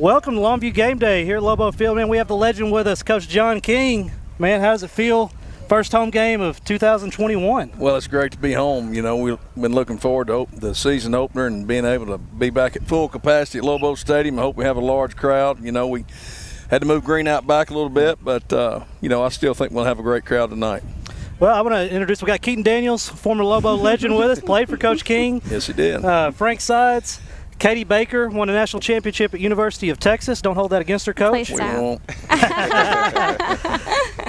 Welcome to Longview Game Day here at Lobo Field. Man, we have the legend with us, Coach John King. Man, how does it feel? First home game of 2021. Well, it's great to be home. You know, we've been looking forward to the season opener and being able to be back at full capacity at Lobo Stadium. I hope we have a large crowd. You know, we had to move green out back a little bit, but, you know, I still think we'll have a great crowd tonight. Well, I want to introduce, we got Keaton Daniels, former Lobo legend with us, played for Coach King. Yes, he did. Frank Sides. Katie Baker won a national championship at University of Texas. Don't hold that against her, Coach. Please don't.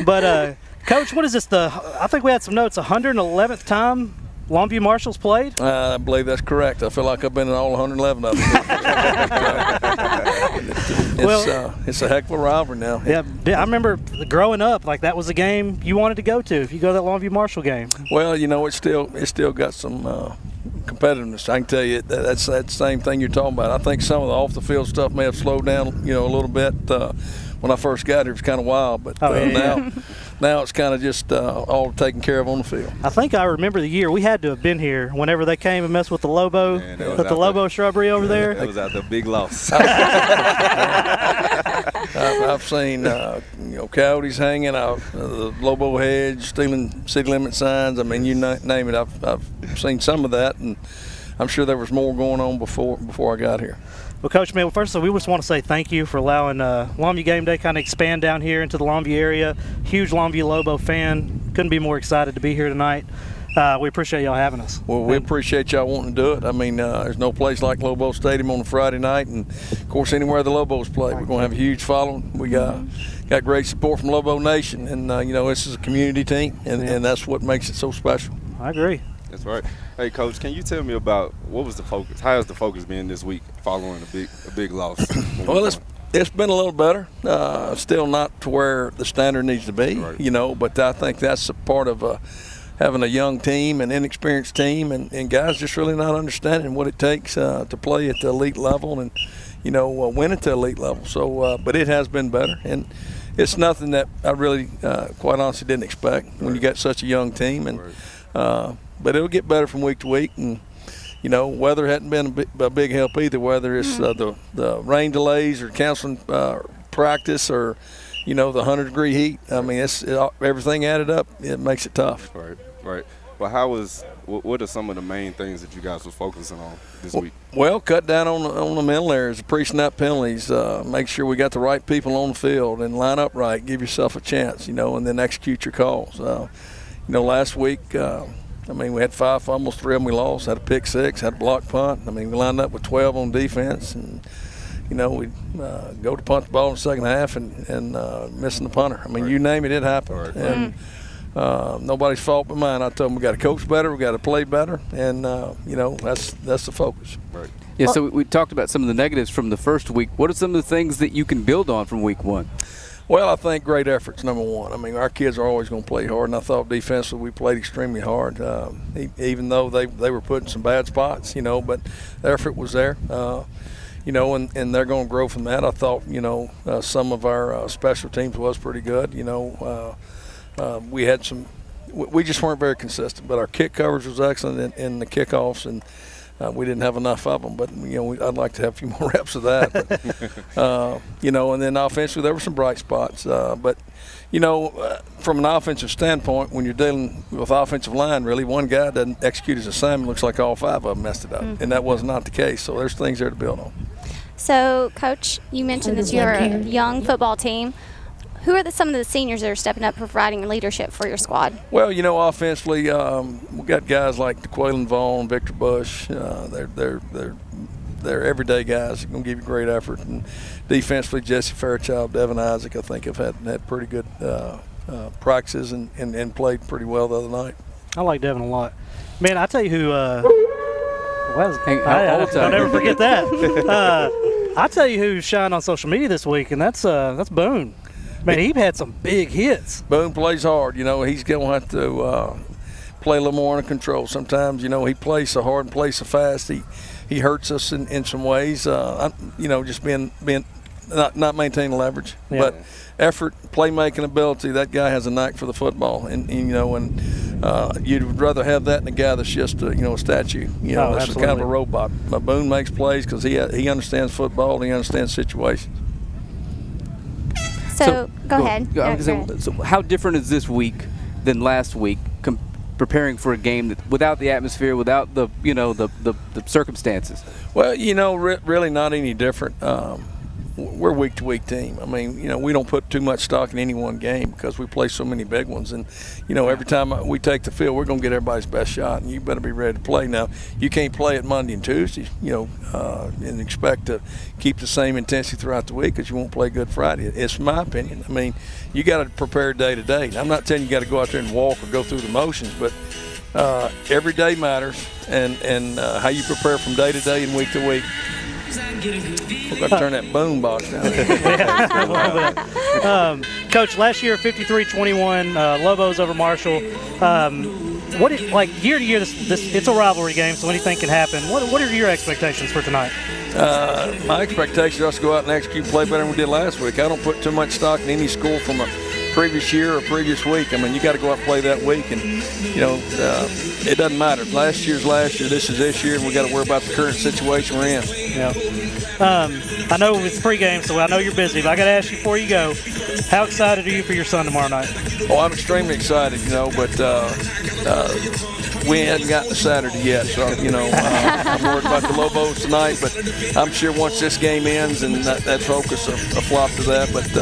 But, Coach, what is this? I think we had some notes, 111th time Longview Marshals played? I believe that's correct. I feel like I've been in all 111 of them. It's a heck of a rivalry now. Yeah, I remember growing up, like that was a game you wanted to go to if you go to that Longview Marshall game. Well, you know, it's still got some competitiveness. I can tell you that's that same thing you're talking about. I think some of the off-the-field stuff may have slowed down, you know, a little bit. When I first got here, it was kind of wild, but now it's kind of just all taken care of on the field. I think I remember the year we had to have been here whenever they came and messed with the Lobo, with the Lobo shrubbery over there. It was out the big loss. I've seen coyotes hanging out, the Lobo hedge, stealing city limit signs. I mean, you name it. I've seen some of that, and I'm sure there was more going on before I got here. Well, Coach, man, first of all, we just want to say thank you for allowing Longview Game Day kind of expand down here into the Longview area. Huge Longview Lobo fan. Couldn't be more excited to be here tonight. We appreciate y'all having us. Well, we appreciate y'all wanting to do it. I mean, there's no place like Lobo Stadium on a Friday night, and of course, anywhere the Lobos play, we're going to have a huge following. We got great support from Lobo Nation, and you know, this is a community team, and that's what makes it so special. I agree. That's right. Hey, Coach, can you tell me about what was the focus? How has the focus been this week following a big loss? Well, it's been a little better. Still not to where the standard needs to be, right. You know. But I think that's a part of having a young team, an inexperienced team, and guys just really not understanding what it takes to play at the elite level and, you know, win at the elite level. So, but it has been better, and it's nothing that I really, quite honestly, didn't expect when you got such a young team, and. But it'll get better from week to week, and you know, weather hadn't been a big help either. Whether it's the rain delays or canceling practice, or you know, the 100-degree heat. I mean, everything added up. It makes it tough. Right. Well, what are some of the main things that you guys were focusing on this week? Well, cut down on the mental errors, pre-snap penalties. Make sure we got the right people on the field and line up right. Give yourself a chance, you know, and then execute your calls. You know, last week. I mean, we had 5 fumbles, 3 of them we lost, had a pick 6, had a block punt. I mean, we lined up with 12 on defense, and, you know, we'd go to punt the ball in the second half and missing the punter. I mean, you name it, it happened. Right. And nobody's fault but mine. I told them we got to coach better, we got to play better, and, you know, that's the focus. Right. Yeah, so we talked about some of the negatives from the first week. What are some of the things that you can build on from week 1? Well, I think great effort's number one. I mean, our kids are always going to play hard, and I thought defensively we played extremely hard, even though they were put in some bad spots, you know, but the effort was there, you know, and they're going to grow from that. I thought, you know, some of our special teams was pretty good. You know, we had we just weren't very consistent, but our kick coverage was excellent in the kickoffs, and we didn't have enough of them, but you know, I'd like to have a few more reps of that. But, you know, and then offensively there were some bright spots. But you know, from an offensive standpoint, when you're dealing with offensive line, really one guy doesn't execute his assignment. Looks like all 5 of them messed it up, and that was not the case. So there's things there to build on. So, Coach, you mentioned that you're a young football team. Who are some of the seniors that are stepping up, providing leadership for your squad? Well, you know, offensively, we got guys like DeQuaylen Vaughn, Victor Bush. They're everyday guys. They're going to give you great effort. And defensively, Jesse Fairchild, Devin Isaac, I think have had pretty good practices and played pretty well the other night. I like Devin a lot. Man, I tell you who. I'll never forget that. I tell you who shined on social media this week, and that's Boone. Man, he had some big hits. Boone plays hard. You know, he's going to have to play a little more under control. Sometimes, you know, he plays so hard and plays so fast. He hurts us in some ways. You know, just being not maintaining leverage. Yeah. But effort, playmaking ability, that guy has a knack for the football. And you know, and you'd rather have that than a guy that's just a statue. That's kind of a robot. But Boone makes plays because he understands football and he understands situations. So go ahead. So how different is this week than last week, preparing for a game that, without the atmosphere, without the circumstances? Well, really not any different. We're a week-to-week team. I mean, we don't put too much stock in any one game because we play so many big ones. And, every time we take the field, we're going to get everybody's best shot, and you better be ready to play. Now, you can't play it Monday and Tuesday, and expect to keep the same intensity throughout the week because you won't play Good Friday. It's my opinion. I mean, you got to prepare day to day. I'm not telling you got to go out there and walk or go through the motions, but every day matters, and how you prepare from day to day and week to week. We've got to turn that boom box down. Coach, last year 53-21, Lobos over Marshall. What is, year to year? This it's a rivalry game, so anything can happen. What are your expectations for tonight? My expectations are us to go out and execute, play better than we did last week. I don't put too much stock in any score from a previous year or previous week. I mean, you got to go out and play that week, and it doesn't matter. Last year's last year, this is this year, and we got to worry about the current situation we're in. Yeah. I know it's pregame, so I know you're busy, but I got to ask you before you go, how excited are you for your son tomorrow night? Oh, I'm extremely excited, but we hadn't gotten to Saturday yet, so I'm worried about the Lobos tonight. But I'm sure once this game ends and that focus will flop to that. But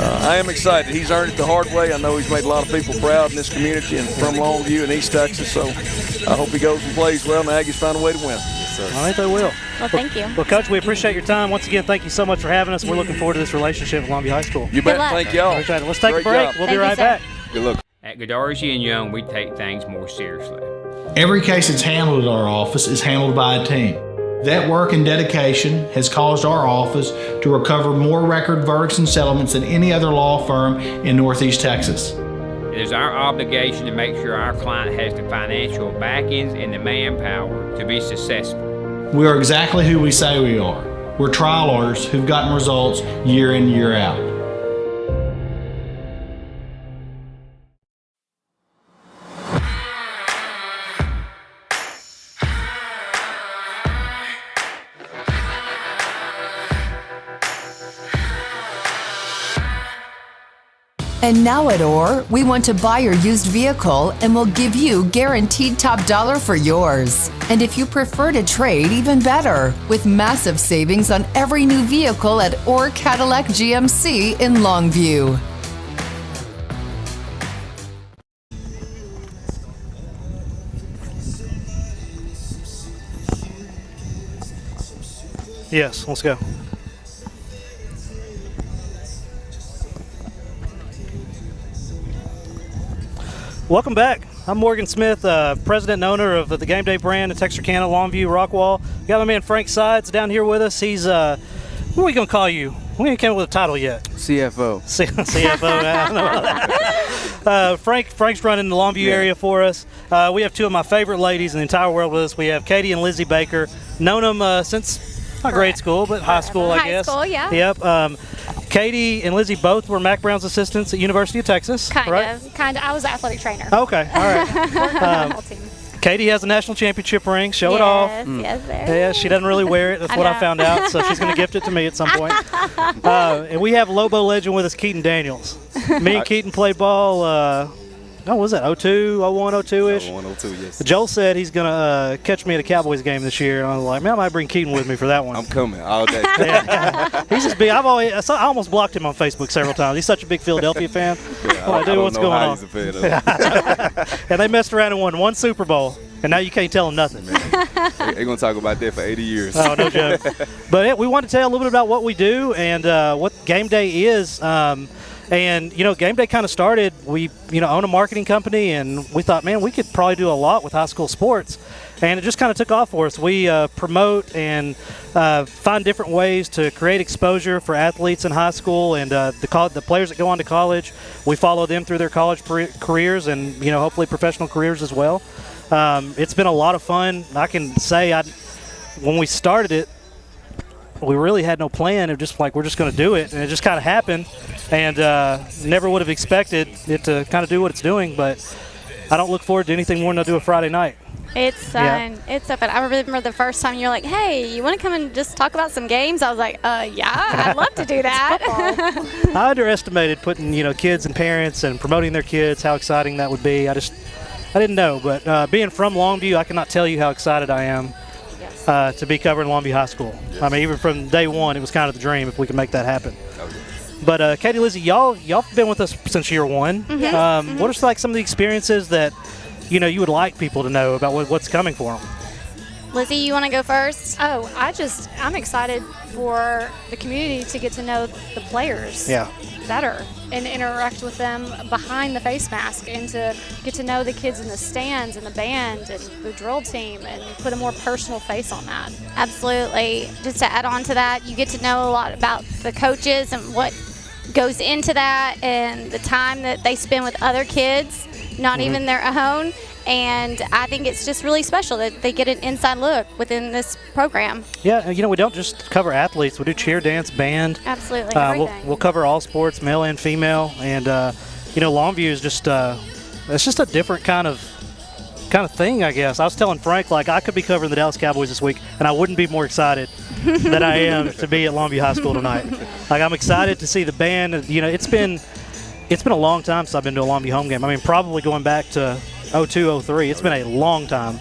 I am excited. He's earned it the hard way. I know he's made a lot of people proud in this community and from Longview and East Texas. So I hope he goes and plays well, and the Aggies find a way to win. Yes, sir. I think they will. Well, thank you. Well, Coach, we appreciate your time. Once again, thank you so much for having us. We're looking forward to this relationship with Longview High School. You bet. Thank y'all. Let's take a break. Job. We'll be right back. Good luck. At Godarzi and Young, we take things more seriously. Every case that's handled at our office is handled by a team. That work and dedication has caused our office to recover more record verdicts and settlements than any other law firm in Northeast Texas. It is our obligation to make sure our client has the financial backings and the manpower to be successful. We are exactly who we say we are. We're trial lawyers who've gotten results year in, year out. And now at OR, we want to buy your used vehicle and we'll give you guaranteed top dollar for yours. And if you prefer to trade, even better, with massive savings on every new vehicle at OR Cadillac GMC in Longview. Yes, let's go. Welcome back. I'm Morgan Smith, president and owner of the Gamday brand in Texarkana, Longview, Rockwall. Got my man Frank Sides down here with us. He's, what are we going to call you? We ain't come up with a title yet. CFO. CFO, I don't know about that. Frank's running the Longview area for us. We have two of my favorite ladies in the entire world with us. We have Katie and Lizzie Baker. Known them since not grade school, but high school, I guess. High school, yeah. Yep. Katie and Lizzie both were Mac Brown's assistants at University of Texas. Kind right? of. I was an athletic trainer. Okay, all right. Katie has a national championship ring. Show it off. Yes, there. Yeah, she doesn't really wear it. That's what I found out. So she's going to gift it to me at some point. And we have Lobo legend with us, Keaton Daniels. Me and Keaton played ball. What was that? 02, 01, 02-ish? 01, 02, yes. Joel said he's going to catch me at a Cowboys game this year. And I was like, man, I might bring Keaton with me for that one. I'm coming all day. He's just big. I almost blocked him on Facebook several times. He's such a big Philadelphia fan. Yeah, I don't what's know going how on? he's a fan of. And they messed around and won one Super Bowl. And now you can't tell them nothing. They're going to talk about that for 80 years. Oh, no joke. But we want to tell a little bit about what we do and what Game Day is. And, Game Day kind of started, we, own a marketing company, and we thought, man, we could probably do a lot with high school sports. And it just kind of took off for us. We promote and find different ways to create exposure for athletes in high school and the players that go on to college. We follow them through their college careers and, hopefully professional careers as well. It's been a lot of fun. I can say when we started it, we really had no plan of just we're just going to do it, and it just kind of happened, and never would have expected it to kind of do what it's doing. But I don't look forward to anything more than I do a Friday night. It's fun. It's so fun. I remember the first time you're like, hey, you want to come and just talk about some games? I was like, yeah, I'd love to do that. I underestimated putting, kids and parents and promoting their kids, how exciting that would be. I didn't know. But being from Longview, I cannot tell you how excited I am to be covering Longview High School. Yes. I mean, even from day one, it was kind of the dream if we could make that happen. But Katie, Lizzie, y'all been with us since year one. Mm-hmm. What are some of the experiences that you would like people to know about what's coming for them? Lizzie, you want to go first? Oh, I'm excited for the community to get to know the players better and interact with them behind the face mask, and to get to know the kids in the stands and the band and the drill team and put a more personal face on that. Absolutely. Just to add on to that, you get to know a lot about the coaches and what goes into that and the time that they spend with other kids, not even their own. And I think it's just really special that they get an inside look within this program. Yeah, we don't just cover athletes. We do cheer, dance, band. Absolutely, everything. We'll cover all sports, male and female. And, Longview is just it's just a different kind of thing, I guess. I was telling Frank, I could be covering the Dallas Cowboys this week, and I wouldn't be more excited than I am to be at Longview High School tonight. I'm excited to see the band. It's been a long time since I've been to a Longview home game. I mean, probably going back to 02, 03. It's been a long time.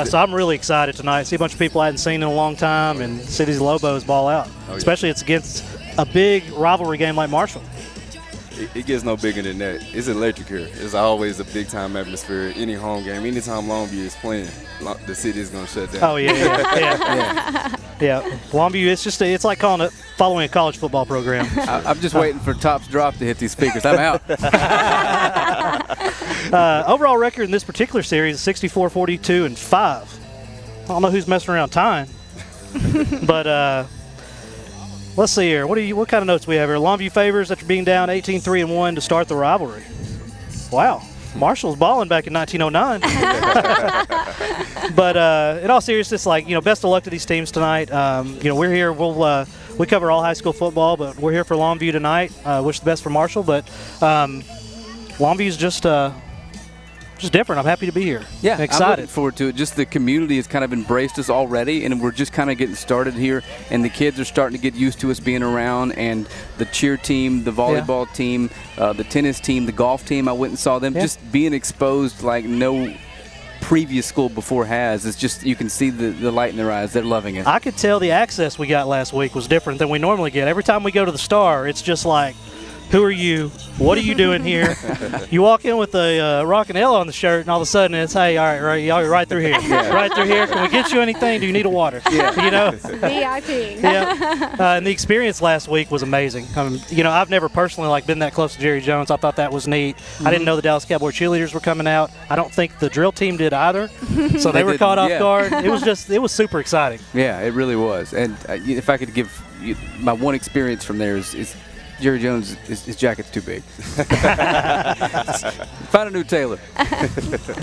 So I'm really excited tonight. See a bunch of people I hadn't seen in a long time and see these Lobos ball out. Especially it's against a big rivalry game like Marshall. It gets no bigger than that. It's electric here. It's always a big-time atmosphere. Any home game, anytime Longview is playing, the city is going to shut down. Oh, yeah. Longview, it's like following a college football program. I'm just waiting for Top's drop to hit these speakers. I'm out. Overall record in this particular series is 64, 42, and 5. I don't know who's messing around tying. But let's see here. What kind of notes we have here? Longview favors after being down 18-3-1 to start the rivalry. Wow. Marshall's balling back in 1909. But in all seriousness, best of luck to these teams tonight. We're here. We cover all high school football, but we're here for Longview tonight. Wish the best for Marshall, but Longview's just different. I'm happy to be here. Yeah, excited. I'm looking forward to it. Just the community has kind of embraced us already, and we're just kind of getting started here, and the kids are starting to get used to us being around, and the cheer team, the volleyball team, the tennis team, the golf team, I went and saw them just being exposed like no previous school before has. It's just, you can see the light in their eyes. They're loving it. I could tell the access we got last week was different than we normally get. Every time we go to the Star, it's just like, who are you? What are you doing here? You walk in with a Rockin' L on the shirt, and all of a sudden it's, hey, all right, y'all right through here. Right through here. Can we get you anything? Do you need a water? VIP. And the experience last week was amazing. I've never personally been that close to Jerry Jones. I thought that was neat. I didn't know the Dallas Cowboy cheerleaders were coming out. I don't think the drill team did either. So they were caught off guard. It was super exciting. Yeah, it really was. And if I could give you my one experience from there is Jerry Jones, his jacket's too big. Find a new tailor.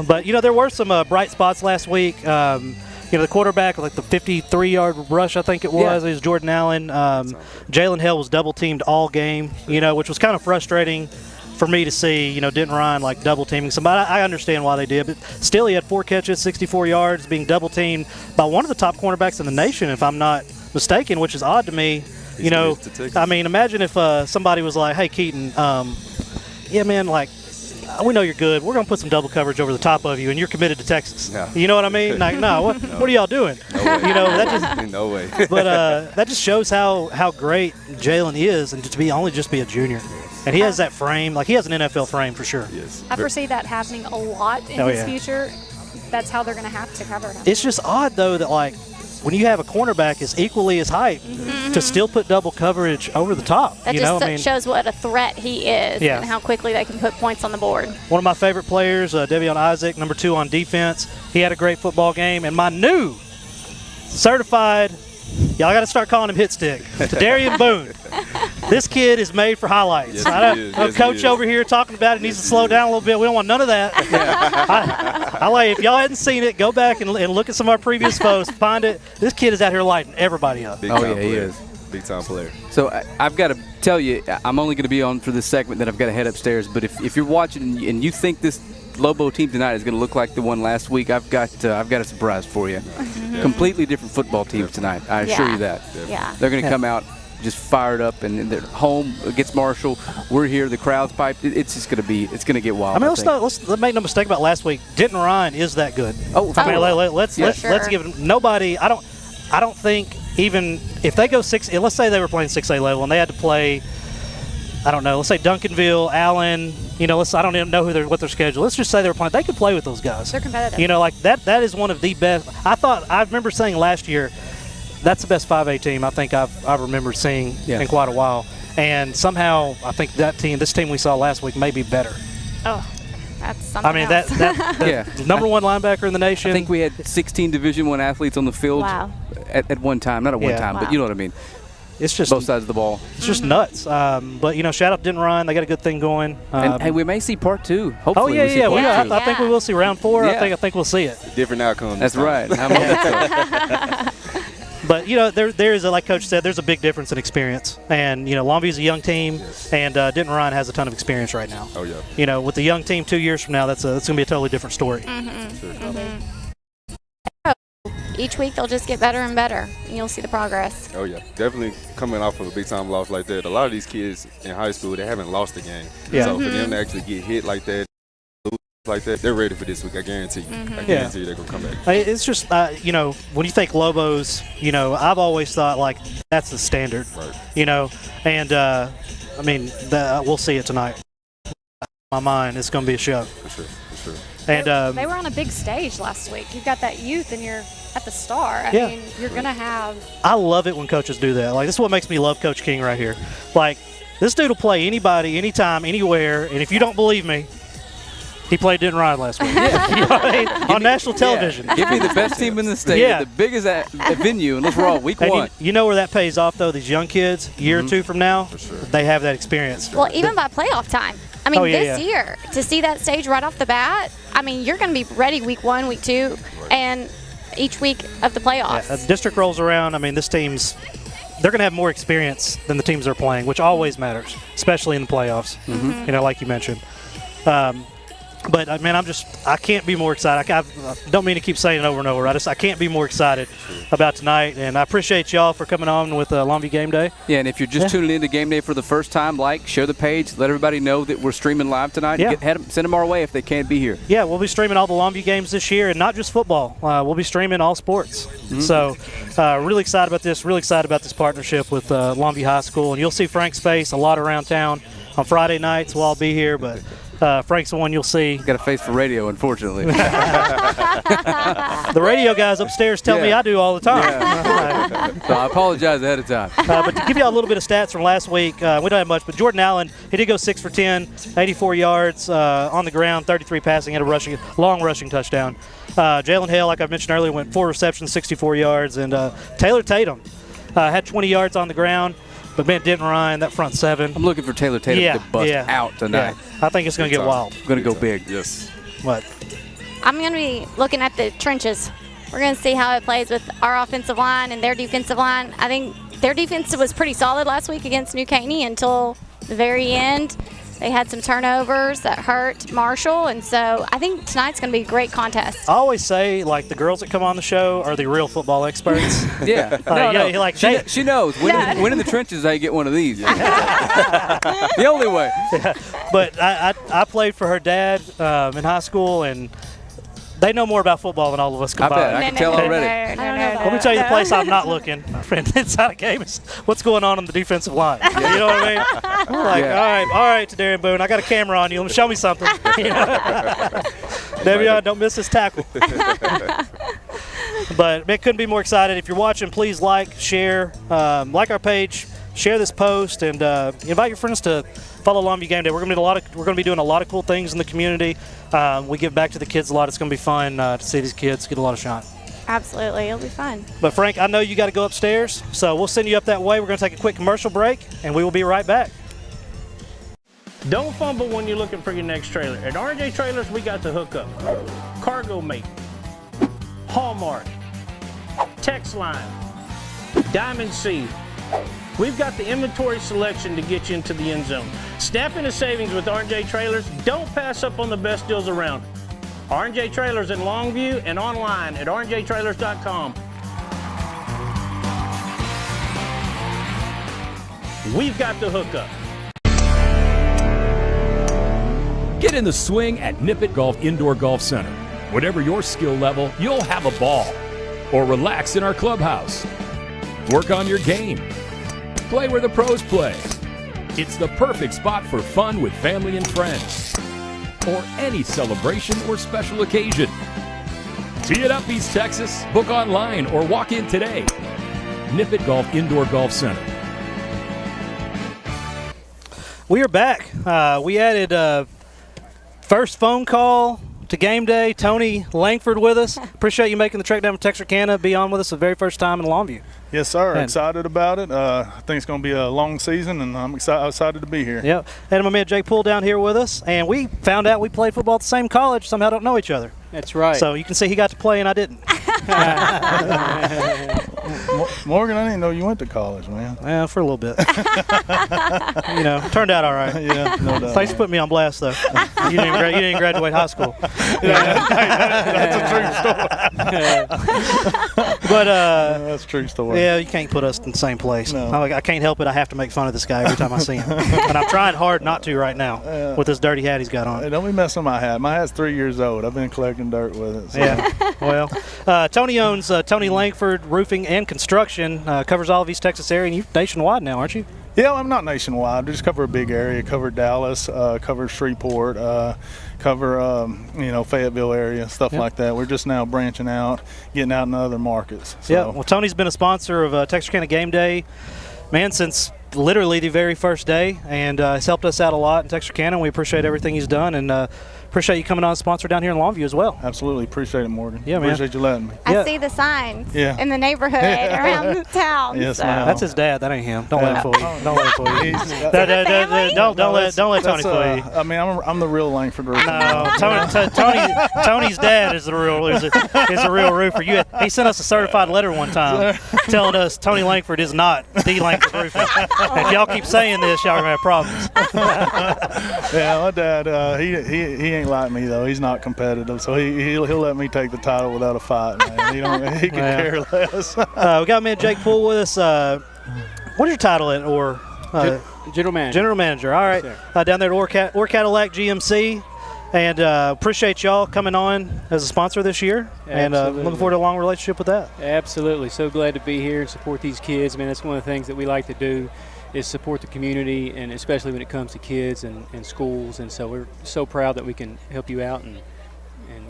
But, there were some bright spots last week. The quarterback, the 53-yard rush, I think it was. It was Jordan Allen. Jalen Hill was double-teamed all game, which was kind of frustrating for me to see. Denton Ryan, double-teaming somebody. I understand why they did. But still, he had 4 catches, 64 yards, being double-teamed by one of the top cornerbacks in the nation, if I'm not mistaken, which is odd to me. Imagine if somebody was like, hey, Keaton, we know you're good. We're going to put some double coverage over the top of you, and you're committed to Texas. No. You know what I mean? What are y'all doing? No way. But that just shows how great Jalen is, and to only just be a junior. And he has that frame. He has an NFL frame for sure. Yes. I foresee that happening a lot in his future. That's how they're going to have to cover him. It's just odd, though, that, when you have a cornerback is equally his height, to still put double coverage over the top. That shows what a threat he is and how quickly they can put points on the board. One of my favorite players, Devion Isaac, number 2 on defense. He had a great football game. And my new certified, y'all got to start calling him hit stick, to Darian Boone. This kid is made for highlights. Yes, I know Coach over here talking about it needs to slow down a little bit. We don't want none of that. If y'all hadn't seen it, go back and look at some of our previous posts. Find it. This kid is out here lighting everybody up. He is. Big time player. So I've got to tell you, I'm only going to be on for this segment, then I've got to head upstairs. But if you're watching and you think this Lobo team tonight is going to look like the one last week, I've got a surprise for you. Completely different football teams tonight. I assure you that. Yeah. They're going to come out just fired up, and they're home against Marshall. We're here. The crowd's piped. It's just going to be. It's going to get wild. I mean, let's make no mistake about last week. Denton Ryan is that good. I mean, let's give it. Nobody. I don't think even if they go 6. Let's say they were playing 6A level and they had to play. I don't know. Let's say Duncanville, Allen. I don't even know what their schedule. Let's just say they were playing. They could play with those guys. They're competitive. Like that. That is one of the best. I remember saying last year. That's the best 5A team I think I remember seeing in quite a while. And somehow I think this team we saw last week may be better. Oh, that's something else. That number one linebacker in the nation. I think we had 16 Division I athletes on the field at one time. Not at one time, but you know what I mean. It's just both sides of the ball. It's just nuts. But shout out to Denton Ryan. They got a good thing going. And hey, we may see part 2. Hopefully. I think we will see round 4. Yeah. I think we'll see it. Different outcome. That's right. But there is like Coach said, there's a big difference in experience. And Longview's a young team, and Denton Ryan has a ton of experience right now. Oh yeah. With the young team 2 years from now, that's going to be a totally different story. Each week they'll just get better and better, and you'll see the progress. Oh yeah, definitely coming off of a big time loss like that. A lot of these kids in high school, they haven't lost a game. Yeah. So for them to actually get hit like that, like that, they're ready for this week. I guarantee you. I guarantee you they're gonna come back. It's just when you think Lobos, I've always thought like that's the standard. Right. And I mean we'll see it tonight. In my mind, it's gonna be a show. For sure. And they were on a big stage last week. You've got that youth, and you're at the Star. I mean, you're gonna have. I love it when coaches do that. Like this is what makes me love Coach King right here. Like this dude will play anybody, anytime, anywhere, and if you don't believe me. He played Denton Ryan last week. On national television. Give me the best team in the state, the biggest venue, and let's roll week 1. You know where that pays off, though? These young kids, a year or two from now, they have that experience. Well, even by playoff time. I mean, this year, to see that stage right off the bat, I mean, you're going to be ready week 1, week 2, and each week of the playoffs. As district rolls around, I mean, this team's they're going to have more experience than the teams they're playing, which always matters, especially in the playoffs, like you mentioned. But, man, I can't be more excited. I don't mean to keep saying it over and over. I can't be more excited about tonight. And I appreciate y'all for coming on with Longview Game Day. Yeah, and if you're just tuning into Game Day for the first time, share the page. Let everybody know that we're streaming live tonight. Yeah. Send them our way if they can't be here. Yeah, we'll be streaming all the Longview games this year, and not just football. We'll be streaming all sports. So really excited about this. Really excited about this partnership with Longview High School. And you'll see Frank's face a lot around town on Friday nights. We'll all be here, but – Frank's the one you'll see. Got a face for radio, unfortunately. The radio guys upstairs tell me I do all the time. Yeah. So I apologize ahead of time. But to give you a little bit of stats from last week, we don't have much, but Jordan Allen, he did go 6 for 10, 84 yards on the ground, 33 passing, had a long rushing touchdown. Jalen Hale, like I mentioned earlier, went 4 receptions, 64 yards. And Taylor Tatum had 20 yards on the ground. But, man, Denton Ryan, that front 7. I'm looking for Taylor Tatum to bust out tonight. Yeah. I think it's going to get wild. Going to go big. Yes. What? I'm going to be looking at the trenches. We're going to see how it plays with our offensive line and their defensive line. I think their defense was pretty solid last week against New Caney until the very end. They had some turnovers that hurt Marshall, and so I think tonight's going to be a great contest. I always say, the girls that come on the show are the real football experts. Yeah. She knows. When in the trenches, I get one of these. The only way. Yeah. But I played for her dad in high school, and they know more about football than all of us combined. I can tell already. Let me tell you the place I'm not looking. Inside a game is what's going on the defensive line. You know what I mean? We're all right, Darren Boone, I got a camera on you. Let me show me something. Devion, don't miss this tackle. But man, couldn't be more excited. If you're watching, please share, like our page, share this post, and invite your friends to follow Longview Game Day. We're going to be doing a lot of cool things in the community. We give back to the kids a lot. It's going to be fun to see these kids get a lot of shine. Absolutely, it'll be fun. But Frank, I know you got to go upstairs, so we'll send you up that way. We're going to take a quick commercial break, and we will be right back. Don't fumble when you're looking for your next trailer. At RJ Trailers, we got the hookup. Cargo Mate, Hallmark, Text Line, Diamond C, We've got the inventory selection to get you into the end zone. Step into savings with R&J Trailers. Don't pass up on the best deals around. R&J Trailers in Longview and online at rnjtrailers.com. We've got the hookup. Get in the swing at Nippet Golf Indoor Golf Center. Whatever your skill level, you'll have a ball. Or relax in our clubhouse. Work on your game. Play where the pros play. It's the perfect spot for fun with family and friends. Or any celebration or special occasion. Tee it up, East Texas. Book online or walk in today. Nippet Golf Indoor Golf Center. We are back. We added first phone call to game day. Tony Langford with us. Appreciate you making the trek down from Texarkana. Be on with us the very first time in Longview. Yes, sir. And excited about it. I think it's going to be a long season, and I'm excited to be here. Yep. And my man Jake Poole down here with us. And we found out we played football at the same college. Somehow don't know each other. That's right. So you can see he got to play and I didn't. Morgan, I didn't know you went to college, man. Yeah, for a little bit. Turned out all right. Yeah, no doubt. Thanks for putting me on blast, though. You didn't graduate high school. That's a true story. But that's a true story. Yeah, you can't put us in the same place. No. I can't help it. I have to make fun of this guy every time I see him. And I'm trying hard not to right now with this dirty hat he's got on. Hey, don't be messing with my hat. My hat's 3 years old. I've been collecting dirt with it. So. Yeah. Well, Tony owns Tony Langford Roofing and Construction. Covers all of East Texas area, and you're nationwide now, aren't you? Yeah, I'm not nationwide. I just cover a big area. Cover Dallas, cover Shreveport, cover Fayetteville area, stuff like that. We're just now branching out, getting out in other markets. So. Yeah. Well, Tony's been a sponsor of Texarkana Game Day, man, since literally the very first day, and has helped us out a lot in Texarkana. And we appreciate everything he's done, and appreciate you coming on sponsor down here in Longview as well. Absolutely. Appreciate it, Morgan. Yeah, man. Appreciate you letting me. I see the signs in the neighborhood around the town. Yes, so. ma'am. That's his dad. That ain't him. Don't let him fool you. Don't let him fool you. Don't let Tony fool you. I mean, I'm the real Langford roofer. No, Tony's dad is the real roofer. He sent us a certified letter one time telling us Tony Langford is not the Langford roofer. If y'all keep saying this, y'all are gonna have problems. Yeah, my dad, he ain't like me though. He's not competitive, so he'll let me take the title without a fight, man. He can care less. We got man Jake Poole with us. What's your title at or? General manager. General manager. All right. Yes, down there at Or Cadillac GMC. And appreciate y'all coming on as a sponsor this year. And looking forward to a long relationship with that. Absolutely. So glad to be here and support these kids. Man, that's one of the things that we like to do is support the community, and especially when it comes to kids and schools. And so we're so proud that we can help you out and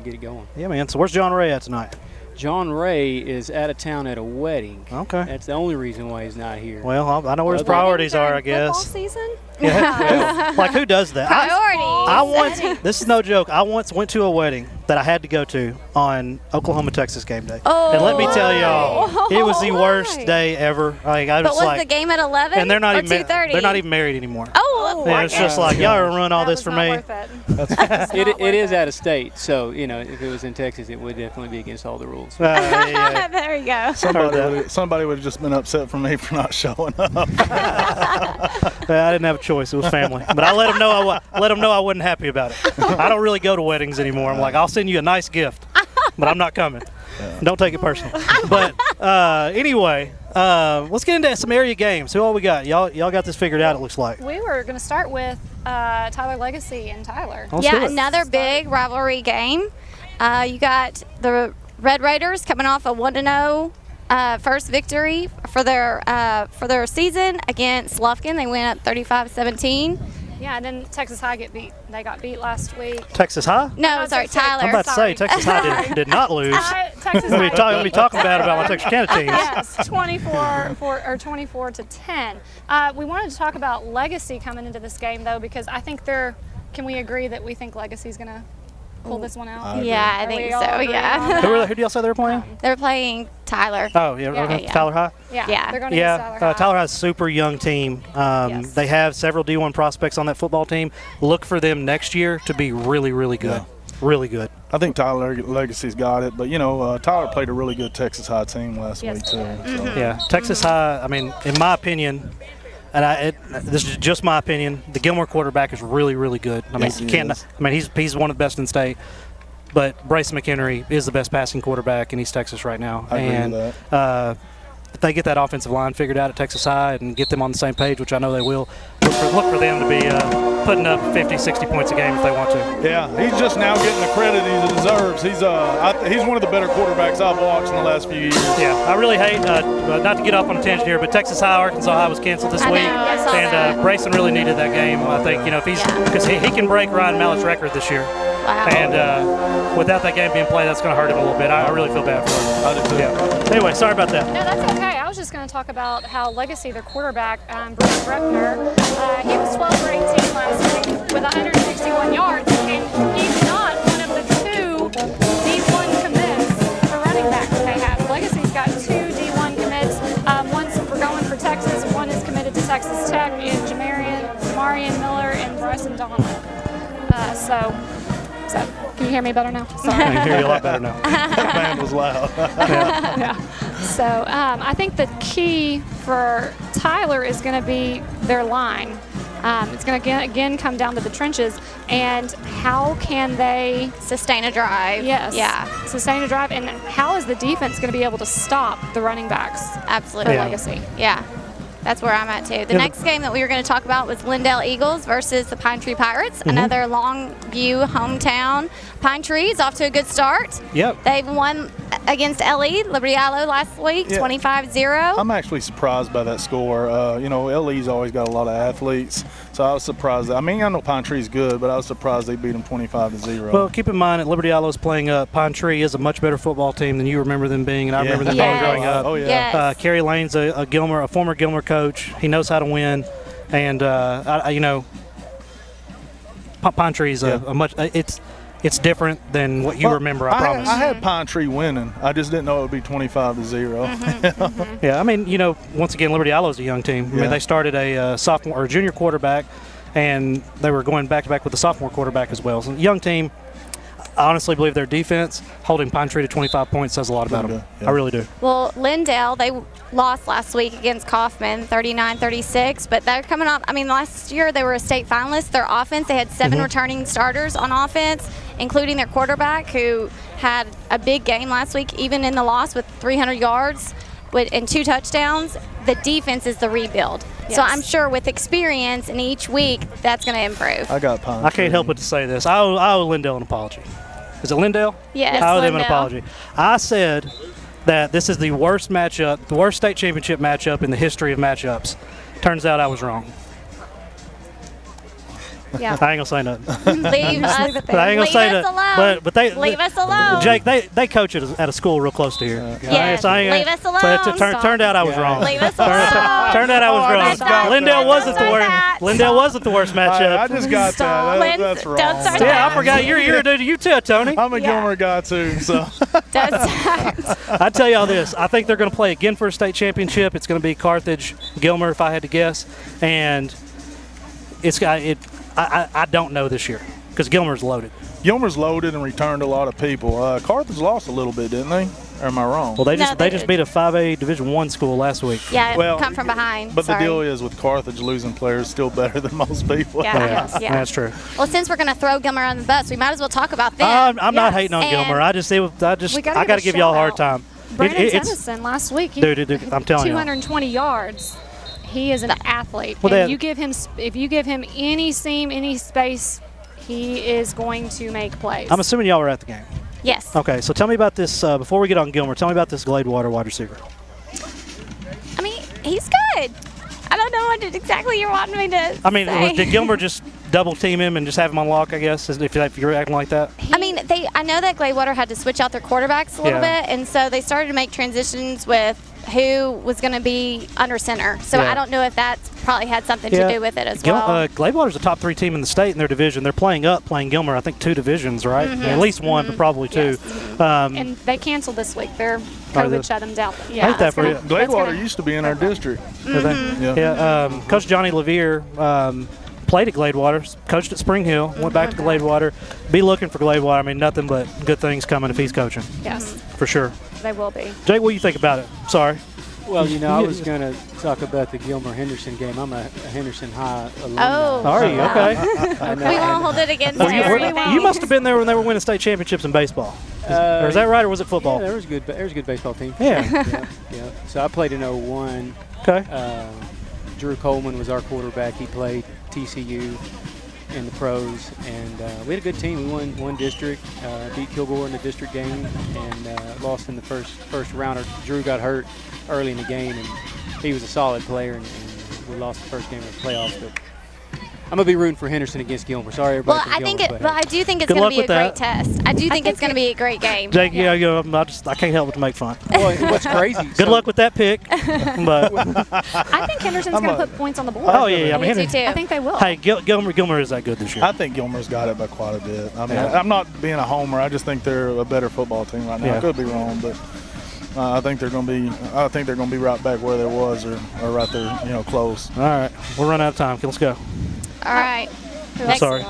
get it going. Yeah, man. So where's John Ray at tonight? John Ray is out of town at a wedding. Okay. That's the only reason why he's not here. Well, I know where his priorities are, I guess. Football season? Yeah. Like, who does that? Priorities. This is no joke. I once went to a wedding that I had to go to on Oklahoma-Texas game day. Oh. And let me tell y'all, it was the worst day ever. I was was the game at 11 and they're not or even 2:30? They're not even married anymore. Oh, yeah, it's just like, y'all are run all this for me. It is out of state, so if it was in Texas, it would definitely be against all the rules. There you go. Somebody would have just been upset for me for not showing up. I didn't have a choice. It was family, but I let them know I wasn't happy about it. I don't really go to weddings anymore. I'm like, I'll send you a nice gift, but I'm not coming. Don't take it personal. But anyway, let's get into some area games. Who all we got? Y'all got this figured out, it looks like. We were going to start with Tyler Legacy and Tyler. Another big rivalry game. You got the Red Raiders coming off a 1-0 first victory for their season against Lufkin. They went up 35-17. Yeah, and then Texas High They got beat last week. Texas High? No, sorry, Tyler. I'm about to say Texas High did not lose. Texas We'll be talking bad about my Texarkana teams. Yes, 24-10. We wanted to talk about Legacy coming into this game though, because I think can we agree that we think Legacy's going to pull this one out? Yeah, I think so. Yeah. Who do y'all say they were playing? They're playing Tyler. Oh, yeah. Tyler High? Yeah. They're going to Tyler High. Tyler High's a super young team. Yes. They have several D1 prospects on that football team. Look for them next year to be really, really good. really good. I think Tyler Legacy's got it, but Tyler played a really good Texas High team last week too. So. Yeah, Texas High. I mean, in my opinion, and this is just my opinion, the Gilmer quarterback is really, really good. I mean, he's one of the best in state. But Bryce McHenry is the best passing quarterback in East Texas right now. I agree with that. If they get that offensive line figured out at Texas High and get them on the same page, which I know they will, look for them to be putting up 50, 60 points a game if they want to. Yeah, he's just now getting the credit he deserves. He's one of the better quarterbacks I've watched in the last few years. Yeah, I really hate, not to get off on a tangent here, but Texas High, Arkansas High was canceled this week. And Brayson really needed that game, I think, if he's because he can break Ryan Mallett's record this year. Wow. And without that game being played, that's going to hurt him a little bit. I really feel bad for him. I do too. Yeah. Anyway, sorry about that. No, that's okay. I was just going to talk about how Legacy, their quarterback, Bruce Bruckner, he was 12 for 18 last week with 161 yards, and he's not one of the 2 D1 commits for running backs they have. Legacy's got 2 D1 commits. One's going for Texas, and one is committed to Texas Tech, in Jamarian Miller and Bryson Donald. So can you hear me better now? Sorry. I can hear you a lot better now. That man was loud. Yeah. So I think the key for Tyler is going to be their line. It's going to again come down to the trenches and how can they sustain a drive. Yes. Yeah. Sustain a drive, and how is the defense going to be able to stop the running backs? Absolutely. For Legacy. Yeah. That's where I'm at, too. The next game that we were going to talk about was Lindale Eagles versus the Pine Tree Pirates, another Longview hometown. Pine Tree is off to a good start. Yep. They've won against LE, Liberty Allo, last week, 25-0. I'm actually surprised by that score. LE's always got a lot of athletes, so I was surprised. I know Pine Tree's good, but I was surprised they beat them 25-0. Well, keep in mind that Liberty Allo's playing Pine Tree is a much better football team than you remember them being, and I remember them being growing up. Oh, yeah. Yes. Kerry Lane's a former Gilmer coach. He knows how to win, and Pine Tree's a much. It's different than what you remember. I promise. I had Pine Tree winning. I just didn't know it would be 25-0. Yeah, once again, Liberty Allo's a young team. I mean, they started a sophomore or junior quarterback, and they were going back to back with the sophomore quarterback as well. So, young team. I honestly believe their defense, holding Pine Tree to 25 points, says a lot about them. Yeah. I really do. Well, Lindale, they lost last week against Kaufman, 39-36, but they're coming off. Last year they were a state finalist. Their offense, they had 7 returning starters on offense, including their quarterback, who had a big game last week, even in the loss with 300 yards and 2 touchdowns. The defense is the rebuild. Yes. So I'm sure with experience in each week, that's going to improve. I got Pine Tree. I can't help but to say this. I owe Lindale an apology. Is it Lindale? Yes, I owe them Lindale. an apology. I said that this is the worst matchup, the worst state championship matchup in the history of matchups. Turns out I was wrong. Yeah. I ain't gonna say nothing. Leave us alone. But they leave us alone. Jake, they coach at a school real close to here. Yes, leave us alone. But it turned out I was wrong. Leave us alone. Turned out I was wrong. Lindale wasn't the worst. Lindale wasn't the worst matchup. I just got that. That's wrong. Yeah, I forgot. You're a dude. You too, Tony. I'm a Gilmer guy too. So I tell y'all this. I think they're going to play again for a state championship. It's going to be Carthage, Gilmer, if I had to guess, and I don't know this year because Gilmer's loaded. Gilmer's loaded and returned a lot of people. Carthage lost a little bit, didn't they? Or am I wrong? Well, they just beat a 5A Division I school last week. Yeah, come from behind. But the deal is with Carthage, losing players still better than most people. Yeah, that's true. Well, since we're going to throw Gilmer on the bus, we might as well talk about them. I'm not hating on Gilmer. I got to give y'all a hard time. Brandon Tennyson last week, dude, I'm telling you, 220 yards. He is an athlete. Well, and if you give him any seam, any space, he is going to make plays. I'm assuming y'all were at the game. Yes. Okay, so tell me about this, before we get on Gilmer, tell me about this Gladewater wide receiver. He's good. I don't know what exactly you're wanting me to say. Did Gilmer just double team him and just have him on lock, I guess, if you're acting like that? I know that Gladewater had to switch out their quarterbacks a little bit, and so they started to make transitions with who was going to be under center. So I don't know if that's probably had something to do with it as well. Gladewater's a top 3 team in the state in their division. They're playing Gilmer, I think 2 divisions, right? Mm-hmm. At least 1, but probably 2. Yes. And they canceled this week. Their COVID shut them down. I hate that for you. Gladewater used to be in our district. Mm-hmm. Yeah. Coach Johnny Levere played at Gladewater, coached at Spring Hill, went back to Gladewater. Be looking for Gladewater. I mean, nothing but good things coming if he's coaching. Yes. For sure. They will be. Jake, what do you think about it? Sorry. Well, I was going to talk about the Gilmer-Henderson game. I'm a Henderson High alumni. Oh. Are you? Okay. We won't hold it against you. You must have been there when they were winning state championships in baseball. Or is that right, or was it football? Yeah, there was a good baseball team. Yeah. Yeah. So I played in 01. Okay. Drew Coleman was our quarterback. He played TCU in the pros, and we had a good team. We won one district, beat Kilgore in the district game, and lost in the first round. Drew got hurt early in the game, and he was a solid player, and we lost the first game of the playoffs. But I'm gonna be rooting for Henderson against Gilmer. Sorry, everybody. Well, I do think it's Good going luck to be a with great that. test. I do think it's going to be a great game. Jake, I can't help but to make fun. Well, what's crazy? Good luck with that pick. But I think Henderson's going to put points on the board. Oh, yeah. I mean, I think they will. Hey, Gilmer is that good this year. I think Gilmer's got it by quite a bit. I mean, I'm not being a homer. I just think they're a better football team right now. I could be wrong, but I think they're going to be right back where they was, or right there, close. All right, we're running out of time. Let's go. All right. Sorry.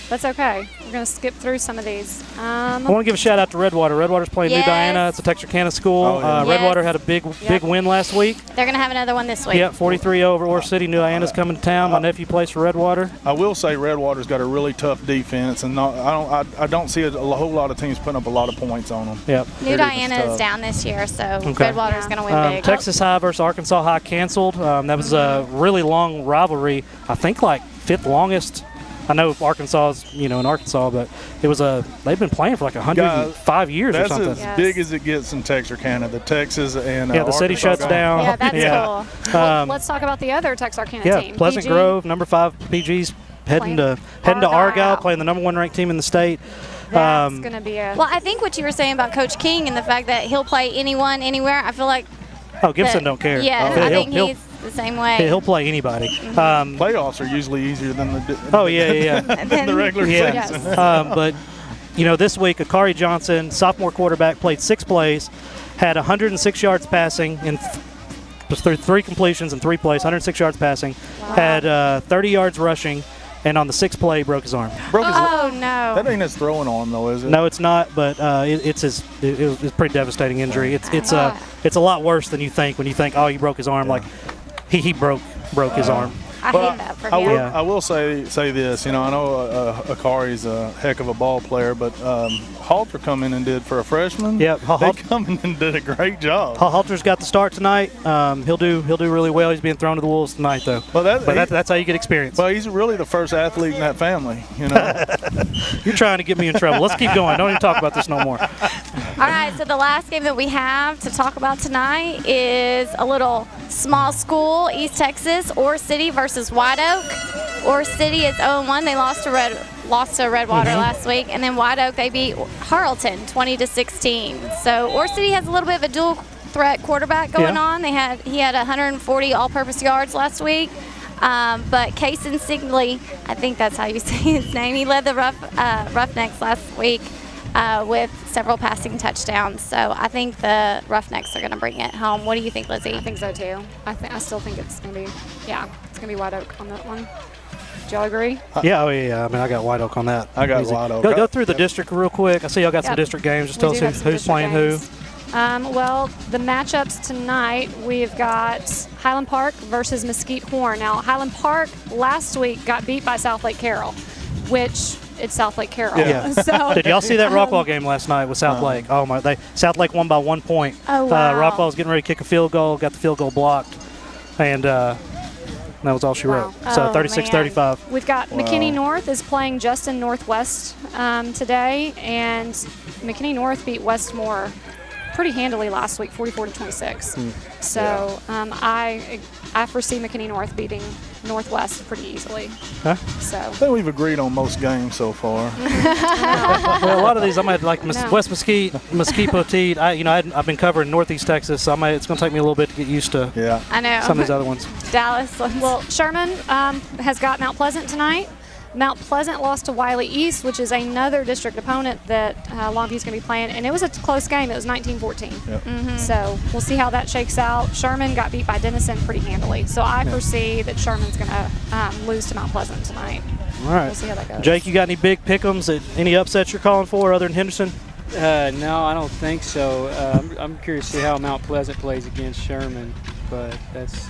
That's okay. We're going to skip through some of these. I want to give a shout out to Redwater. Redwater's playing New Diana. It's a Texarkana school. Oh, yeah. Redwater had a big win last week. They're going to have another one this week. Yeah, 43 over Ore City. New Diana's coming to town. My nephew plays for Redwater. I will say Redwater's got a really tough defense, and I don't see a whole lot of teams putting up a lot of points on them. Yep. New Diana is down this year, so Redwater's going to win big. Texas High versus Arkansas High canceled. That was a really long rivalry. I think like fifth longest. I know Arkansas is, in Arkansas, but they've been playing for like 105 years or something. That's as big as it gets in Texarkana. The Texas and the city shuts down. Yeah, that's cool. Well, let's talk about the other Texarkana team. Pleasant PG. Grove, number 5 PG's heading to Argyle, playing the number 1 ranked team in the state. That's going to be a. Well, I think what you were saying about Coach King and the fact that he'll play anyone, anywhere. I feel like. Gibson don't care. Yeah, I think he's the same way. He'll play anybody. Playoffs are usually easier than the than the regular season. But this week Akari Johnson, sophomore quarterback, played 6 plays, had 106 yards passing through 3 completions and 3 plays, 106 yards passing, had 30 yards rushing, and on the 6th play broke his arm. No! That ain't his throwing arm though, is it? No, it's not. But it's a pretty devastating injury. It's a lot worse than you think when you think, oh, he broke his arm. Like he broke his arm. I hate that for him. I will say this. I know Akari's a heck of a ball player, but Halter come in and did for a freshman. Yeah, they come in and did a great job. Halter's got the start tonight. He'll do really well. He's being thrown to the wolves tonight, though. Well, that's how you get experience. Well, he's really the first athlete in that family. You're trying to get me in trouble. Let's keep going. Don't even talk about this no more. All right, so the last game that we have to talk about tonight is a little small school, East Texas, Ore City versus White Oak. Ore City is 0-1. They lost to Redwater last week, and then White Oak, they beat Harleton 20-16. So Ore City has a little bit of a dual threat quarterback going on. He had 140 all-purpose yards last week. But Cason Sigley, I think that's how you say his name, he led the Roughnecks last week with several passing touchdowns. So I think the Roughnecks are going to bring it home. What do you think, Lizzie? I think so too. I still think it's going to be, it's going to be White Oak on that one. Do y'all agree? Yeah, I mean, I got White Oak on that. I got White Oak. Go through the district real quick. I see y'all got some district games. Just tell us who's playing who. Well, the matchups tonight, we've got Highland Park versus Mesquite Horn. Now, Highland Park last week got beat by South Lake Carroll, which it's South Lake Carroll. Yeah. So, did y'all see that Rockwall game last night with South Lake? Oh my! South Lake won by 1 point. Oh wow! Rockwall was getting ready to kick a field goal, got the field goal blocked, and that was all she wrote. So 36-35. We've got McKinney North is playing Justin Northwest today, and McKinney North beat Westmore pretty handily last week, 44-26. So I foresee McKinney North beating Northwest pretty easily. So I think we've agreed on most games so far. Well, a lot of these I might like West Mesquite, Mesquite Poteet. I've been covering Northeast Texas, so it's going to take me a little bit to get used to. I know some of these other ones. Dallas. Well, Sherman has got Mount Pleasant tonight. Mount Pleasant lost to Wiley East, which is another district opponent that Longview's going to be playing, and it was a close game. It was 19-14. Mm-hmm. So we'll see how that shakes out. Sherman got beat by Denison pretty handily, so I foresee that Sherman's going to lose to Mount Pleasant tonight. All right. We'll see how that goes. Jake, you got any big pick'ems? Any upsets you're calling for other than Henderson? No, I don't think so. I'm curious to see how Mount Pleasant plays against Sherman, but that's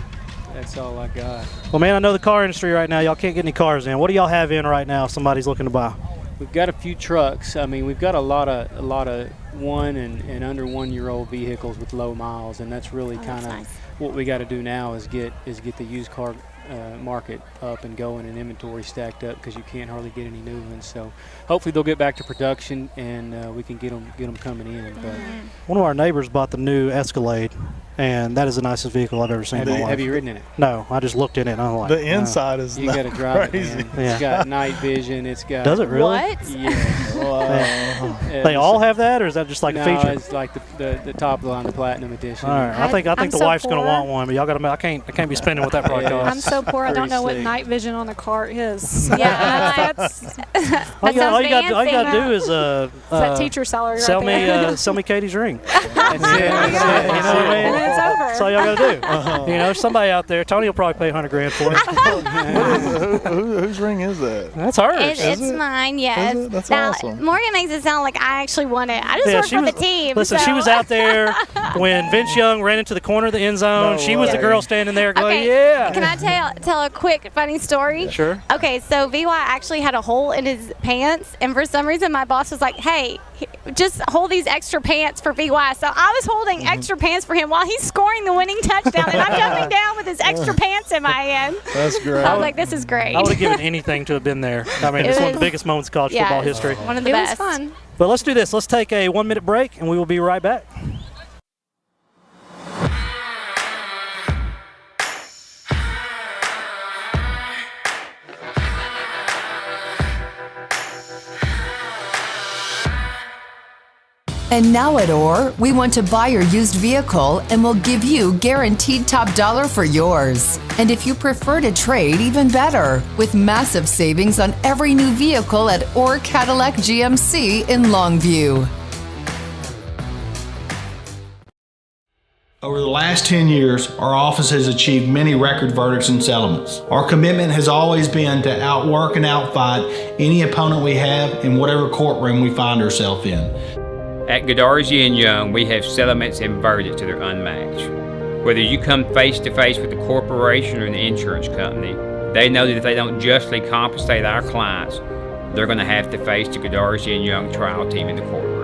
all I got. Well, man, I know the car industry right now. Y'all can't get any cars in. What do y'all have in right now if somebody's looking to buy? We've got a few trucks. I mean, we've got a lot of 1 and under 1 year old vehicles with low miles, and that's really kind of nice. what we got to do now is get the used car market up and going and inventory stacked up, because you can't hardly get any new ones. So hopefully they'll get back to production and we can get them coming in. But one of our neighbors bought the new Escalade, and that is the nicest vehicle I've ever seen in my life. Have you ridden in it? No, I just looked in it and I'm like, the inside is you got to drive crazy. it, man. It's got night vision. It's got. Does it really? What? Yeah. They all have that, or is that just like a feature? No, it's like the top line, the platinum edition. All right, I think I'm the so wife's gonna poor. want one, but y'all got to. I can't be spending what that probably Yeah. I'm costs. so poor, I don't know what Pretty night vision on a car is. Yeah, that's all you sounds got to do is that teacher salary sell right there. sell me Katie's ring. That's it. You know what I mean? And it's over. That's all y'all got to do. You know, somebody out there, Tony will probably pay $100,000 for it. Whose ring is that? That's hers. It's mine, yes. Is it? That's now, awesome. Morgan makes it sound like I actually won it. I just work for the team. Listen, so. she was out there when Vince Young ran into the corner of the end zone. No she was the way. girl standing there going, Okay, yeah. Can I tell a quick funny story? Sure. Okay, so VY actually had a hole in his pants, and for some reason my boss was like, hey, just hold these extra pants for VY. So I was holding extra pants for him while he's scoring the winning touchdown, and I'm jumping down with his extra pants in my hand. That's great. I was like, this is great. I would have given anything to have been there. I mean, it's one of the biggest moments in college football history. One of the It best. was fun. But let's do this. Let's take a 1-minute break, and we will be right back. And now at Orr, we want to buy your used vehicle and we'll give you guaranteed top dollar for yours. And if you prefer to trade, even better, with massive savings on every new vehicle at Orr Cadillac GMC in Longview. Over the last 10 years, our office has achieved many record verdicts and settlements. Our commitment has always been to outwork and outfight any opponent we have in whatever courtroom we find ourselves in. At Godarzi & Young, we have settlements and verdicts that are unmatched. Whether you come face to face with the corporation or the insurance company, they know that if they don't justly compensate our clients, they're going to have to face the Godarzi & Young trial team in the courtroom.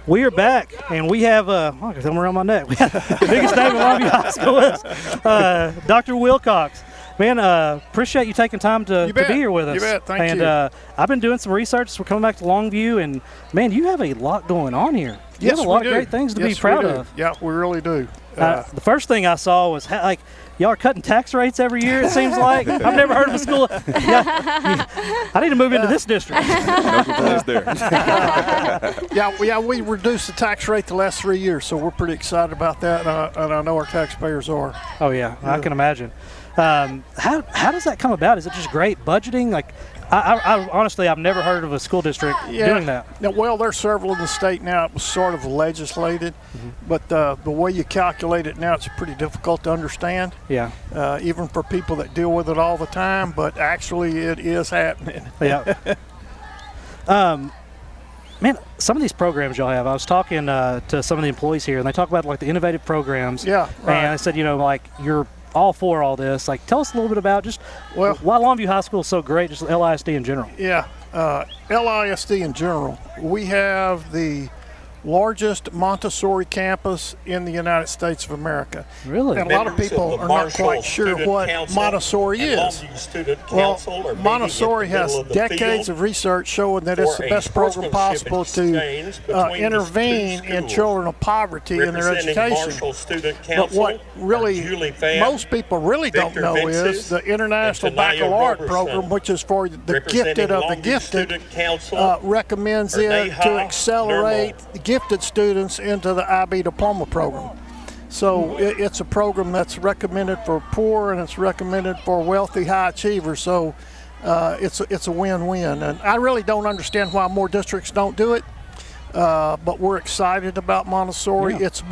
We are back, and we have, I can come around my neck. We have the biggest name in Longview High School is Dr. Wilcox. Man, appreciate you taking time to be here with us. You bet, thank you. And I've been doing some research. We're coming back to Longview, and man, you have a lot going on here. You have a lot of great things to be proud of. Yeah, we really do. The first thing I saw was y'all are cutting tax rates every year, it seems like. I've never heard of a school. I need to move into this district. Yeah, we reduced the tax rate the last 3 years, so we're pretty excited about that, and I know our taxpayers are. Oh, yeah, I can imagine. How does that come about? Is it just great budgeting? Like, I honestly, I've never heard of a school district doing that. Now, well, there's several in the state now. It was sort of legislated, but the way you calculate it now, it's pretty difficult to understand. Yeah. Even for people that deal with it all the time, but actually it is happening. Yeah. Man, some of these programs y'all have, I was talking to some of the employees here, and they talk about like the innovative programs. Yeah, right. And I said, like you're all for all this. Like, tell us a little bit about just why Longview High School is so great, just LISD in general. Yeah, LISD in general. We have the largest Montessori campus in the United States of America. Really? And a lot of people are not quite sure what Montessori is. Well, Montessori has decades of research showing that it's the best program possible to intervene in children of poverty in their education. But what really most people really don't know is the International Baccalaureate program, which is for the gifted of the gifted, recommends it to accelerate gifted students into the IB diploma program. So it's a program that's recommended for poor and it's recommended for wealthy high achievers. So it's a win-win. And I really don't understand why more districts don't do it, but we're excited about Montessori. Yeah. It's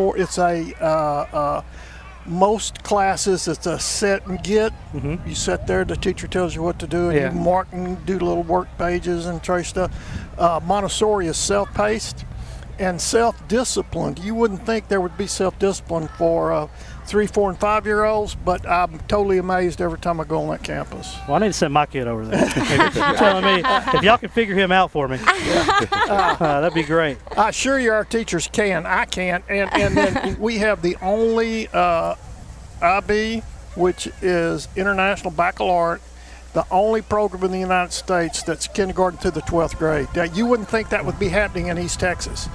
most classes, it's a set and get. You sit there, the teacher tells you what to do, and you mark and do little work pages and trace stuff. Montessori is self-paced and self-disciplined. You wouldn't think there would be self-discipline for 3, 4, and 5-year-olds, but I'm totally amazed every time I go on that campus. Well, I need to send my kid over there. You're telling me if y'all can figure him out for me, that'd be great. I assure you our teachers can. I can't. And then we have the only IB, which is International Baccalaureate, the only program in the United States that's kindergarten through the 12th grade. Now, you wouldn't think that would be happening in East Texas.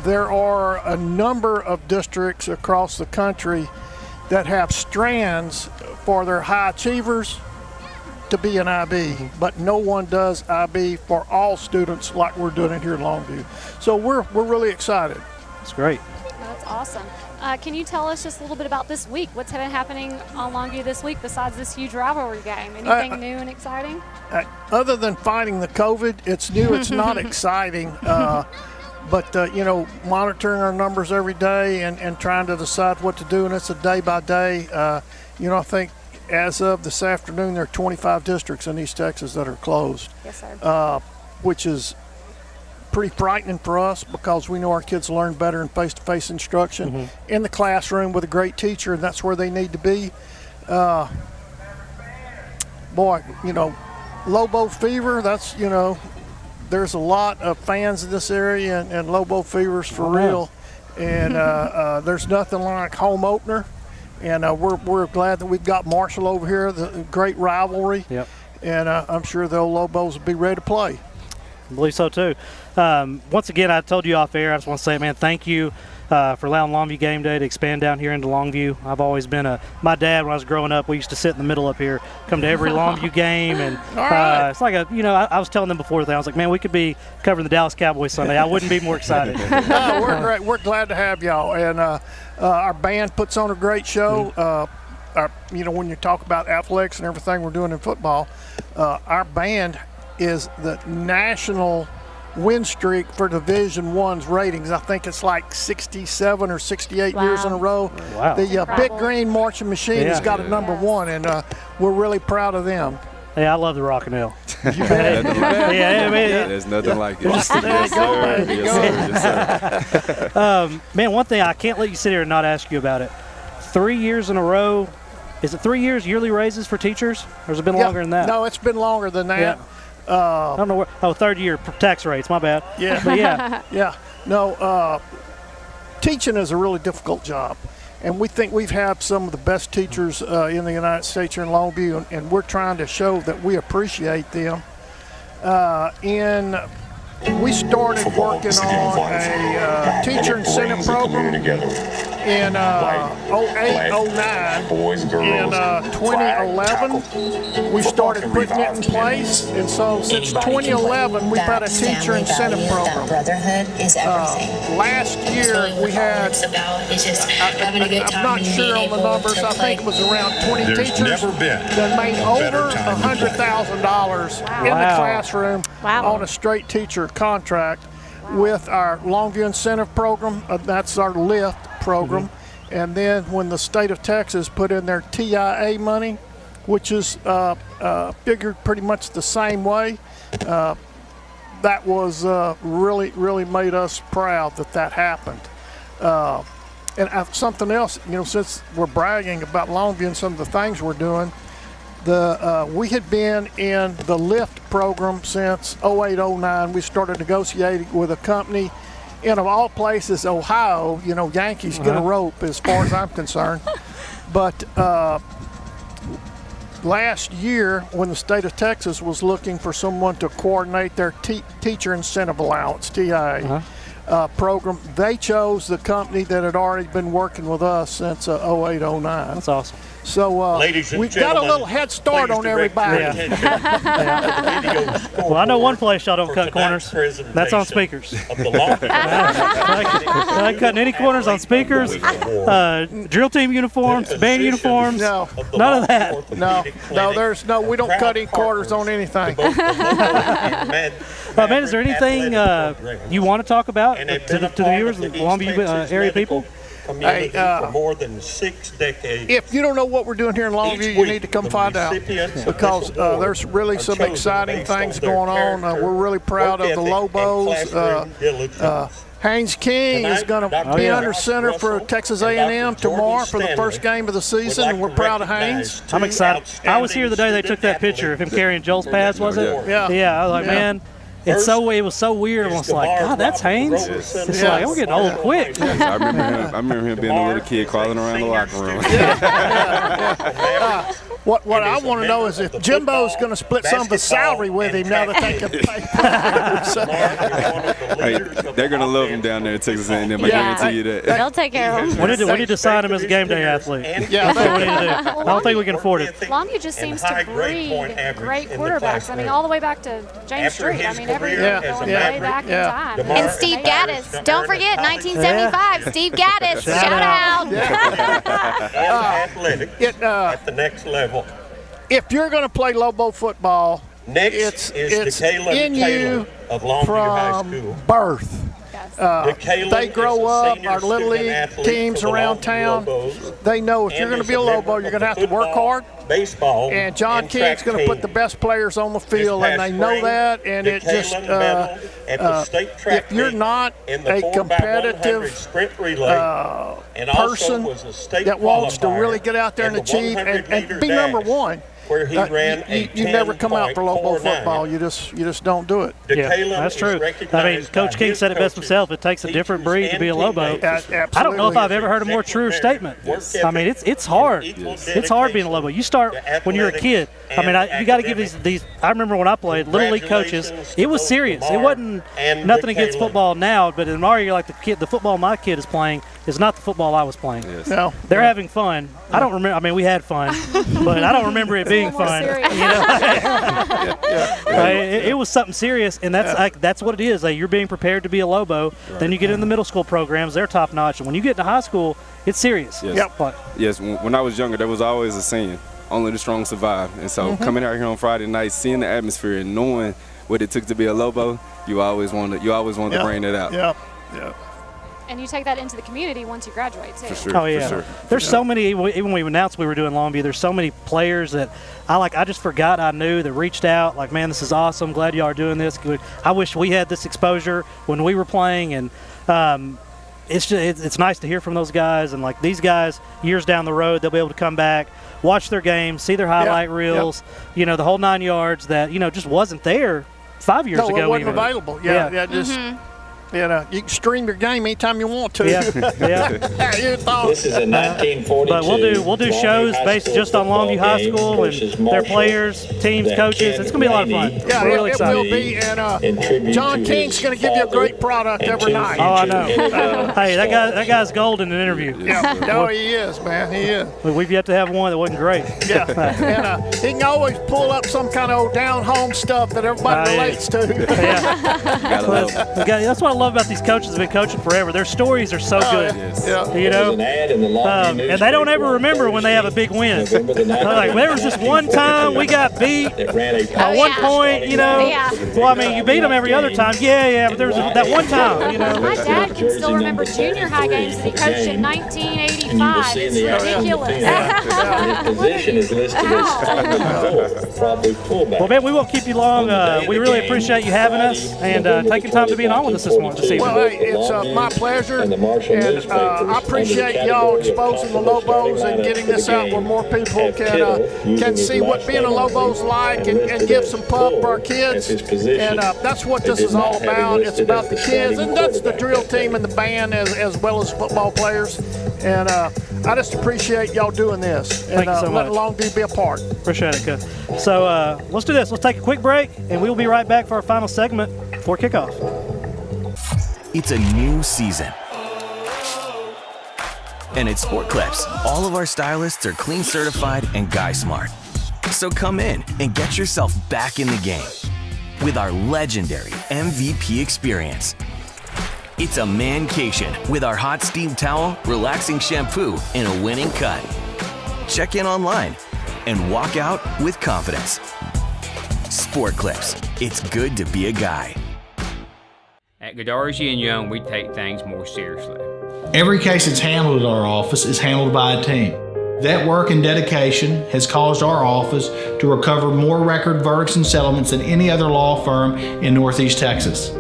There are a number of districts across the country that have strands for their high achievers to be an IB, but no one does IB for all students like we're doing it here in Longview. So we're really excited. That's great. That's awesome. Can you tell us just a little bit about this week? What's been happening on Longview this week besides this huge rivalry game? Anything new and exciting? Other than fighting the COVID, it's new. It's not exciting. But, monitoring our numbers every day and trying to decide what to do, and it's a day by day. I think as of this afternoon, there are 25 districts in East Texas that are closed. Yes, sir. Which is pretty frightening for us because we know our kids learn better in face-to-face instruction in the classroom with a great teacher, and that's where they need to be. Lobo fever, that's, there's a lot of fans in this area, and Lobo fever's for real. And there's nothing like home opener. And we're glad that we've got Marshall over here, the great rivalry. Yep. And I'm sure the old Lobos will be ready to play. I believe so, too. Once again, I told you off air, I just want to say, man, thank you for allowing Longview Game Day to expand down here into Longview. I've always been my dad, when I was growing up, we used to sit in the middle up here, come to every Longview game. And it's like I was telling them before, I was like, man, we could be covering the Dallas Cowboys Sunday. I wouldn't be more excited. No, we're great. We're glad to have y'all. And our band puts on a great show. When you talk about athletics and everything we're doing in football, our band is the national win streak for Division I's ratings. I think it's like 67 or 68 years in a row. Wow. The Big Green Marching Machine has got a #1, and we're really proud of them. Hey, I love the Rock and L. There's nothing like it. Yes, sir. Yes, sir. Man, one thing I can't let you sit here and not ask you about it. 3 years in a row. Is it 3 years yearly raises for teachers, or has it been longer than that? No, it's been longer than that. Yeah. I don't know where. Third year tax rates. My bad. Yeah. But yeah. Yeah. No, teaching is a really difficult job, and we think we've had some of the best teachers in the United States here in Longview, and we're trying to show that we appreciate them. We started working on a teacher incentive program in 08, 09. In 2011, we started putting it in place. And so since 2011, we've had a teacher incentive program. Last year, we had, I'm not sure on the numbers, I think it was around 20 teachers that made over $100,000 in the classroom on a straight teacher contract with our Longview Incentive Program. That's our LIFT program. And then when the state of Texas put in their TIA money, which is figured pretty much the same way, that was really made us proud that happened. And something else, since we're bragging about Longview and some of the things we're doing, we had been in the LIFT program since 08, 09. We started negotiating with a company in of all places, Ohio, Yankees get a rope as far as I'm concerned. But last year, when the state of Texas was looking for someone to coordinate their teacher incentive allowance, TIA, program, they chose the company that had already been working with us since 08, 09. That's awesome. So we've got a little head start on everybody. Well, I know one place y'all don't cut corners. That's on speakers. I ain't cutting any corners on speakers, drill team uniforms, band uniforms. No. None of that. No, we don't cut any corners on anything. Man, is there anything you want to talk about to the viewers, the Longview area people? Hey, for more than 6 decades. If you don't know what we're doing here in Longview, you need to come find out, because there's really some exciting things going on. We're really proud of the Lobos. Haynes King is going to be under center for Texas A&M tomorrow for the first game of the season, and we're proud of Haynes. I'm excited. I was here the day they took that picture of him carrying Joel's pads, was it? Yeah. Yeah, I was like, man. It was so weird. I was like, God, that's Haynes. It's like, I'm getting old quick. I remember him being a little kid crawling around the locker room. What I want to know is if Jimbo's going to split some of his salary with him now that they can pay. They're going to love him down there in Texas A&M. I guarantee you that. They'll take care of him. We need to sign him as a game day athlete. Yeah, that's what we need to do. I don't think we can afford it. Longview just seems to breed great quarterbacks. I mean, all the way back to James Street. I mean, every year going way back in time. And Steve Gaddis. Don't forget, 1975. Steve Gaddis. Shout out. Athletic at the next level. If you're going to play Lobo football, it's in you of Longview High from School. birth. They grow up, our Little League teams around town, they know if you're going to be a Lobo, you're going to have to work hard. Baseball and John King's going to put the best players on the field, and they know that. And it just, if you're not a competitive person that wants to really get out there and achieve and be number one, where he ran you never come out for Lobo football. You just don't do it. Yeah, that's true. I mean, Coach King said it best himself. It takes a different breed to be a Lobo. I don't know if I've ever heard a more true statement. I mean, it's hard. It's hard being a Lobo. You start when you're a kid. I mean, you got to give these. I remember when I played Little League coaches. It was serious. It wasn't nothing against football now, but in our year, like the football my kid is playing is not the football I was playing. Yes. No, they're having fun. I don't remember. I mean, we had fun, but I don't remember it being fun. It was something serious, and that's what it is. Like, you're being prepared to be a Lobo. Right. Then you get in the middle school programs; they're top notch. And when you get to high school, it's serious. Yes. Yes. When I was younger, there was always a saying, "Only the strong survive." And so, coming out here on Friday night, seeing the atmosphere, and knowing what it took to be a Lobo, you always want to bring that out. Yeah. And you take that into the community once you graduate, too. For sure. Oh, yeah. For sure. There's so many, even when we announced we were doing Longview, there's so many players that I just forgot I knew that reached out, like, man, this is awesome. Glad y'all are doing this. I wish we had this exposure when we were playing. And it's nice to hear from those guys. And, like, these guys, years down the road, they'll be able to come back, watch their games, see their highlight reels, the whole 9 yards that, just wasn't there 5 years ago. No, it wasn't available. You can stream your game anytime you want to. This is a 1942. But we'll do shows based just on Longview High School and their players, teams, coaches. It's going to be a lot of fun. Yeah, We're really excited. Will be. And John King's going to give you a great product every night. Oh, I know. Hey, that guy's golden in an interview. Yeah, no, he is, man. He is. We've yet to have one that wasn't great. Yeah, and he can always pull up some kind of down home stuff that everybody relates to. That's what I love about these coaches that have been coaching forever. Their stories are so good. And they don't ever remember when they have a big win. Like, there was this one time we got beat at one point, Well, I mean, you beat them every other time. Yeah, but there was that one time, My dad can still remember junior high games that he coached in 1985. It's ridiculous. His position is listed as Well, man, we won't keep you long. We really appreciate you having us and taking time to be on with us this morning. excellent this evening. Well, hey, it's my pleasure, and I appreciate y'all exposing the Lobos and getting this out where more people can see what being a Lobo's like and give some pub for our kids. And that's what this is all about. It's about the kids, and that's the drill team and the band as well as football players. And I just appreciate y'all doing this and so letting much. Longview be a part. Appreciate it, cuz. So let's do this. Let's take a quick break, and we will be right back for our final segment for kickoff. It's a new season. And at Sport Clips, all of our stylists are clean certified and guy smart. So come in and get yourself back in the game with our legendary MVP experience. It's a mancation with our hot steam towel, relaxing shampoo, and a winning cut. Check in online and walk out with confidence. Sport Clips, it's good to be a guy. At Godarzi and Young, we take things more seriously. Every case that's handled at our office is handled by a team. That work and dedication has caused our office to recover more record verdicts and settlements than any other law firm in Northeast Texas.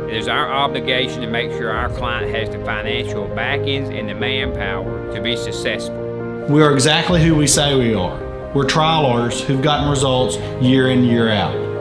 It is our obligation to make sure our client has the financial backings and the manpower to be successful. We are exactly who we say we are. We're trial lawyers who've gotten results year in, year out.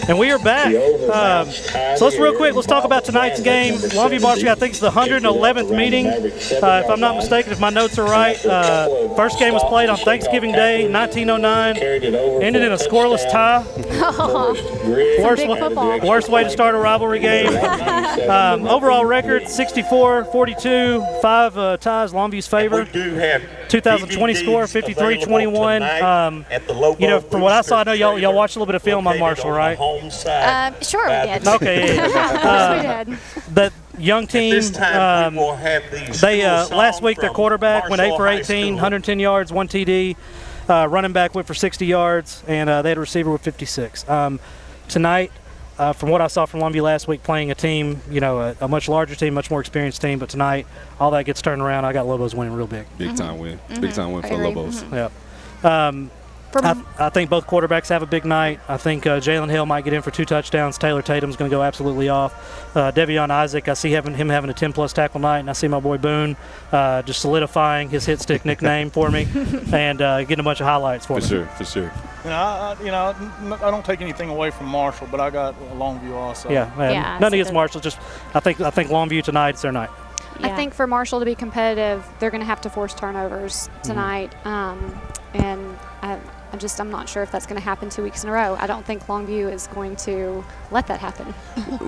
And we are back. So let's real quick, let's talk about tonight's game. Longview Marshall, I think it's the 111th meeting, if I'm not mistaken, if my notes are right. First game was played on Thanksgiving Day, 1909. Ended in a scoreless tie. Worst way to start a rivalry game. Overall record, 64-42, 5 ties, Longview's favor. 2020 score, 53-21. You know, from what I saw, I know y'all watched a little bit of film on Marshall, right? Sure we did. Okay, yeah. The young team, they last week their quarterback went 8 for 18, 110 yards, 1 TD. Running back went for 60 yards, and they had a receiver with 56. Tonight, from what I saw from Longview last week, playing a team, you know, a much larger team, much more experienced team, but tonight all that gets turned around. I got Lobos winning real big. Big time win. Big time win for the Lobos. Yeah. I think both quarterbacks have a big night. I think Jalen Hill might get in for 2 touchdowns. Taylor Tatum's going to go absolutely off. Devion Isaac, I see him having a 10-plus tackle night, and I see my boy Boone just solidifying his hit stick nickname for me and getting a bunch of highlights for me. For sure. I don't take anything away from Marshall, but I got Longview also. Yeah, nothing against Marshall. Just I think Longview tonight is their night. Yeah. I think for Marshall to be competitive, they're going to have to force turnovers tonight, and I'm not sure if that's going to happen 2 weeks in a row. I don't think Longview is going to let that happen.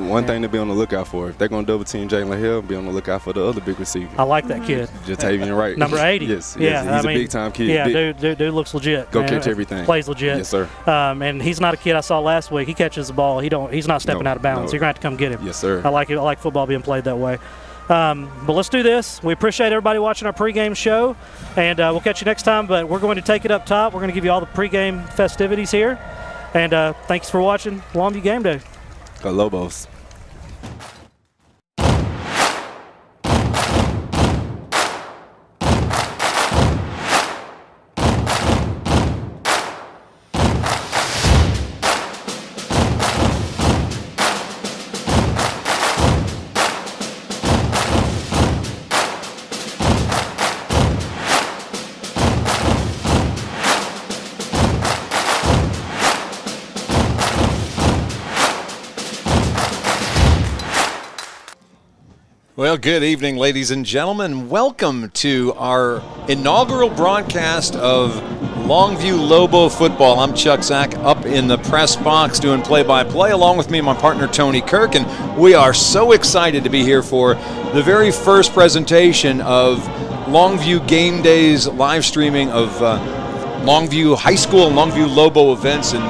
One thing to be on the lookout for, if they're going to double team Jalen Hill, be on the lookout for the other big receiver. I like that kid. Jatavian Wright. Number 80. Yes, yeah, he's a big-time kid. Yeah, dude looks legit. Go catch everything. Plays legit. Yes, sir. And he's not a kid I saw last week. He catches the ball. He's not stepping out of bounds. You're going to have to come get him. Yes, sir. I like it. I like football being played that way. But let's do this. We appreciate everybody watching our pregame show, and we'll catch you next time. But we're going to take it up top. We're going to give you all the pregame festivities here. And thanks for watching Longview Game Day. Go Lobos. Well, good evening, ladies and gentlemen. Welcome to our inaugural broadcast of Longview Lobo football. I'm Chuck Zach up in the press box doing play-by-play along with me, my partner Tony Kirk, and we are so excited to be here for the very first presentation of Longview Game Day's live streaming of Longview High School and Longview Lobo events, and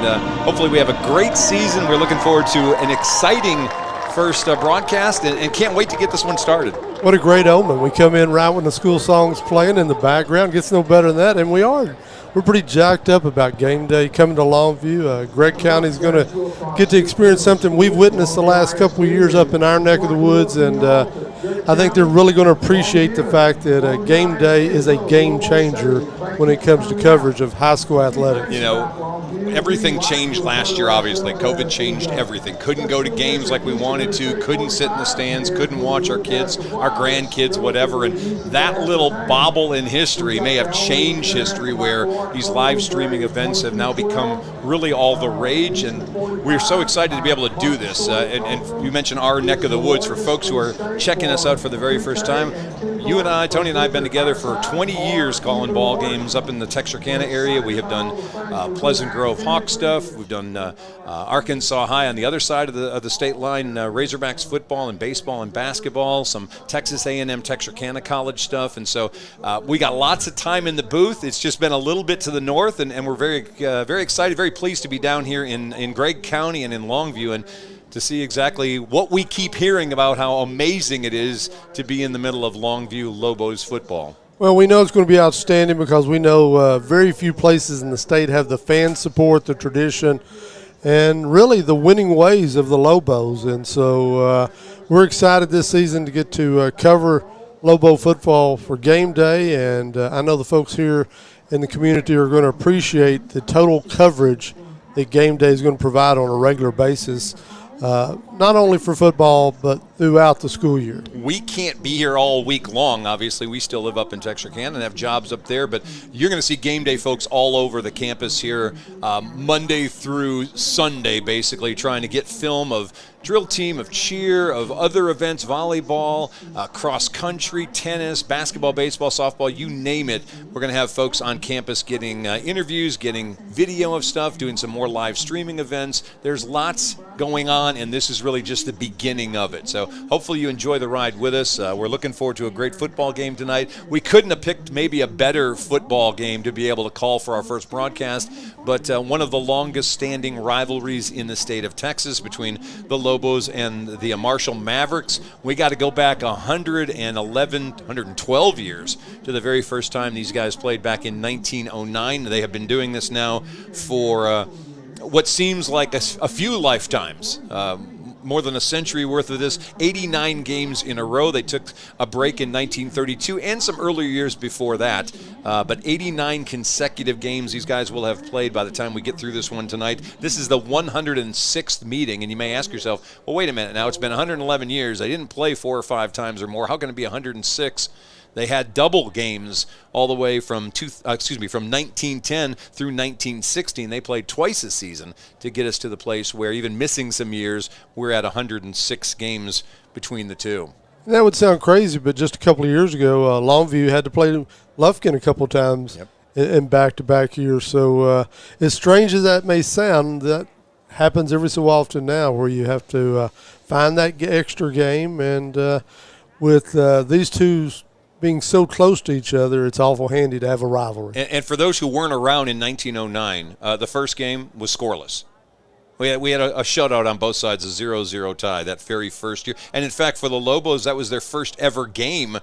hopefully we have a great season. We're looking forward to an exciting first broadcast and can't wait to get this one started. What a great omen. We come in right when the school song's playing in the background. Gets no better than that, and we're pretty jacked up about game day coming to Longview. Gregg County's going to get to experience something we've witnessed the last couple of years up in our neck of the woods, and I think they're really going to appreciate the fact that game day is a game changer when it comes to coverage of high school athletics. You know, everything changed last year, obviously. COVID changed everything. Couldn't go to games like we wanted to, couldn't sit in the stands, couldn't watch our kids, our grandkids, whatever. And that little bobble in history may have changed history, where these live streaming events have now become really all the rage. And we're so excited to be able to do this. And you mentioned our neck of the woods. For folks who are checking us out for the very first time, you and I, Tony and I, have been together for 20 years calling ball games up in the Texarkana area. We have done Pleasant Grove Hawk stuff. We've done Arkansas High on the other side of the state line, Razorbacks football and baseball and basketball, some Texas A&M Texarkana College stuff. And so we got lots of time in the booth. It's just been a little bit to the north, and we're very excited, very pleased to be down here in Gregg County and in Longview, and to see exactly what we keep hearing about how amazing it is to be in the middle of Longview Lobos football. Well, we know it's going to be outstanding because we know very few places in the state have the fan support, the tradition, and really the winning ways of the Lobos. And so we're excited this season to get to cover Lobo football for game day, and I know the folks here in the community are going to appreciate the total coverage that game day is going to provide on a regular basis. Not only for football, but throughout the school year. We can't be here all week long. Obviously, we still live up in Texarkana and have jobs up there, but you're going to see game day folks all over the campus here Monday through Sunday, basically trying to get film of drill team, of cheer, of other events, volleyball, cross country, tennis, basketball, baseball, softball, you name it. We're going to have folks on campus getting interviews, getting video of stuff, doing some more live streaming events. There's lots going on, and this is really just the beginning of it. So hopefully you enjoy the ride with us. We're looking forward to a great football game tonight. We couldn't have picked maybe a better football game to be able to call for our first broadcast, but one of the longest standing rivalries in the state of Texas between the Lobos and the Marshall Mavericks. We got to go back 112 years to the very first time these guys played back in 1909. They have been doing this now for what seems like a few lifetimes. More than a century worth of this, 89 games in a row. They took a break in 1932 and some earlier years before that, but 89 consecutive games these guys will have played by the time we get through this one tonight. This is the 106th meeting, and you may ask yourself, well, wait a minute now, it's been 111 years. They didn't play 4 or 5 times or more. How can it be 106? They had double games all the way from 1910 through 1916. They played twice a season to get us to the place where, even missing some years, we're at 106 games between the two. That would sound crazy, but just a couple of years ago, Longview had to play Lufkin a couple of times in back-to-back years. So as strange as that may sound, that happens every so often now, where you have to find that extra game. And with these two being so close to each other, it's awful handy to have a rivalry. And for those who weren't around in 1909, the first game was scoreless. We had a shutout on both sides, a 0-0 tie that very first year. And in fact, for the Lobos, that was their first ever game.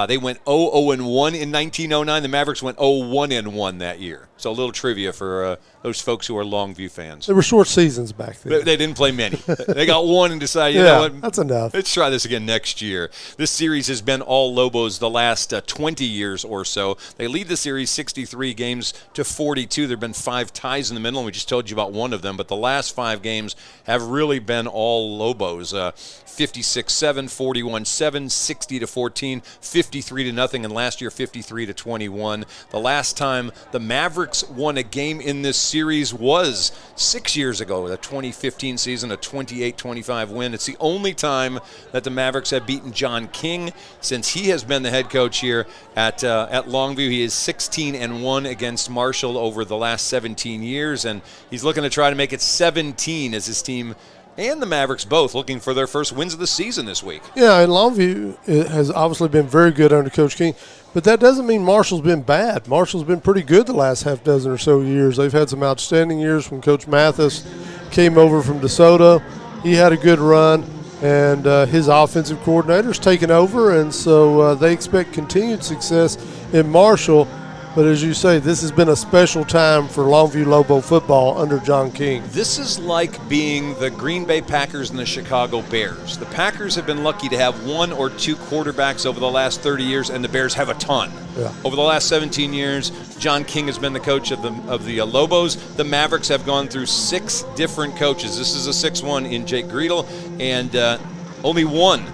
They went 0-0-1 in 1909. The Mavericks went 0-1-1 that year. So a little trivia for those folks who are Longview fans. They were short seasons back then. They didn't play many. They got one and decided, you know what? That's enough. Let's try this again next year. This series has been all Lobos the last 20 years or so. They lead the series 63 games to 42. There have been 5 ties in the middle, and we just told you about one of them. But the last 5 games have really been all Lobos. 56-7, 41-7, 60-14, 53-0, and last year 53-21. The last time the Mavericks won a game in this series was 6 years ago, the 2015 season, a 28-25 win. It's the only time that the Mavericks have beaten John King since he has been the head coach here at Longview. He is 16-1 against Marshall over the last 17 years, and he's looking to try to make it 17 as his team and the Mavericks both looking for their first wins of the season this week. Yeah, and Longview has obviously been very good under Coach King, but that doesn't mean Marshall's been bad. Marshall's been pretty good the last half dozen or so years. They've had some outstanding years when Coach Mathis came over from DeSoto. He had a good run, and his offensive coordinator's taken over, and so they expect continued success in Marshall. But as you say, this has been a special time for Longview Lobo football under John King. This is like being the Green Bay Packers and the Chicago Bears. The Packers have been lucky to have one or two quarterbacks over the last 30 years, and the Bears have a ton. Yeah. Over the last 17 years, John King has been the coach of the Lobos. The Mavericks have gone through 6 different coaches. This is a 6th one in Jake Greedle, and only one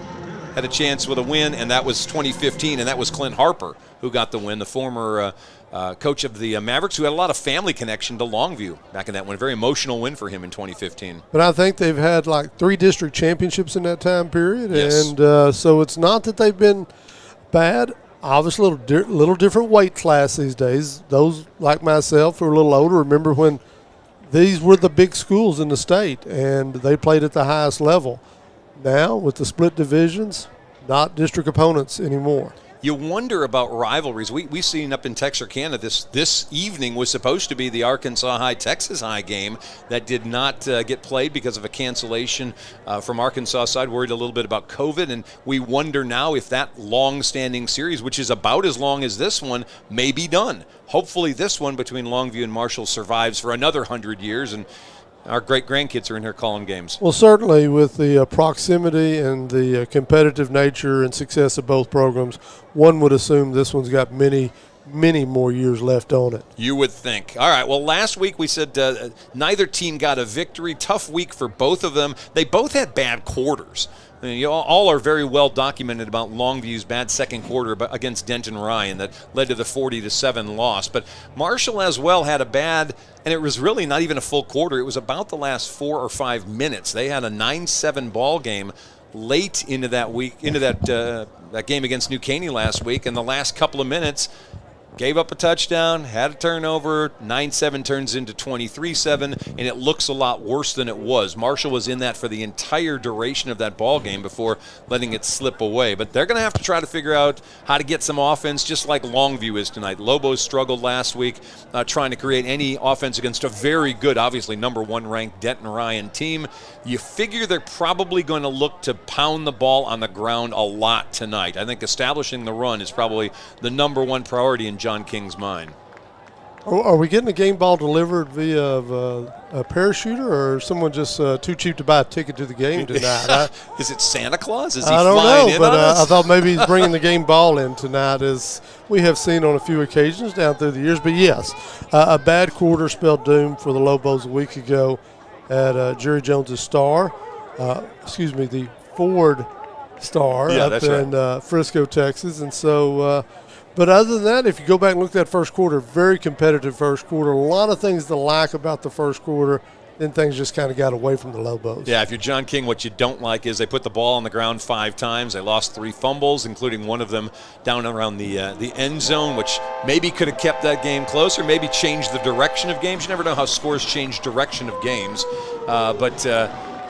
had a chance with a win, and that was 2015, and that was Clint Harper who got the win, the former coach of the Mavericks, who had a lot of family connection to Longview back in that one. A very emotional win for him in 2015. But I think they've had like 3 district championships in that time period, Yes. and so it's not that they've been bad. Obviously, little different weight class these days. Those like myself who are a little older remember when these were the big schools in the state, and they played at the highest level. Now, with the split divisions, not district opponents anymore. You wonder about rivalries. We've seen up in Texarkana this evening was supposed to be the Arkansas High-Texas High game that did not get played because of a cancellation from Arkansas side, worried a little bit about COVID, and we wonder now if that long-standing series, which is about as long as this one, may be done. Hopefully this one between Longview and Marshall survives for another 100 years, and our great-grandkids are in here calling games. Well, certainly with the proximity and the competitive nature and success of both programs, one would assume this one's got many more years left on it. You would think. All right, well, last week we said neither team got a victory. Tough week for both of them. They both had bad quarters. I mean, all are very well documented about Longview's bad second quarter against Denton Ryan that led to the 40-7 loss. But Marshall as well had a bad, and it was really not even a full quarter. It was about the last 4 or 5 minutes. They had a 9-7 ball game late into that week, into that game against New Caney last week, and the last couple of minutes gave up a touchdown, had a turnover, 9-7 turns into 23-7, and it looks a lot worse than it was. Marshall was in that for the entire duration of that ball game before letting it slip away. But they're going to have to try to figure out how to get some offense, just like Longview is tonight. Lobos struggled last week trying to create any offense against a very good, obviously number 1 ranked Denton Ryan team. You figure they're probably going to look to pound the ball on the ground a lot tonight. I think establishing the run is probably the number 1 priority in John King's mind. Are we getting a game ball delivered via a parachuter, or someone just too cheap to buy a ticket to the game tonight? Is it Santa Claus? Is he I don't flying know, in but on us? I thought maybe he's bringing the game ball in tonight, as we have seen on a few occasions down through the years. But yes, a bad quarter spelled doom for the Lobos a week ago at Jerry Jones's Star. The Ford Star up in Frisco, Texas. And so, but other than that, if you go back and look at that first quarter, very competitive first quarter. A lot of things to like about the first quarter. Then things just kind of got away from the Lobos. Yeah, if you're John King, what you don't like is they put the ball on the ground 5 times. They lost 3 fumbles, including one of them down around the end zone, which maybe could have kept that game closer, maybe changed the direction of games. You never know how scores change direction of games.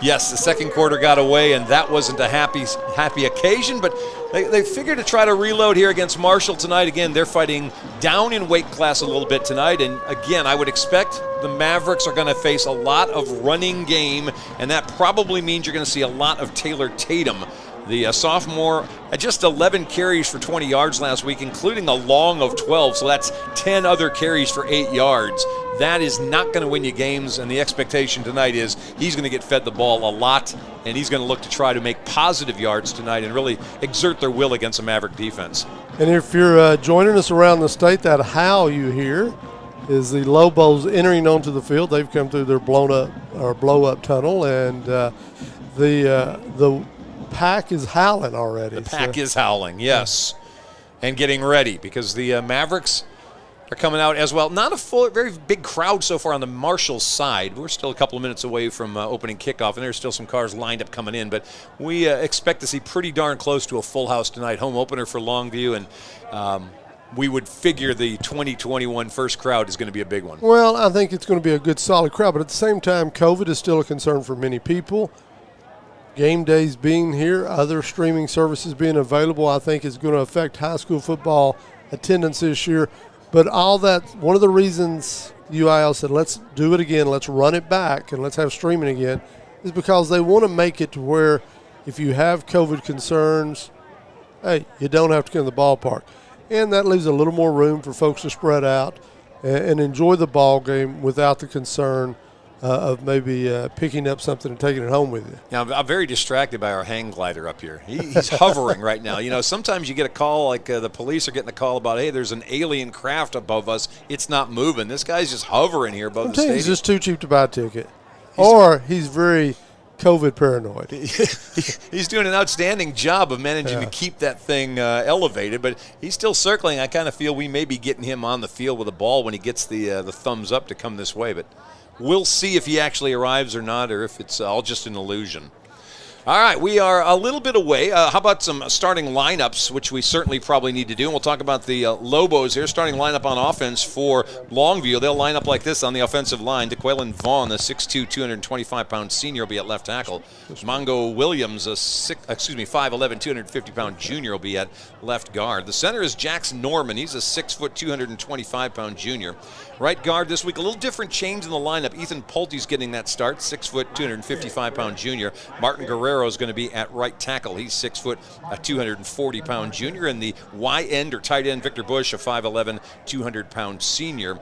Yes, the second quarter got away, and that wasn't a happy occasion, but they figured to try to reload here against Marshall tonight. Again, they're fighting down in weight class a little bit tonight, and again, I would expect the Mavericks are going to face a lot of running game, and that probably means you're going to see a lot of Taylor Tatum. The sophomore had just 11 carries for 20 yards last week, including a long of 12, so that's 10 other carries for 8 yards. That is not going to win you games, and the expectation tonight is he's going to get fed the ball a lot, and he's going to look to try to make positive yards tonight and really exert their will against a Maverick defense. And if you're joining us around the state, that howl you hear is the Lobos entering onto the field. They've come through their blow-up tunnel, and the pack is howling already. The pack is howling, yes. and getting ready because the Mavericks are coming out as well. Not a very big crowd so far on the Marshall side. We're still a couple of minutes away from opening kickoff, and there's still some cars lined up coming in. But we expect to see pretty darn close to a full house tonight. Home opener for Longview, and we would figure the 2021 first crowd is going to be a big one. Well, I think it's going to be a good, solid crowd. But at the same time, COVID is still a concern for many people. Game days being here, other streaming services being available, I think is going to affect high school football attendance this year. But all that, one of the reasons UIL said, let's do it again, let's run it back, and let's have streaming again, is because they want to make it to where if you have COVID concerns, hey, you don't have to come to the ballpark. And that leaves a little more room for folks to spread out and enjoy the ball game without the concern of maybe picking up something and taking it home with you. Now, I'm very distracted by our hang glider up here. He's hovering right now. You know, sometimes you get a call, like the police are getting a call about, hey, there's an alien craft above us. It's not moving. This guy's just hovering here above the stadium. He's just too cheap to buy a ticket. Or he's very COVID paranoid. He's doing an outstanding job of managing to keep that thing elevated, but he's still circling. I kind of feel we may be getting him on the field with a ball when he gets the thumbs up to come this way, but we'll see if he actually arrives or not, or if it's all just an illusion. All right, we are a little bit away. How about some starting lineups, which we certainly probably need to do, and we'll talk about the Lobos here. Starting lineup on offense for Longview. They'll line up like this on the offensive line. DeQuaylen Vaughn, the 6'2", 225-pound senior, will be at left tackle. Mongo Williams, a 5'11", 250-pound junior, will be at left guard. The center is Jackson Norman. He's a 6 foot, 225-pound junior. Right guard this week, a little different change in the lineup. Ethan Pulte's getting that start, 6 foot, 255-pound junior. Martin Guerrero is going to be at right tackle. He's 6 foot, a 240-pound junior. And the Y end or tight end, Victor Bush, a 5'11", 200-pound senior.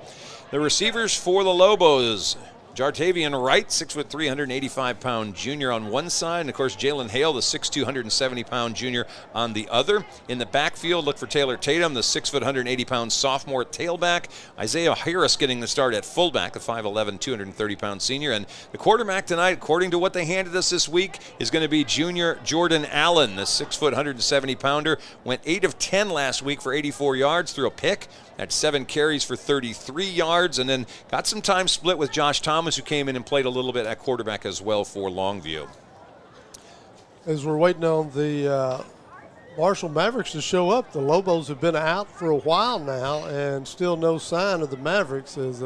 The receivers for the Lobos, Jartavian Wright, 6 foot, 385-pound junior on one side. And, of course, Jalen Hale, the 6'2", 170-pound junior on the other. In the backfield, look for Taylor Tatum, the 6 foot, 180-pound sophomore tailback. Isaiah Harris getting the start at fullback, the 5'11", 230-pound senior. And the quarterback tonight, according to what they handed us this week, is going to be junior Jordan Allen, the 6 foot, 170-pounder. Went 8 of 10 last week for 84 yards, threw a pick. Had 7 carries for 33 yards, and then got some time split with Josh Thomas, who came in and played a little bit at quarterback as well for Longview. As we're waiting on the Marshall Mavericks to show up, the Lobos have been out for a while now, and still no sign of the Mavericks. As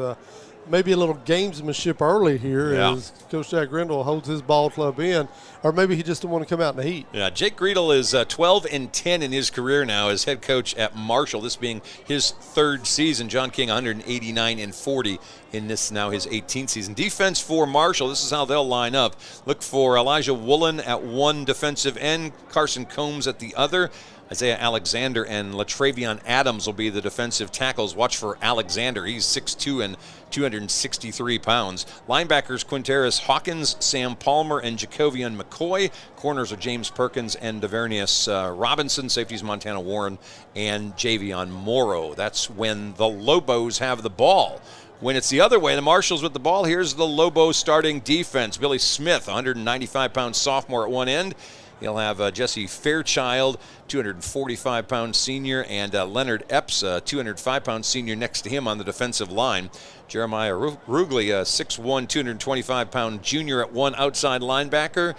maybe a little gamesmanship early here as Coach Jack Grindle holds his ball club in, or maybe he just didn't want to come out in the heat. Yeah, Jake Greedle is 12-10 in his career now as head coach at Marshall, this being his 3rd season. John King 189-40 in this now his 18th season. Defense for Marshall, this is how they'll line up. Look for Elijah Woolen at one defensive end, Carson Combs at the other. Isaiah Alexander and Latravion Adams will be the defensive tackles. Watch for Alexander. He's 6'2" and 263 pounds. Linebackers Quinteris Hawkins, Sam Palmer, and Jacovian McCoy. Corners are James Perkins and Devernius Robinson. Safeties Montana Warren and Javion Morrow. That's when the Lobos have the ball. When it's the other way, the Marshals with the ball, here's the Lobos starting defense. Billy Smith, 195-pound sophomore at one end. He'll have Jesse Fairchild, 245-pound senior, and Leonard Epps, 205-pound senior, next to him on the defensive line. Jeremiah Rugli, 6'1", 225-pound junior at one outside linebacker.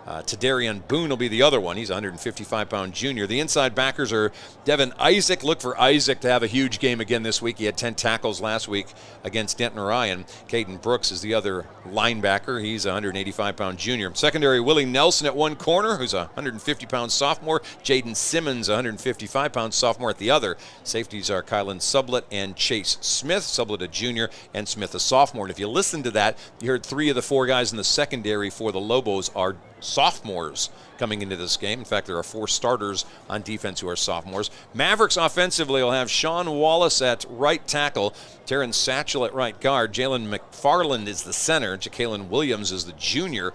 Tadarian Boone will be the other one. He's a 155-pound junior. The inside backers are Devin Isaac. Look for Isaac to have a huge game again this week. He had 10 tackles last week against Denton Ryan. Caden Brooks is the other linebacker. He's a 185-pound junior. Secondary, Willie Nelson at one corner, who's a 150-pound sophomore. Jaden Simmons, a 155-pound sophomore at the other. Safeties are Kylan Sublett and Chase Smith. Sublett a junior and Smith a sophomore. And if you listen to that, you heard 3 of the 4 guys in the secondary for the Lobos are sophomores coming into this game. In fact, there are 4 starters on defense who are sophomores. Mavericks offensively will have Sean Wallace at right tackle, Terrence Satchel at right guard, Jalen McFarland is the center, Jacqueline Williams is the junior.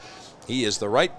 He is the left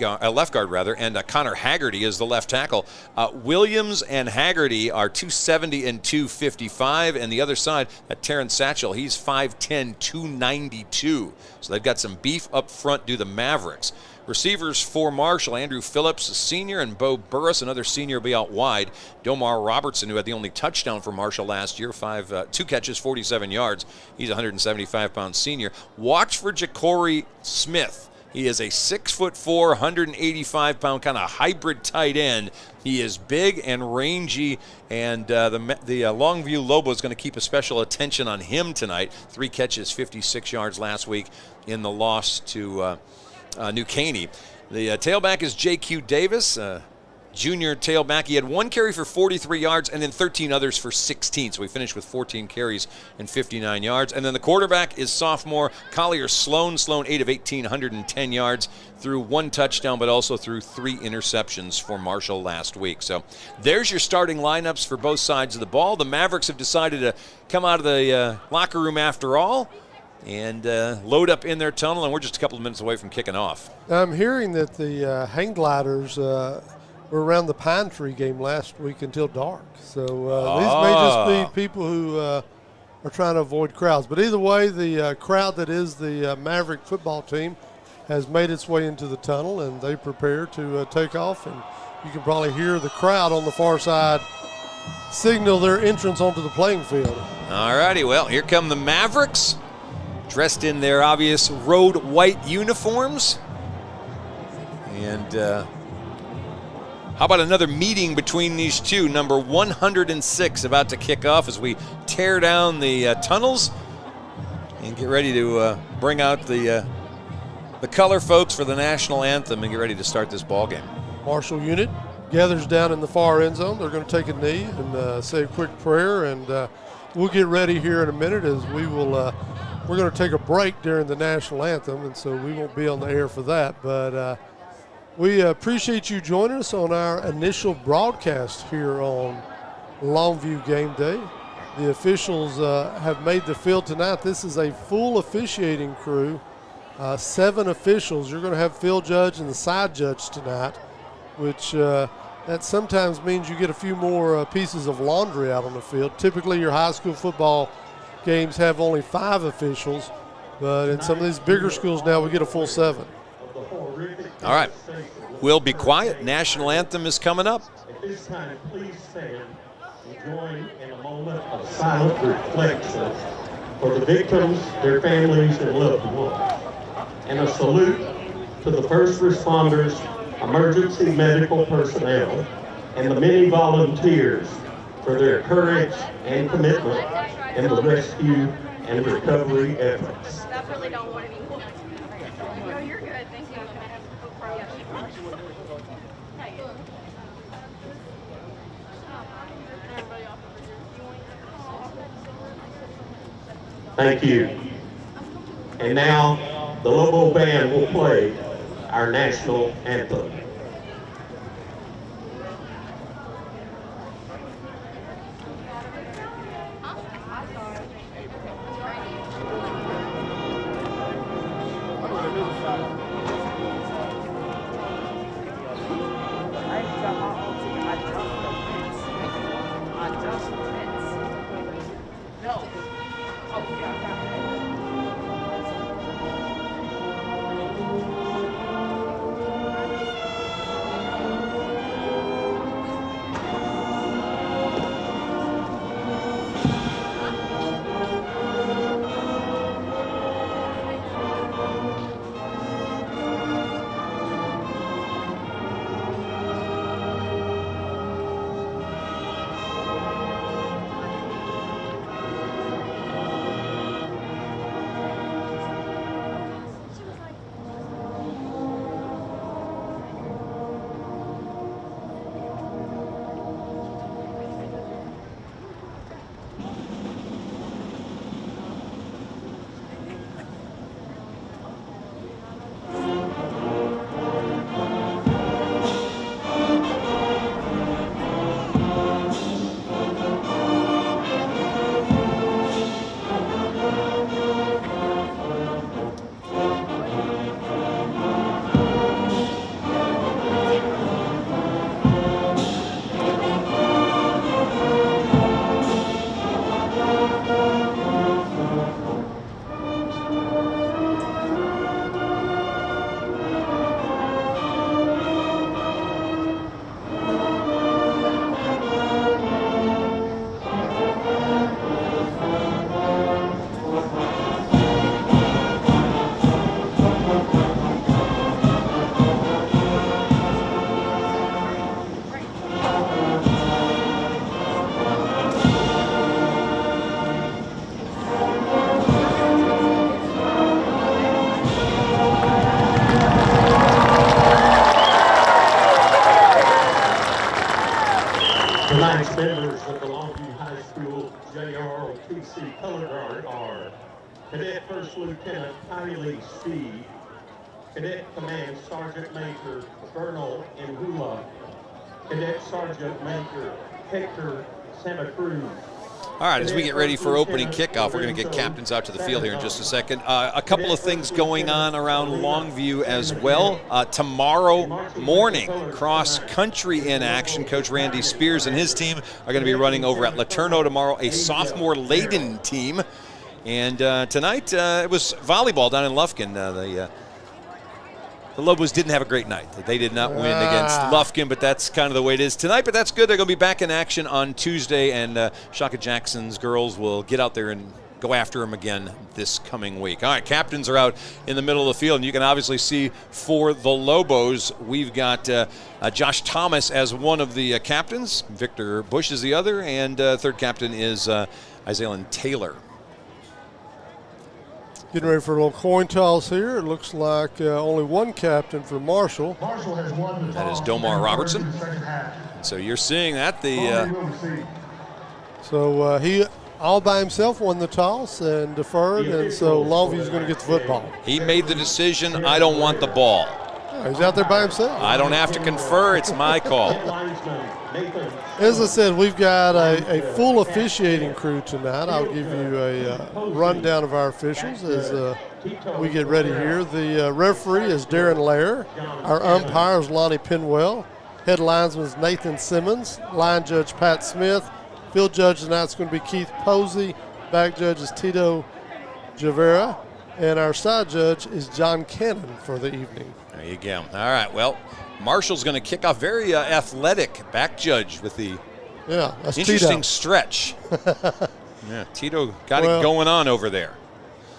guard, and Connor Haggerty is the left tackle. Williams and Haggerty are 270 and 255, and the other side, Terrence Satchel, he's 5'10", 292. So they've got some beef up front, do the Mavericks. Receivers for Marshall, Andrew Phillips, a senior, and Bo Burris, another senior, will be out wide. Domar Robertson, who had the only touchdown for Marshall last year, 2 catches, 47 yards. He's a 175-pound senior. Watch for Ja'Cory Smith. He is a 6'4", 185-pound kind of hybrid tight end. He is big and rangy, and the Longview Lobos is going to keep a special attention on him tonight. 3 catches, 56 yards last week in the loss to New Caney. The tailback is J.Q. Davis, junior tailback. He had 1 carry for 43 yards and then 13 others for 16. So we finished with 14 carries and 59 yards. And then the quarterback is sophomore Collier Sloan. Sloan, 8 of 18, 110 yards, threw 1 touchdown, but also threw 3 interceptions for Marshall last week. So there's your starting lineups for both sides of the ball. The Mavericks have decided to come out of the locker room after all and load up in their tunnel, and we're just a couple of minutes away from kicking off. I'm hearing that the hang gliders were around the Pine Tree game last week until dark. So these may just be people who are trying to avoid crowds. But either way, the crowd that is the Maverick football team has made its way into the tunnel, and they prepare to take off. And you can probably hear the crowd on the far side signal their entrance onto the playing field. All righty, well, here come the Mavericks, dressed in their obvious road white uniforms. And how about another meeting between these two? Number 106 about to kick off as we tear down the tunnels and get ready to bring out the color folks for the national anthem and get ready to start this ball game. Marshall unit gathers down in the far end zone. They're going to take a knee and say a quick prayer, and we'll get ready here in a minute as we will. We're going to take a break during the national anthem, and so we won't be on the air for that. But we appreciate you joining us on our initial broadcast here on Longview Game Day. The officials have made the field tonight. This is a full officiating crew, 7 officials. You're going to have field judge and the side judge tonight, which that sometimes means you get a few more pieces of laundry out on the field. Typically your high school football games have only 5 officials, but in some of these bigger schools now we get a full 7. All right, we'll be quiet. National anthem is coming up. At this time, please stand and join in a moment of silent reflection for the victims, their families, and loved ones, and a salute to the first responders, emergency medical personnel, and the many volunteers for their courage and commitment in the rescue and recovery efforts. Definitely don't want any. No, you're good. Thank you. Thank you. And now the Lobo Band will play our national anthem. JROTC color guard are Cadet First Lieutenant Kylie C., Cadet Command Sergeant Major Bernal Nhula, Cadet Sergeant Major Hector Santa Cruz. All right, as we get ready for opening kickoff, we're going to get captains out to the field here in just a second. A couple of things going on around Longview as well. Tomorrow morning, cross-country in action. Coach Randy Spears and his team are going to be running over at Laterno tomorrow, a sophomore-laden team. And tonight, it was volleyball down in Lufkin. The Lobos didn't have a great night. They did not win against Lufkin, but that's kind of the way it is tonight. But that's good. They're going to be back in action on Tuesday, and Shaka Jackson's girls will get out there and go after them again this coming week. All right, captains are out in the middle of the field, and you can obviously see for the Lobos, we've got Josh Thomas as one of the captains. Victor Bush is the other, and third captain is Isaiah Taylor. Getting ready for a little coin toss here. It looks like only one captain for Marshall. That is Domar Robertson. So you're seeing that. So he all by himself won the toss and deferred, and so Longview's going to get the football. He made the decision, I don't want the ball. Yeah, he's out there by himself. I don't have to confer, it's my call. As I said, we've got a full officiating crew tonight. I'll give you a rundown of our officials as we get ready here. The referee is Darren Lair. Our umpire is Lonnie Penwell. Head linesman is Nathan Simmons. Line judge Pat Smith. Field judge tonight is going to be Keith Posey. Back judge is Tito Javera. And our side judge is John Cannon for the evening. There you go. All right, well, Marshall's going to kick off. Very athletic back judge with the interesting Tito. Stretch. Yeah, Tito got it going on over there.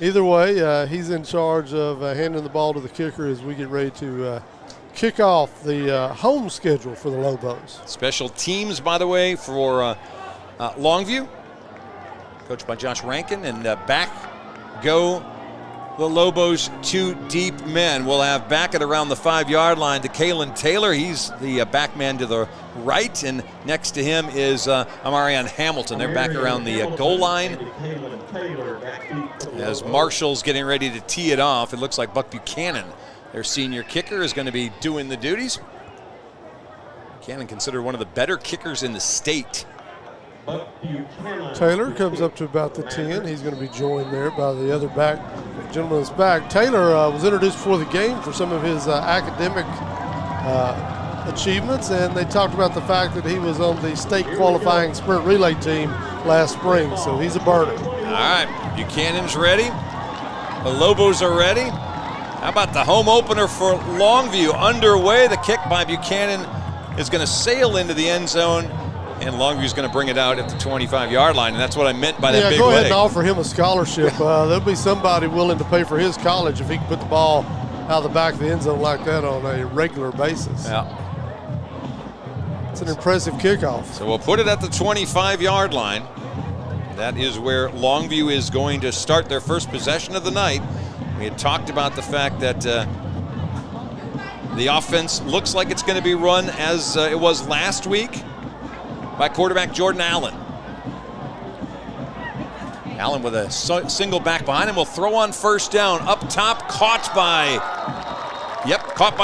Either way, he's in charge of handing the ball to the kicker as we get ready to kick off the home schedule for the Lobos. Special teams, by the way, for Longview, coached by Josh Rankin, and back go the Lobos, two deep men. We'll have back at around the 5-yard line to Kalen Taylor. He's the back man to the right, and next to him is Amarian Hamilton. They're back around the goal line. As Marshall's getting ready to tee it off, it looks like Buck Buchanan, their senior kicker, is going to be doing the duties. Buchanan considered one of the better kickers in the state. Taylor comes up to about the 10. He's going to be joined there by the other back, gentleman that's back. Taylor was introduced before the game for some of his academic achievements, and they talked about the fact that he was on the state qualifying sprint relay team last spring, so he's a burner. All right, Buchanan's ready. The Lobos are ready. How about the home opener for Longview underway? The kick by Buchanan is going to sail into the end zone, and Longview's going to bring it out at the 25-yard line, and that's what I meant by that big go ahead leg. and offer him a scholarship. There'll be somebody willing to pay for his college if he can put the ball out of the back of the end zone like that on a regular basis. Yeah. It's an impressive kickoff. So we'll put it at the 25-yard line. That is where Longview is going to start their first possession of the night. We had talked about the fact that the offense looks like it's going to be run as it was last week by quarterback Jordan Allen. Allen with a single back behind him will throw on first down. Up top, caught by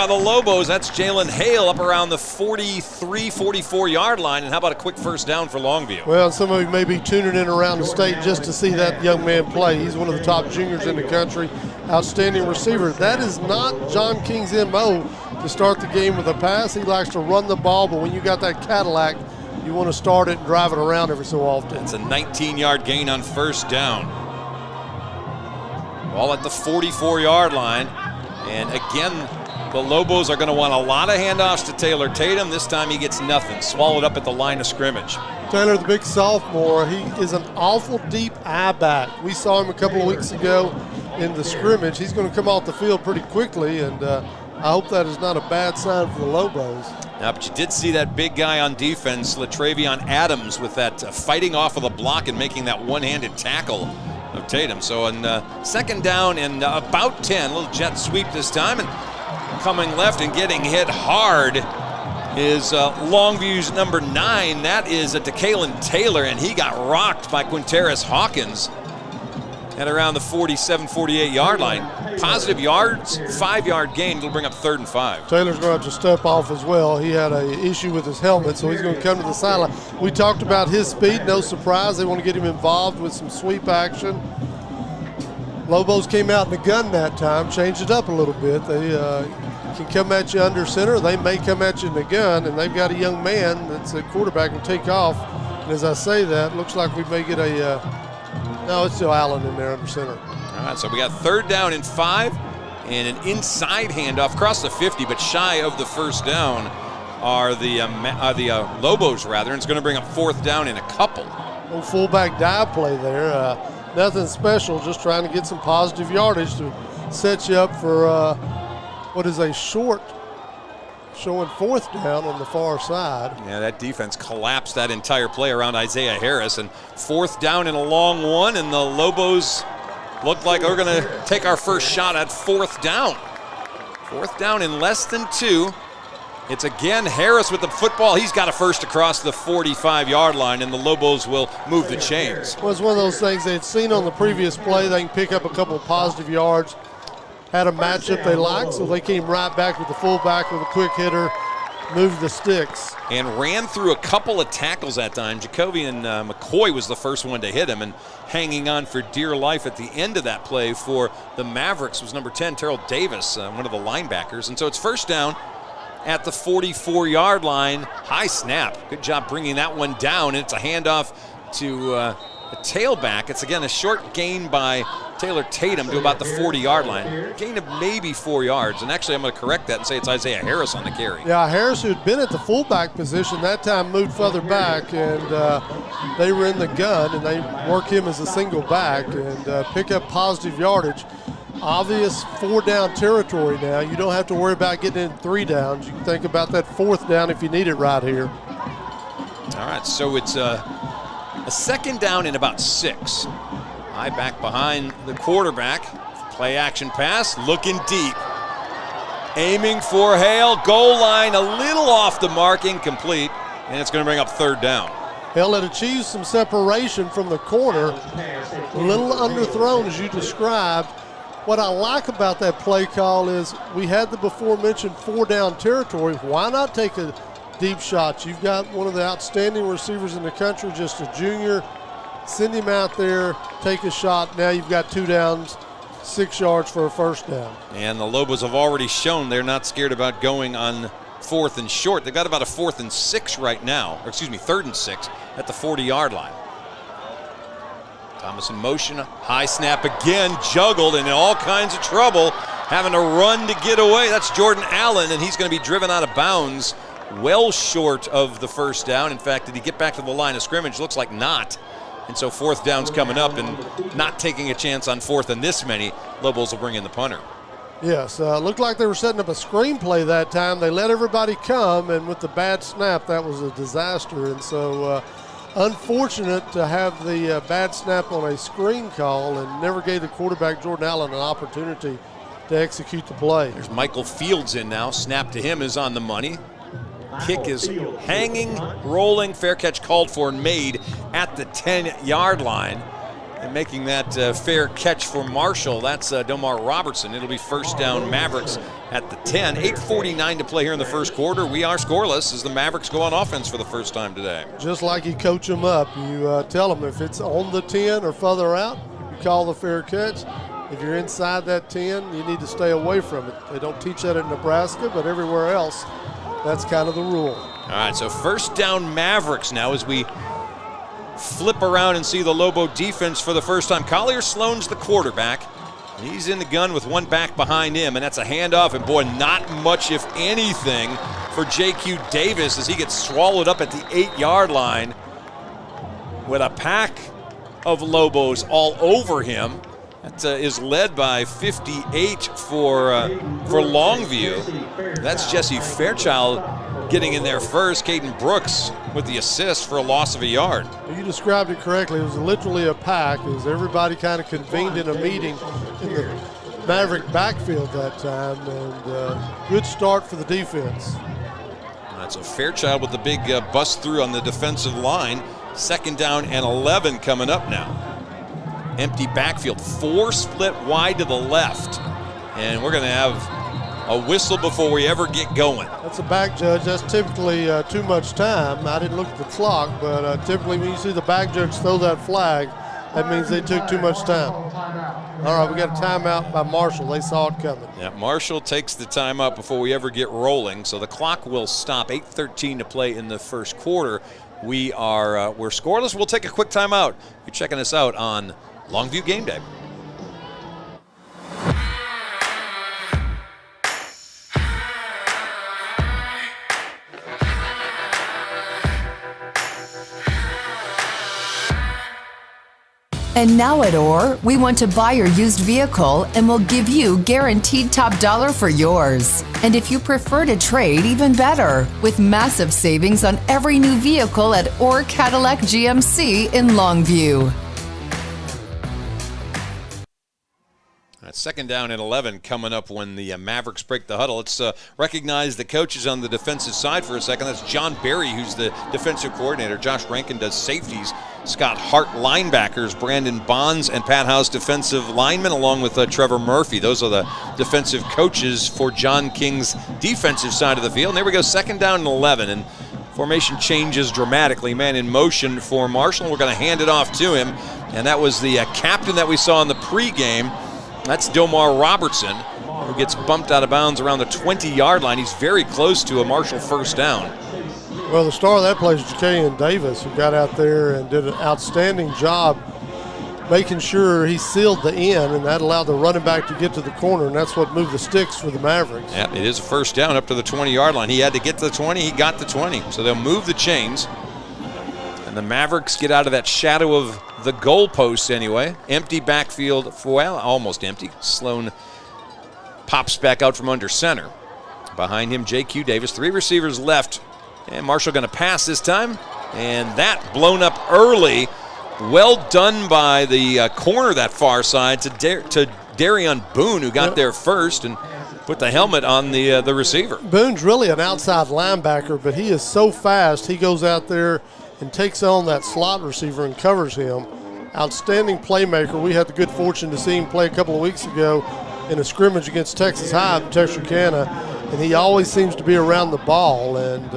the Lobos. That's Jalen Hale up around the 43, 44-yard line. And how about a quick first down for Longview? Well, some of you may be tuning in around the state just to see that young man play. He's one of the top juniors in the country. Outstanding receiver. That is not John King's M.O. to start the game with a pass. He likes to run the ball, but when you got that Cadillac, you want to start it and drive it around every so often. It's a 19-yard gain on first down. Ball at the 44-yard line. And again, the Lobos are going to want a lot of handoffs to Taylor Tatum. This time he gets nothing. Swallowed up at the line of scrimmage. Taylor, the big sophomore, he is an awful deep eye back. We saw him a couple of weeks ago in the scrimmage. He's going to come off the field pretty quickly, and I hope that is not a bad sign for the Lobos. Now, but you did see that big guy on defense, Latravion Adams, with that fighting off of the block and making that one-handed tackle of Tatum. So on second down and about 10, little jet sweep this time, and coming left and getting hit hard is Longview's number 9. That is a DeKalen Taylor, and he got rocked by Quinteris Hawkins at around the 47, 48-yard line. Positive yards, 5-yard gain. It'll bring up 3rd and 5. Taylor's going to have to step off as well. He had an issue with his helmet, so he's going to come to the sideline. We talked about his speed. No surprise. They want to get him involved with some sweep action. Lobos came out in the gun that time, changed it up a little bit. They can come at you under center. They may come at you in the gun, and they've got a young man that's a quarterback and take off. And as I say that, looks like we may get a no, it's still Allen in there under center. All right, so we got 3rd down and 5, and an inside handoff across the 50, but shy of the first down are the Lobos, rather, and it's going to bring up 4th down in a couple. Little fullback dive play there. Nothing special, just trying to get some positive yardage to set you up for what is a short, showing 4th down on the far side. Yeah, that defense collapsed that entire play around Isaiah Harris, and 4th down and a long one, and the Lobos look like they're going to take our first shot at 4th down. 4th down in less than 2. It's again Harris with the football. He's got a first across the 45-yard line, and the Lobos will move the chains. Well, it's one of those things they'd seen on the previous play. They can pick up a couple of positive yards. Had a matchup they liked, so they came right back with the fullback with a quick hitter, moved the sticks. And ran through a couple of tackles that time. Jacobian McCoy was the first one to hit him, and hanging on for dear life at the end of that play for the Mavericks was number 10, Terrell Davis, one of the linebackers. And so it's 1st down at the 44-yard line. High snap. Good job bringing that one down. And it's a handoff to a tailback. It's, again, a short gain by Taylor Tatum to about the 40-yard line. Gain of maybe 4 yards. And actually, I'm going to correct that and say it's Isaiah Harris on the carry. Yeah, Harris, who'd been at the fullback position, that time moved further back, and they were in the gun, and they work him as a single back and pick up positive yardage. Obvious 4-down territory now. You don't have to worry about getting in 3 downs. You can think about that 4th down if you need it right here. All right, so it's a 2nd down and about 6. High back behind the quarterback. Play action pass, looking deep. Aiming for Hale, goal line a little off the mark, incomplete, and it's going to bring up 3rd down. Hale had achieved some separation from the corner. A little underthrown, as you described. What I like about that play call is we had the before-mentioned 4-down territory. Why not take a deep shot? You've got one of the outstanding receivers in the country, just a junior. Send him out there, take a shot. Now you've got 2 downs, 6 yards for a 1st down. And the Lobos have already shown they're not scared about going on 4th and short. They've got about a 4th and 6 right now, or excuse me, 3rd and 6 at the 40-yard line. Thomas in motion, high snap again, juggled and in all kinds of trouble, having to run to get away. That's Jordan Allen, and he's going to be driven out of bounds well short of the 1st down. In fact, did he get back to the line of scrimmage? Looks like not. And so 4th down's coming up, and not taking a chance on 4th and this many, Lobos will bring in the punter. Yes, looked like they were setting up a screenplay that time. They let everybody come, and with the bad snap, that was a disaster. And so unfortunate to have the bad snap on a screen call, and never gave the quarterback, Jordan Allen, an opportunity to execute the play. There's Michael Fields in now. Snap to him is on the money. Kick is hanging, rolling, fair catch called for and made at the 10-yard line. And making that fair catch for Marshall, that's Domar Robertson. It'll be 1st down Mavericks at the 10. 8:49 to play here in the 1st quarter. We are scoreless as the Mavericks go on offense for the first time today. Just like you coach them up, you tell them if it's on the 10 or further out, you call the fair catch. If you're inside that 10, you need to stay away from it. They don't teach that in Nebraska, but everywhere else, that's kind of the rule. All right, so 1st down Mavericks now as we flip around and see the Lobo defense for the first time. Collier Sloan's the quarterback. He's in the gun with one back behind him, and that's a handoff, and boy, not much, if anything, for J.Q. Davis as he gets swallowed up at the 8-yard line with a pack of Lobos all over him. That is led by 58 for Longview. That's Jesse Fairchild getting in there first. Caden Brooks with the assist for a loss of a yard. You described it correctly. It was literally a pack as everybody kind of convened in a meeting in the Maverick backfield that time, and good start for the defense. That's a Fairchild with the big bust through on the defensive line. 2nd down and 11 coming up now. Empty backfield, 4 split wide to the left. And we're going to have a whistle before we ever get going. That's a back judge. That's typically too much time. I didn't look at the clock, but typically when you see the back judge throw that flag, that means they took too much time. All right, we got a timeout by Marshall. They saw it coming. Yeah, Marshall takes the timeout before we ever get rolling, so the clock will stop. 8:13 to play in the first quarter. We're scoreless. We'll take a quick timeout. You're checking us out on Longview Game Day. And now at Orr, we want to buy your used vehicle and we'll give you guaranteed top dollar for yours. And if you prefer to trade, even better, with massive savings on every new vehicle at Orr Cadillac GMC in Longview. That's 2nd down and 11 coming up when the Mavericks break the huddle. Let's recognize the coaches on the defensive side for a second. That's John Berry, who's the defensive coordinator. Josh Rankin does safeties. Scott Hart linebackers. Brandon Bonds and Pat House defensive linemen, along with Trevor Murphy. Those are the defensive coaches for John King's defensive side of the field. And there we go, 2nd down and 11. And formation changes dramatically. Man in motion for Marshall. We're going to hand it off to him. And that was the captain that we saw in the pregame. That's Domar Robertson, who gets bumped out of bounds around the 20-yard line. He's very close to a Marshall 1st down. Well, the star of that play is Ja'Kayan Davis, who got out there and did an outstanding job making sure he sealed the end, and that allowed the running back to get to the corner, and that's what moved the sticks for the Mavericks. Yeah, it is a 1st down up to the 20-yard line. He had to get to the 20. He got the 20. So they'll move the chains. And the Mavericks get out of that shadow of the goalposts anyway. Empty backfield, well, almost empty. Sloan pops back out from under center. Behind him, J.Q. Davis. 3 receivers left. And Marshall going to pass this time. And that blown up early. Well done by the corner that far side to Darian Boone, who got there first and put the helmet on the receiver. Boone's really an outside linebacker, but he is so fast. He goes out there and takes on that slot receiver and covers him. Outstanding playmaker. We had the good fortune to see him play a couple of weeks ago in a scrimmage against Texas High in Texarkana, and he always seems to be around the ball and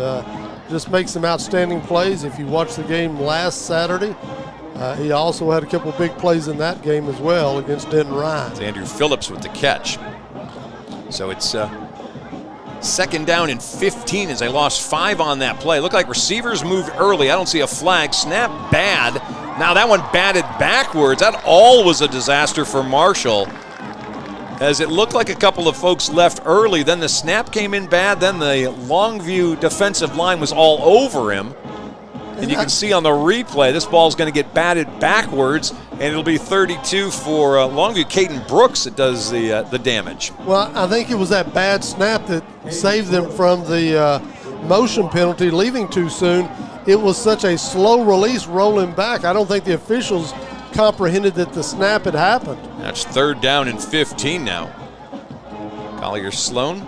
just makes some outstanding plays. If you watched the game last Saturday, he also had a couple of big plays in that game as well against Denton Ryan. It's Andrew Phillips with the catch. So it's 2nd down and 15 as they lost 5 on that play. Looked like receivers moved early. I don't see a flag. Snap bad. Now that one batted backwards. That all was a disaster for Marshall, as it looked like a couple of folks left early. Then the snap came in bad. Then the Longview defensive line was all over him. And you can see on the replay, this ball is going to get batted backwards, and it'll be 32 for Longview. Caden Brooks that does the damage. Well, I think it was that bad snap that saved them from the motion penalty, leaving too soon. It was such a slow release rolling back. I don't think the officials comprehended that the snap had happened. That's 3rd down and 15 now. Collier Sloan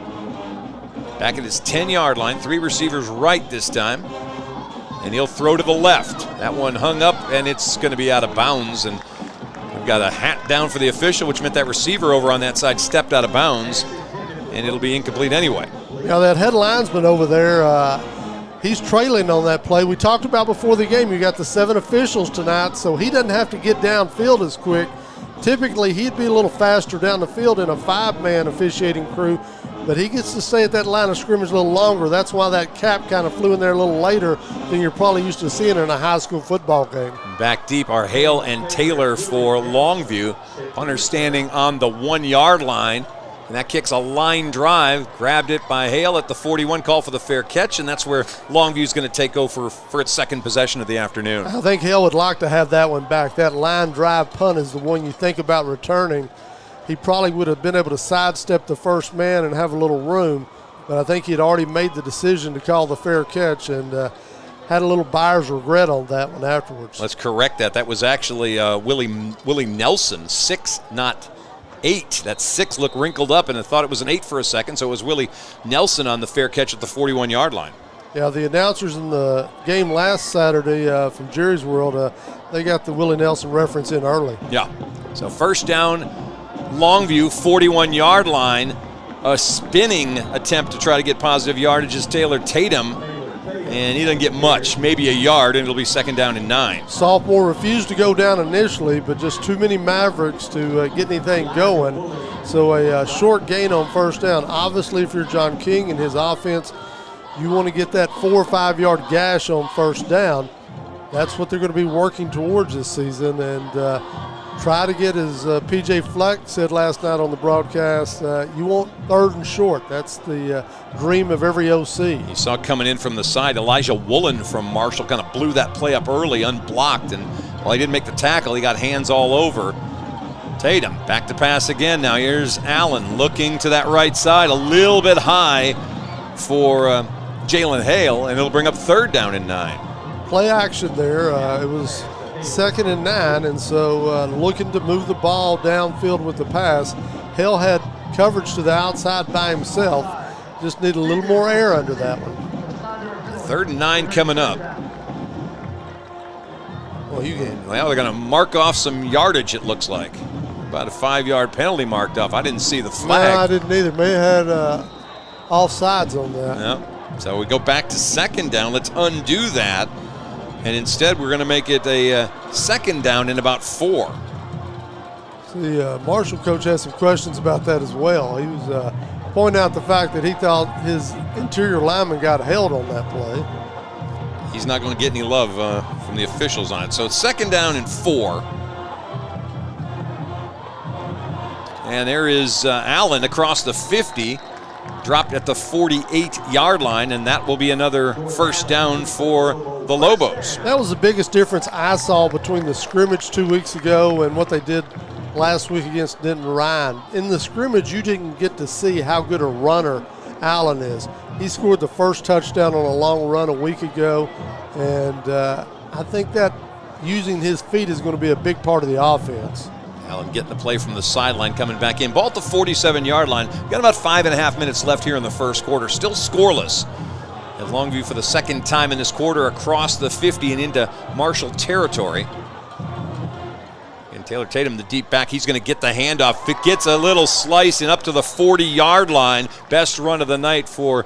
back at his 10-yard line. 3 receivers right this time. And he'll throw to the left. That one hung up, and it's going to be out of bounds. And we've got a hat down for the official, which meant that receiver over on that side stepped out of bounds, and it'll be incomplete anyway. Now that head linesman over there, he's trailing on that play. We talked about before the game, you got the 7 officials tonight, so he doesn't have to get downfield as quick. Typically, he'd be a little faster down the field in a 5-man officiating crew, but he gets to stay at that line of scrimmage a little longer. That's why that cap kind of flew in there a little later than you're probably used to seeing in a high school football game. Back deep are Hale and Taylor for Longview. Punter standing on the 1-yard line, and that kicks a line drive. Grabbed it by Hale at the 41, call for the fair catch, and that's where Longview's going to take over for its 2nd possession of the afternoon. I think Hale would like to have that one back. That line drive punt is the one you think about returning. He probably would have been able to sidestep the first man and have a little room, but I think he'd already made the decision to call the fair catch and had a little buyer's regret on that one afterwards. Let's correct that. That was actually Willie Nelson, 6, not 8. That 6 looked wrinkled up, and I thought it was an 8 for a second, so it was Willie Nelson on the fair catch at the 41-yard line. Yeah, the announcers in the game last Saturday from Jerry's World, they got the Willie Nelson reference in early. Yeah. So first down, Longview, 41-yard line. A spinning attempt to try to get positive yardage is Taylor Tatum, and he doesn't get much, maybe a yard, and it'll be second down and 9. Sophomore refused to go down initially, but just too many Mavericks to get anything going. So a short gain on first down. Obviously, if you're John King and his offense, you want to get that 4 or 5 yard gash on first down. That's what they're going to be working towards this season, and try to get, as P.J. Fleck said last night on the broadcast, you want third and short. That's the dream of every OC. You saw coming in from the side, Elijah Woolen from Marshall kind of blew that play up early, unblocked, and while he didn't make the tackle, he got hands all over Tatum. Back to pass again. Now here's Allen looking to that right side, a little bit high for Jalen Hale, and it'll bring up third down and 9. Play action there. It was second and 9, and so looking to move the ball downfield with the pass. Hale had coverage to the outside by himself. Just need a little more air under that one. Third and 9 coming up. Well, they're going to mark off some yardage, it looks like. About a 5-yard penalty marked off. I didn't see the flag. No, I didn't either. May have had offsides on that. Yeah. So we go back to second down. Let's undo that. And instead, we're going to make it a second down in about 4. The Marshall coach has some questions about that as well. He was pointing out the fact that he thought his interior lineman got held on that play. He's not going to get any love from the officials on it. So it's second down and 4. And there is Allen across the 50. Dropped at the 48-yard line, and that will be another first down for the Lobos. That was the biggest difference I saw between the scrimmage 2 weeks ago and what they did last week against Denton Ryan. In the scrimmage, you didn't get to see how good a runner Allen is. He scored the first touchdown on a long run a week ago, and I think that using his feet is going to be a big part of the offense. Allen getting the play from the sideline, coming back in. Ball at the 47-yard line. Got about 5.5 minutes left here in the first quarter. Still scoreless. At Longview for the second time in this quarter across the 50 and into Marshall territory. And Taylor Tatum, the deep back, he's going to get the handoff. It gets a little slice and up to the 40-yard line. Best run of the night for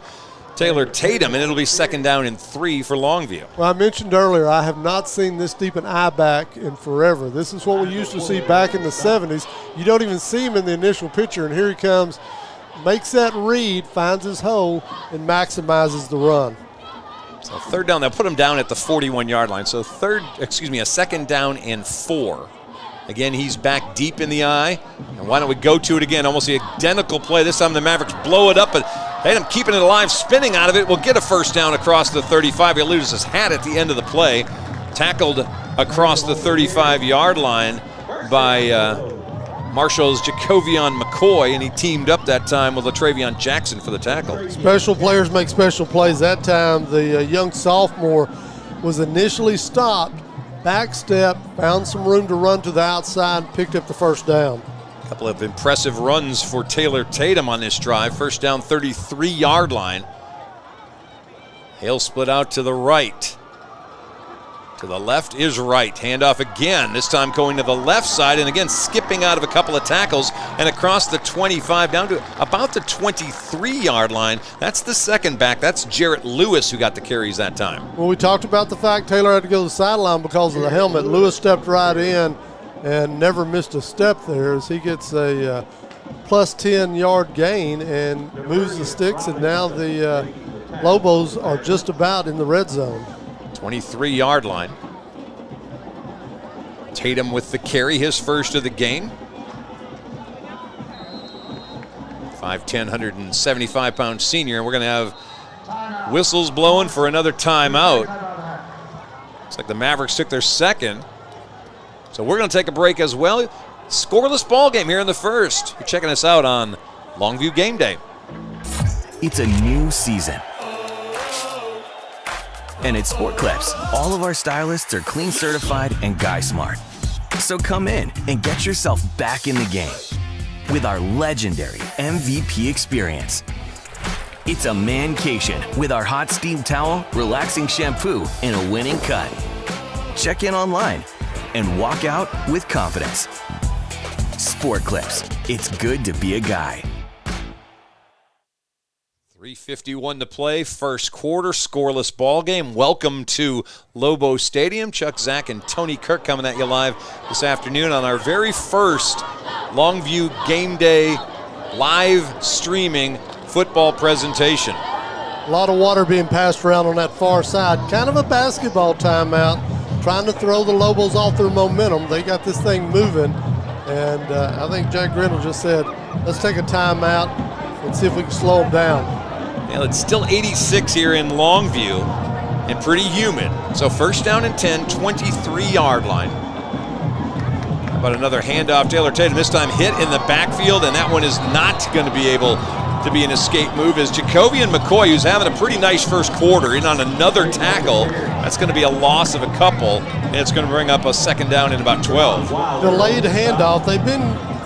Taylor Tatum, and it'll be second down and 3 for Longview. Well, I mentioned earlier, I have not seen this deep an eye back in forever. This is what we used to see back in the 70s. You don't even see him in the initial picture, and here he comes, makes that read, finds his hole, and maximizes the run. So third down, they'll put him down at the 41-yard line. So a second down and 4. Again, he's back deep in the eye. And why don't we go to it again? Almost the identical play. This time the Mavericks blow it up, but Tatum keeping it alive, spinning out of it. Will get a first down across the 35. He loses his hat at the end of the play. Tackled across the 35-yard line by Marshall's Jacovian McCoy, and he teamed up that time with LaTravion Jackson for the tackle. Special players make special plays. That time the young sophomore was initially stopped, back step, found some room to run to the outside, picked up the first down. A couple of impressive runs for Taylor Tatum on this drive. First down, 33-yard line. Hale split out to the right. To the left is right. Handoff again, this time going to the left side, and again skipping out of a couple of tackles and across the 25 down to about the 23-yard line. That's the second back. That's Jarrett Lewis who got the carries that time. Well, we talked about the fact Taylor had to go to the sideline because of the helmet. Lewis stepped right in and never missed a step there as he gets a plus 10-yard gain and moves the sticks, and now the Lobos are just about in the red zone. 23-yard line. Tatum with the carry, his first of the game. 5'10", 175-pound senior, and we're going to have whistles blowing for another timeout. Looks like the Mavericks took their second. So we're going to take a break as well. Scoreless ball game here in the first. You're checking us out on Longview Game Day. It's a new season. And at Sport Clips, all of our stylists are clean certified and guy smart. So come in and get yourself back in the game with our legendary MVP experience. It's a mancation with our hot steam towel, relaxing shampoo, and a winning cut. Check in online and walk out with confidence. Sport Clips. It's good to be a guy. 3:51 to play, first quarter, scoreless ball game. Welcome to Lobo Stadium. Chuck, Zach, and Tony Kirk coming at you live this afternoon on our very first Longview Game Day live streaming football presentation. A lot of water being passed around on that far side. Kind of a basketball timeout, trying to throw the Lobos off their momentum. They got this thing moving, and I think Jack Grindle just said, let's take a timeout and see if we can slow them down. Well, it's still 86 here in Longview and pretty humid. So first down and 10, 23-yard line. How about another handoff? Taylor Tatum this time hit in the backfield, and that one is not going to be able to be an escape move as Jacobian McCoy, who's having a pretty nice first quarter, in on another tackle. That's going to be a loss of a couple, and it's going to bring up a second down in about 12. Delayed handoff. They've been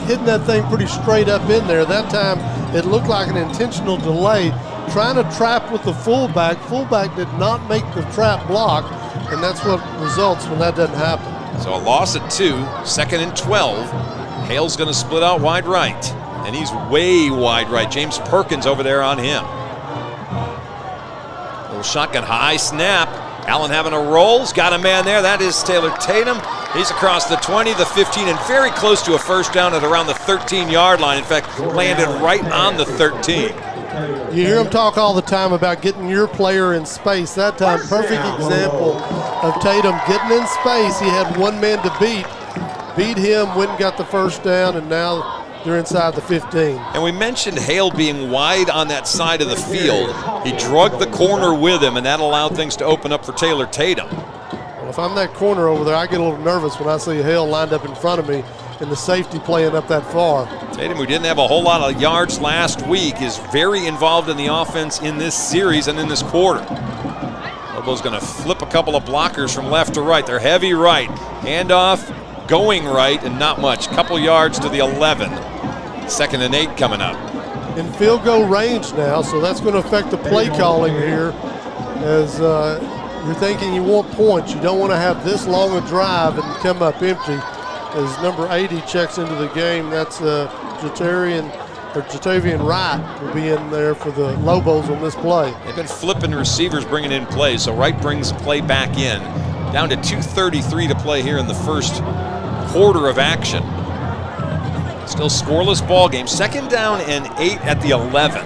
hitting that thing pretty straight up in there. That time it looked like an intentional delay, trying to trap with the fullback. Fullback did not make the trap block, and that's what results when that doesn't happen. So a loss at 2, second and 12. Hale's going to split out wide right, and he's way wide right. James Perkins over there on him. Little shotgun high snap. Allen having a roll. He's got a man there. That is Taylor Tatum. He's across the 20, the 15, and very close to a first down at around the 13-yard line. In fact, landed right on the 13. You hear him talk all the time about getting your player in space. That time, perfect example of Tatum getting in space. He had one man to beat him, went and got the first down, and now they're inside the 15. And we mentioned Hale being wide on that side of the field. He drugged the corner with him, and that allowed things to open up for Taylor Tatum. Well, if I'm that corner over there, I get a little nervous when I see Hale lined up in front of me and the safety playing up that far. Tatum, who didn't have a whole lot of yards last week, is very involved in the offense in this series and in this quarter. Lobo's going to flip a couple of blockers from left to right. They're heavy right. Handoff, going right, and not much. Couple yards to the 11. Second and 8 coming up. In field goal range now, so that's going to affect the play calling here as you're thinking you want points. You don't want to have this long a drive and come up empty. As number 80 checks into the game, that's Jatavian Wright will be in there for the Lobos on this play. They've been flipping receivers, bringing in plays, so Wright brings the play back in. Down to 2:33 to play here in the first quarter of action. Still scoreless ball game. Second down and 8 at the 11.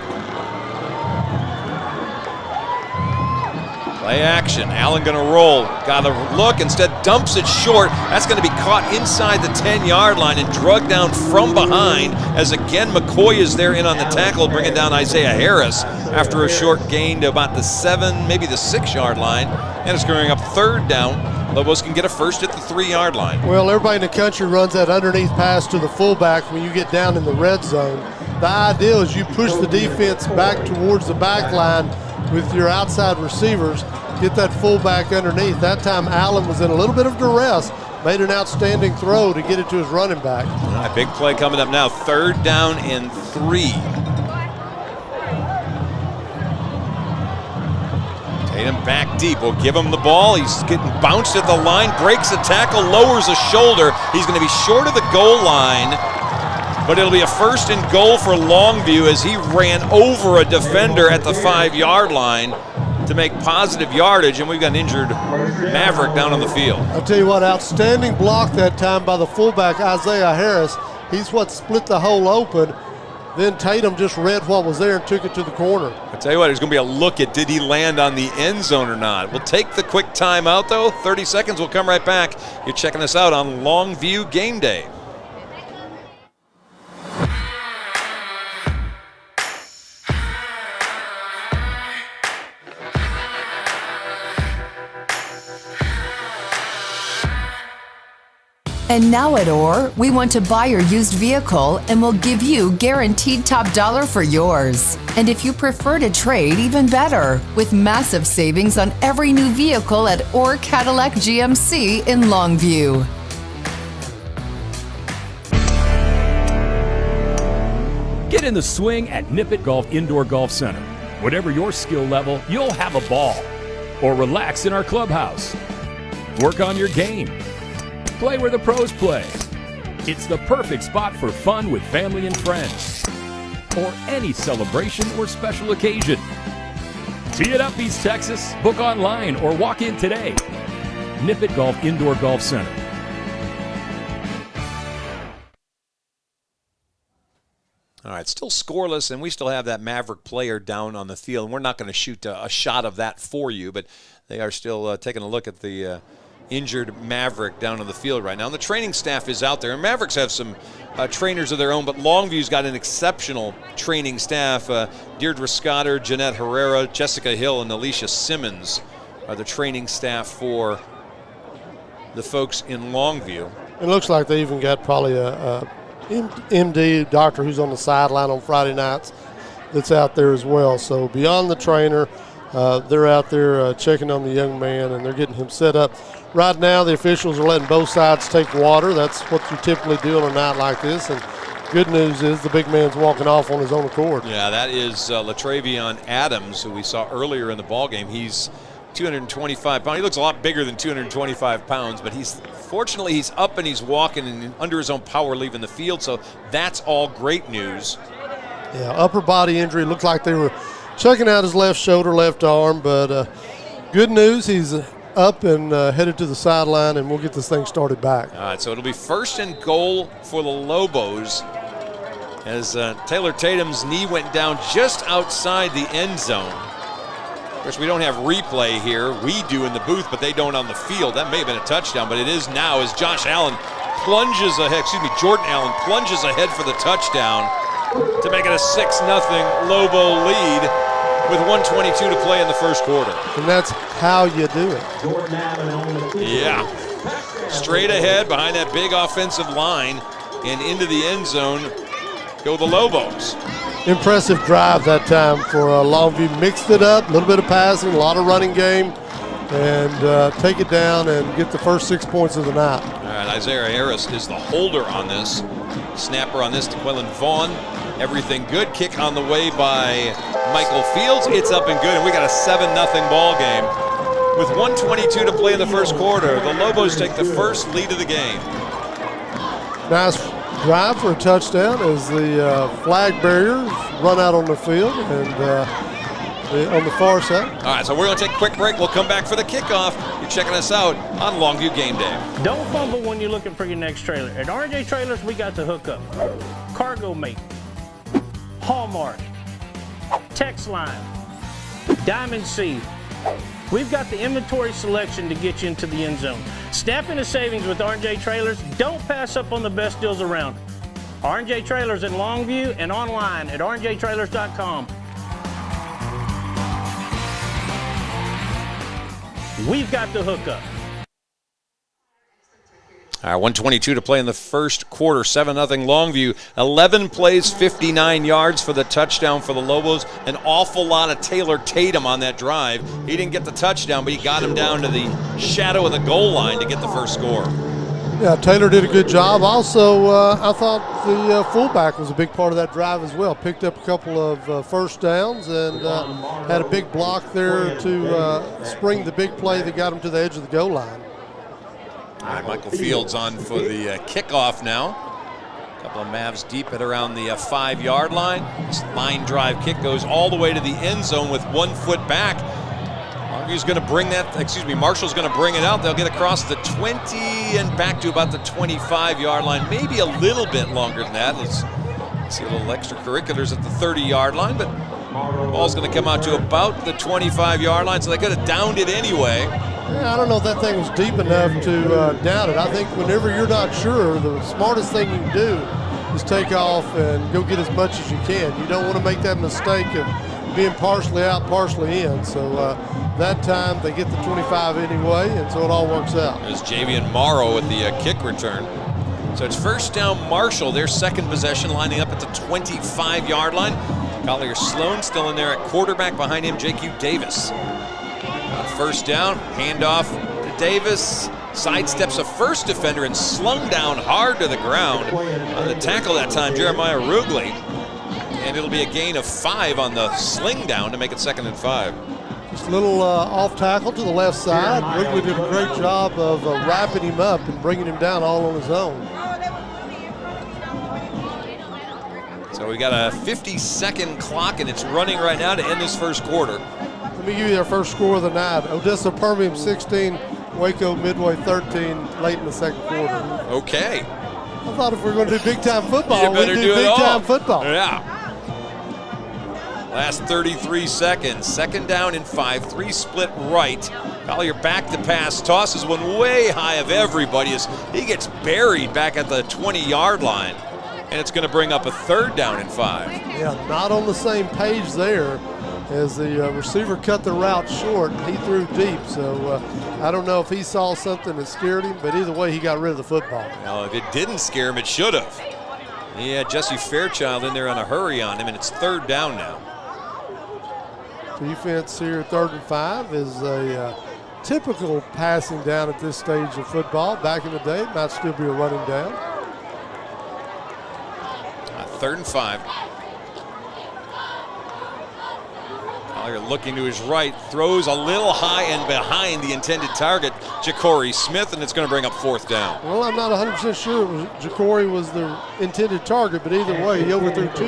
Play action. Allen going to roll. Got a look. Instead dumps it short. That's going to be caught inside the 10-yard line and drugged down from behind as again McCoy is there in on the tackle, bringing down Isaiah Harris after a short gain to about the 7, maybe the 6-yard line. And it's going up third down. Lobos can get a first at the 3-yard line. Well, everybody in the country runs that underneath pass to the fullback when you get down in the red zone. The idea is you push the defense back towards the back line with your outside receivers, get that fullback underneath. That time Allen was in a little bit of duress, made an outstanding throw to get it to his running back. All right, big play coming up now. Third down and 3. Tatum back deep. We'll give him the ball. He's getting bounced at the line, breaks a tackle, lowers a shoulder. He's going to be short of the goal line, but it'll be a first and goal for Longview as he ran over a defender at the 5-yard line to make positive yardage, and we've got an injured Maverick down on the field. I'll tell you what, outstanding block that time by the fullback, Isaiah Harris. He's what split the hole open. Then Tatum just read what was there and took it to the corner. I'll tell you what, there's going to be a look at did he land on the end zone or not. We'll take the quick timeout, though. 30 seconds, we'll come right back. You're checking us out on Longview Game Day. And now at Orr, we want to buy your used vehicle and we'll give you guaranteed top dollar for yours. And if you prefer to trade, even better, with massive savings on every new vehicle at Orr Cadillac GMC in Longview. Get in the swing at Nippert Golf Indoor Golf Center. Whatever your skill level, you'll have a ball. Or relax in our clubhouse. Work on your game. Play where the pros play. It's the perfect spot for fun with family and friends. Or any celebration or special occasion. Tee it up, East Texas. Book online or walk in today. Nippet Golf Indoor Golf Center. All right, still scoreless, and we still have that Maverick player down on the field. And we're not going to shoot a shot of that for you, but they are still taking a look at the injured Maverick down on the field right now. And the training staff is out there. And Mavericks have some trainers of their own, but Longview's got an exceptional training staff. Deirdre Scotter, Jeanette Herrera, Jessica Hill, and Alicia Simmons are the training staff for the folks in Longview. It looks like they even got probably a MD doctor who's on the sideline on Friday nights that's out there as well. So beyond the trainer, they're out there checking on the young man, and they're getting him set up. Right now, the officials are letting both sides take water. That's what you typically do on a night like this. And good news is the big man's walking off on his own accord. Yeah, that is Latravion Adams, who we saw earlier in the ballgame. He's 225 pounds. He looks a lot bigger than 225 pounds, but fortunately he's up and he's walking and under his own power leaving the field, so that's all great news. Yeah, upper body injury. Looked like they were checking out his left shoulder, left arm, but good news, he's up and headed to the sideline, and we'll get this thing started back. All right, so it'll be 1st and goal for the Lobos as Taylor Tatum's knee went down just outside the end zone. Of course, we don't have replay here. We do in the booth, but they don't on the field. That may have been a touchdown, but it is now as Jordan Allen plunges ahead for the touchdown to make it a 6-0 Lobo lead with 1:22 to play in the first quarter. And that's how you do it. Yeah. Straight ahead behind that big offensive line and into the end zone go the Lobos. Impressive drive that time for Longview. Mixed it up, a little bit of passing, a lot of running game, and take it down and get the first 6 points of the night. All right, Isaiah Harris is the holder on this. Snapper on this to Quillen Vaughn. Everything good. Kick on the way by Michael Fields. It's up and good, and we got a 7-0 ball game. With 1:22 to play in the first quarter, the Lobos take the first lead of the game. Nice drive for a touchdown as the flag bearers run out on the field and on the far side. All right, so we're going to take a quick break. We'll come back for the kickoff. You're checking us out on Longview Game Day. Don't fumble when you're looking for your next trailer. At RJ Trailers, we got the hookup. Cargo Mate, Hallmark, Text Line, Diamond Seed. We've got the inventory selection to get you into the end zone. Step into savings with R&J Trailers. Don't pass up on the best deals around. R&J Trailers in Longview and online at rnjtrailers.com. We've got the hookup. All right, 1:22 to play in the first quarter, 7-0 Longview. 11 plays, 59 yards for the touchdown for the Lobos. An awful lot of Taylor Tatum on that drive. He didn't get the touchdown, but he got him down to the shadow of the goal line to get the first score. Yeah, Taylor did a good job. Also, I thought the fullback was a big part of that drive as well. Picked up a couple of first downs and had a big block there to spring the big play that got him to the edge of the goal line. All right, Michael Fields on for the kickoff now. A couple of Mavs deep at around the 5-yard line. This line drive kick goes all the way to the end zone with 1 foot back. Marshall's going to bring it out. They'll get across the 20 and back to about the 25-yard line, maybe a little bit longer than that. Let's see a little extracurriculars at the 30-yard line, but the ball's going to come out to about the 25-yard line, so they could have downed it anyway. Yeah, I don't know if that thing was deep enough to down it. I think whenever you're not sure, the smartest thing you can do is take off and go get as much as you can. You don't want to make that mistake of being partially out, partially in. So that time they get the 25 anyway, and so it all works out. There's Javian Morrow with the kick return. So it's first down Marshall, their second possession, lining up at the 25-yard line. Collier Sloan still in there at quarterback, behind him J.Q. Davis. First down, handoff to Davis, sidesteps a first defender and slung down hard to the ground. On the tackle that time, Jeremiah Rugley. and it'll be a gain of 5 on the sling down to make it 2nd and 5. Just a little off tackle to the left side. Wrigley did a great job of wrapping him up and bringing him down all on his own. So we got a 50-second clock, and it's running right now to end this first quarter. Let me give you our first score of the night. Odessa Permian 16, Waco Midway 13 late in the second quarter. Okay. I thought if we were going to do big-time football, we'd do big-time football. Yeah. Last 33 seconds. 2nd down and 5. 3 split right. Collier back to pass. Tosses one way high of everybody as he gets buried back at the 20-yard line. And it's going to bring up a 3rd down and 5. Yeah, not on the same page there as the receiver cut the route short and he threw deep. So I don't know if he saw something that scared him, but either way, he got rid of the football. Now, if it didn't scare him, it should have. He had Jesse Fairchild in there on a hurry on him, and it's 3rd down now. Defense here, 3rd and 5 is a typical passing down at this stage of football. Back in the day, it might still be a running down. 3rd and 5. Collier looking to his right, throws a little high and behind the intended target, Ja'Cory Smith, and it's going to bring up 4th down. Well, I'm not 100% sure Ja'Cory was the intended target, but either way, he overthrew 2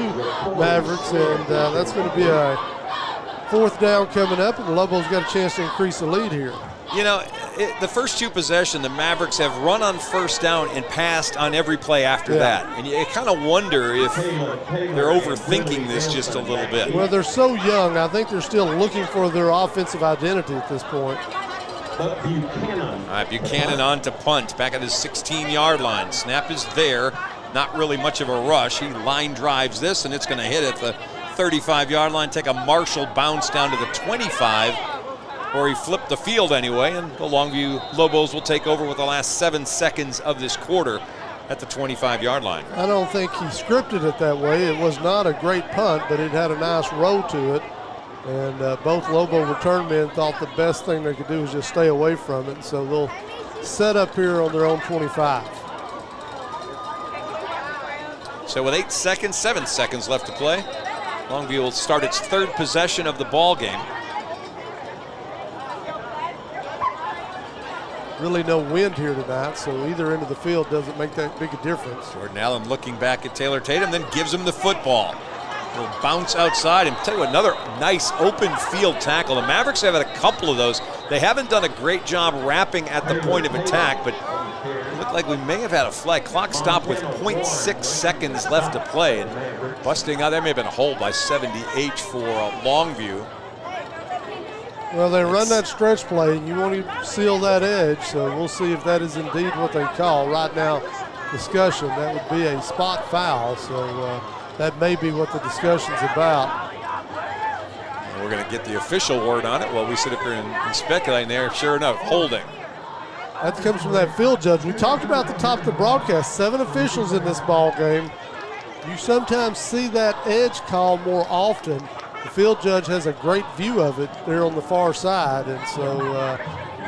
Mavericks, and that's going to be a 4th down coming up, and the Lobos got a chance to increase the lead here. You know, the first 2 possessions, the Mavericks have run on 1st down and passed on every play after that. And you kind of wonder if they're overthinking this just a little bit. Well, they're so young. I think they're still looking for their offensive identity at this point. All right, Buchanan on to punt, back at his 16-yard line. Snap is there. Not really much of a rush. He line drives this, and it's going to hit at the 35-yard line, take a Marshall bounce down to the 25. Or he flipped the field anyway, and the Longview Lobos will take over with the last 7 seconds of this quarter at the 25-yard line. I don't think he scripted it that way. It was not a great punt, but it had a nice roll to it. And both Lobo return men thought the best thing they could do was just stay away from it. So they'll set up here on their own 25. So with 7 seconds left to play, Longview will start its 3rd possession of the ball game. Really no wind here tonight, so either end of the field doesn't make that big a difference. Jordan Allen looking back at Taylor Tatum, then gives him the football. He'll bounce outside and tell you another nice open field tackle. The Mavericks have had a couple of those. They haven't done a great job wrapping at the point of attack, but it looked like we may have had a flag. Clock stopped with 0.6 seconds left to play. And busting out, there may have been a hold by 70H for Longview. Well, they run that stretch play, and you want to seal that edge, so we'll see if that is indeed what they call. Right now, discussion, that would be a spot foul, so that may be what the discussion's about. And we're going to get the official word on it while we sit up here and speculate there. Sure enough, holding. That comes from that field judge. We talked about the top of the broadcast, 7 officials in this ball game. You sometimes see that edge call more often. The field judge has a great view of it there on the far side, and so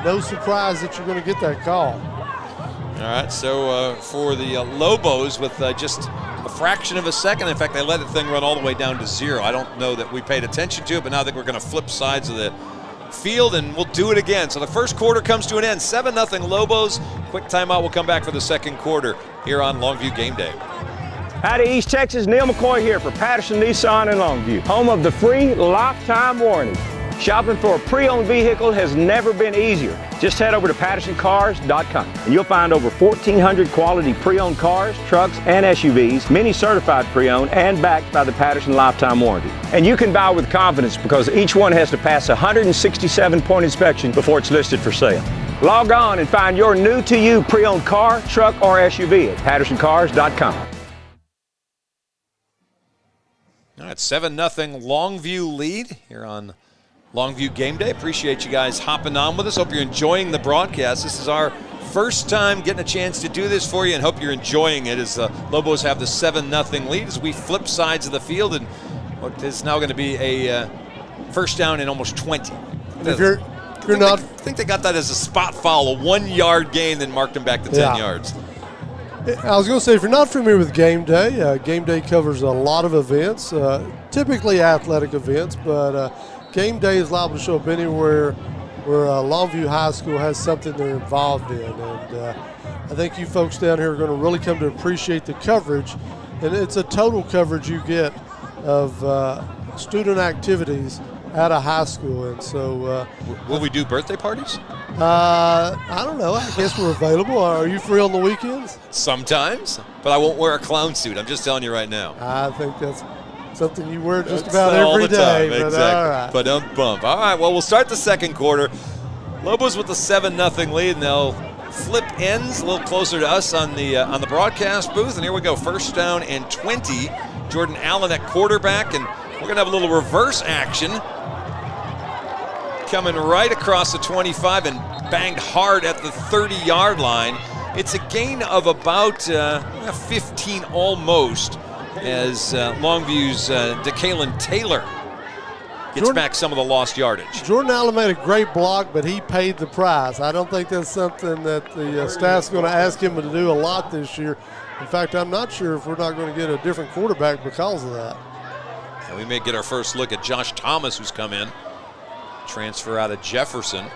no surprise that you're going to get that call. All right, so for the Lobos with just a fraction of a second, in fact, they let the thing run all the way down to 0. I don't know that we paid attention to it, but now I think we're going to flip sides of the field, and we'll do it again. So the first quarter comes to an end, 7-0 Lobos. Quick timeout, we'll come back for the second quarter here on Longview Game Day. Howdy, East Texas. Neil McCoy here for Patterson Nissan in Longview, home of the free lifetime warranty. Shopping for a pre-owned vehicle has never been easier. Just head over to PattersonCars.com and you'll find over 1,400 quality pre-owned cars, trucks, and SUVs, many certified pre-owned and backed by the Patterson Lifetime Warranty. And you can buy with confidence because each one has to pass a 167-point inspection before it's listed for sale. Log on and find your new-to-you pre-owned car, truck, or SUV at PattersonCars.com. All right, 7-0 Longview lead here on Longview Game Day. Appreciate you guys hopping on with us. Hope you're enjoying the broadcast. This is our first time getting a chance to do this for you, and hope you're enjoying it as the Lobos have the 7-0 lead as we flip sides of the field and what is now going to be a first down in almost 20. I think they got that as a spot foul, a 1-yard gain, then marked them back to 10 yards. I was going to say, if you're not familiar with Gamday, Gamday covers a lot of events, typically athletic events, but Gamday is liable to show up anywhere where Longview High School has something they're involved in. And I think you folks down here are going to really come to appreciate the coverage. And it's a total coverage you get of student activities at a high school. And so will we do birthday parties? I don't know. I guess we're available. Are you free on the weekends? Sometimes, but I won't wear a clown suit. I'm just telling you right now. I think that's something you wear just about every day. But exactly. All right. But bump. All right, well, we'll start the second quarter. Lobos with the 7-0 lead, and they'll flip ends a little closer to us on the broadcast booth. And here we go, first down and 20. Jordan Allen at quarterback, and we're going to have a little reverse action. Coming right across the 25 and banged hard at the 30-yard line. It's a gain of about 15 almost, as Longview's DeKalen Taylor gets back some of the lost yardage. Jordan Allen made a great block, but he paid the price. I don't think that's something that the staff's going to ask him to do a lot this year. In fact, I'm not sure if we're not going to get a different quarterback because of that. And we may get our first look at Josh Thomas, who's come in. Transfer out of Jefferson.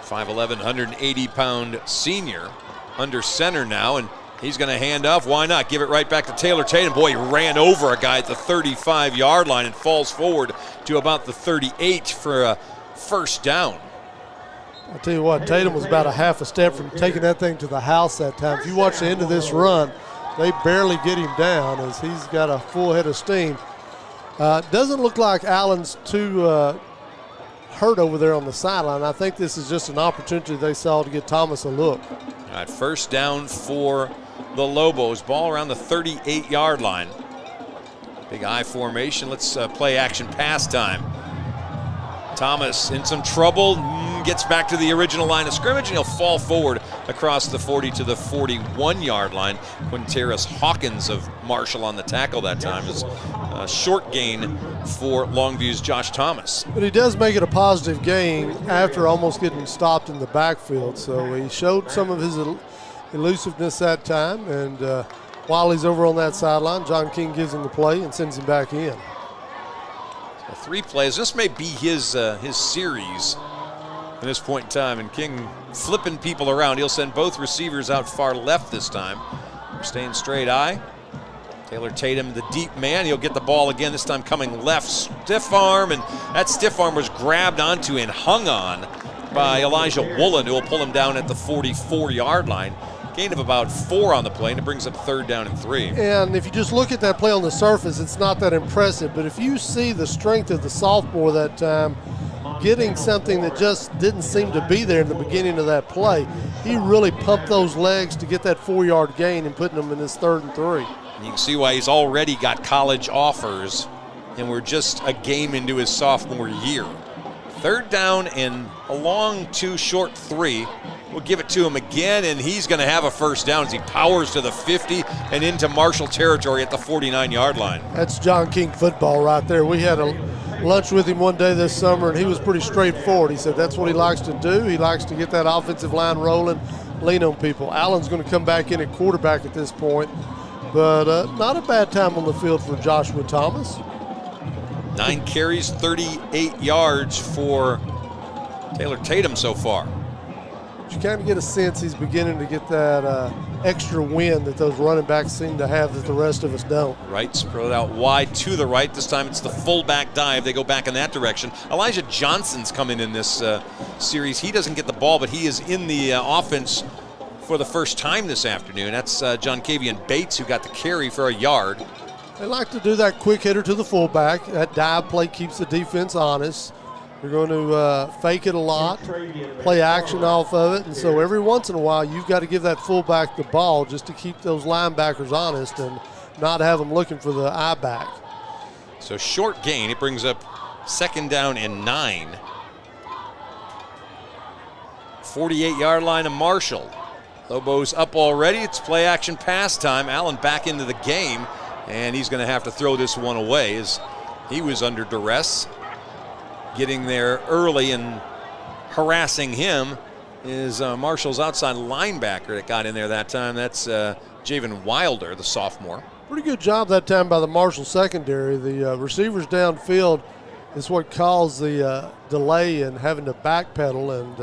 5'11", 180-pound senior under center now, and he's going to hand off. Why not? Give it right back to Taylor Tatum. Boy, he ran over a guy at the 35-yard line and falls forward to about the 38 for a first down. I'll tell you what, Tatum was about a half a step from taking that thing to the house that time. If you watch the end of this run, they barely get him down as he's got a full head of steam. Doesn't look like Allen's too hurt over there on the sideline. I think this is just an opportunity they saw to get Thomas a look. All right, first down for the Lobos. Ball around the 38-yard line. Big I formation. Let's play action pass time. Thomas in some trouble, gets back to the original line of scrimmage, and he'll fall forward across the 40 to the 41-yard line. Quinteris Hawkins of Marshall on the tackle that time. Is a short gain for Longview's Josh Thomas. But he does make it a positive gain after almost getting stopped in the backfield. So he showed some of his elusiveness that time, and while he's over on that sideline, John King gives him the play and sends him back in. 3 plays. This may be his series at this point in time, and King flipping people around. He'll send both receivers out far left this time. Staying straight I. Taylor Tatum, the deep man. He'll get the ball again, this time coming left. Stiff arm, and that stiff arm was grabbed onto and hung on by Elijah Woolen, who will pull him down at the 44-yard line. Gain of about 4 on the play, and it brings up third down and 3. And if you just look at that play on the surface, it's not that impressive. But if you see the strength of the sophomore that time, getting something that just didn't seem to be there in the beginning of that play, he really pumped those legs to get that 4-yard gain and putting them in this 3rd and 3. And you can see why he's already got college offers, and we're just a game into his sophomore year. Third down and a long 2, short 3. We'll give it to him again, and he's going to have a first down as he powers to the 50 and into Marshall territory at the 49-yard line. That's John King football right there. We had a lunch with him one day this summer, and he was pretty straightforward. He said that's what he likes to do. He likes to get that offensive line rolling, lean on people. Allen's going to come back in at quarterback at this point, but not a bad time on the field for Joshua Thomas. 9 carries, 38 yards for Taylor Tatum so far. You kind of get a sense he's beginning to get that extra wind that those running backs seem to have that the rest of us don't. Right, spread out wide to the right. This time it's the fullback dive. They go back in that direction. Elijah Johnson's coming in this series. He doesn't get the ball, but he is in the offense for the first time this afternoon. That's John Cavian Bates, who got the carry for a yard. They like to do that quick hitter to the fullback. That dive play keeps the defense honest. You're going to fake it a lot, play action off of it, and so every once in a while you've got to give that fullback the ball just to keep those linebackers honest and not have them looking for the eye back. So short gain. It brings up 2nd down and 9. 48-yard line of Marshall. Lobos up already. It's play action pass time. Allen back into the game, and he's going to have to throw this one away as he was under duress. Getting there early and harassing him is Marshall's outside linebacker that got in there that time. That's Javen Wilder, the sophomore. Pretty good job that time by the Marshall secondary. The receivers downfield is what caused the delay in having to backpedal, and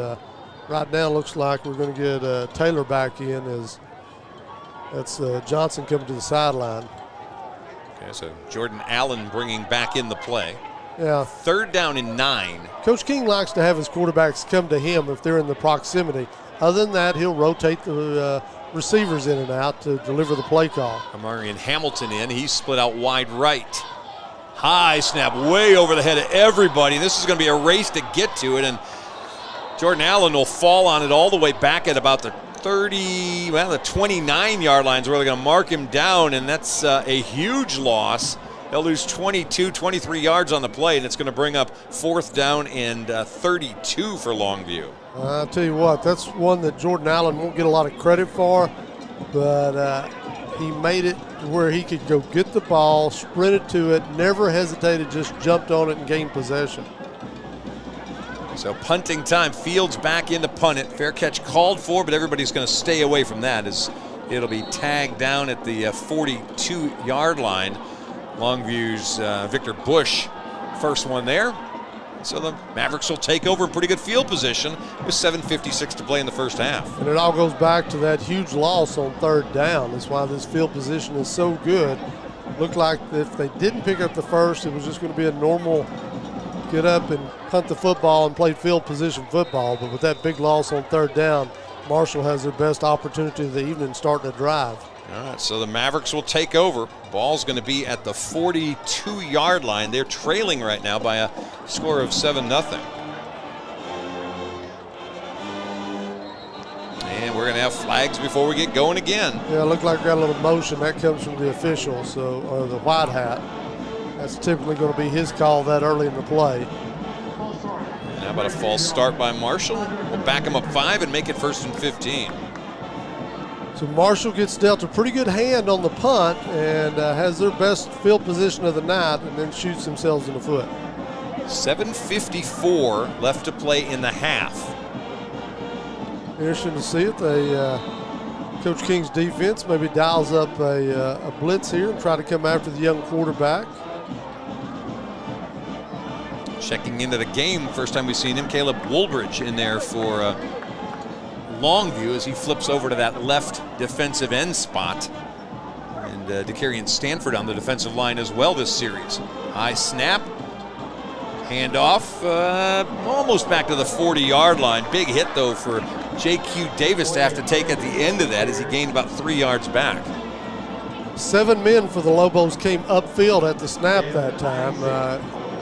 right now looks like we're going to get Taylor back in as that's Johnson coming to the sideline. Okay, so Jordan Allen bringing back in the play. Yeah. 3rd down and 9. Coach King likes to have his quarterbacks come to him if they're in the proximity. Other than that, he'll rotate the receivers in and out to deliver the play call. Amarian Hamilton in. He's split out wide right. High snap way over the head of everybody. This is going to be a race to get to it, and Jordan Allen will fall on it all the way back at about the 29-yard line is where they're going to mark him down, and that's a huge loss. They'll lose 22, 23 yards on the play, and it's going to bring up 4th down and 32 for Longview. I'll tell you what, that's one that Jordan Allen won't get a lot of credit for, but he made it to where he could go get the ball, sprinted to it, never hesitated, just jumped on it and gained possession. So punting time, Fields back in to punt it. Fair catch called for, but everybody's going to stay away from that as it'll be tagged down at the 42-yard line. Longview's Victor Bush, first one there. So the Mavericks will take over in pretty good field position with 7:56 to play in the first half. And it all goes back to that huge loss on 3rd down. That's why this field position is so good. Looked like if they didn't pick up the first, it was just going to be a normal get up and punt the football and play field position football. But with that big loss on 3rd down, Marshall has their best opportunity of the evening starting to drive. All right, so the Mavericks will take over. Ball's going to be at the 42-yard line. They're trailing right now by a score of 7-0. And we're going to have flags before we get going again. Yeah, it looked like we got a little motion. That comes from the official, or the white hat. That's typically going to be his call that early in the play. And how about a false start by Marshall? We'll back him up 5 and make it 1st and 15. So Marshall gets dealt a pretty good hand on the punt and has their best field position of the night, and then shoots themselves in the foot. 7:54 left to play in the half. Interesting to see it. Coach King's defense maybe dials up a blitz here and try to come after the young quarterback. Checking into the game, first time we've seen him, Caleb Woolbridge in there for Longview as he flips over to that left defensive end spot. And DeCarian Stanford on the defensive line as well this series. High snap, handoff, almost back to the 40-yard line. Big hit though for J.Q. Davis to have to take at the end of that as he gained about 3 yards back. 7 men for the Lobos came upfield at the snap that time.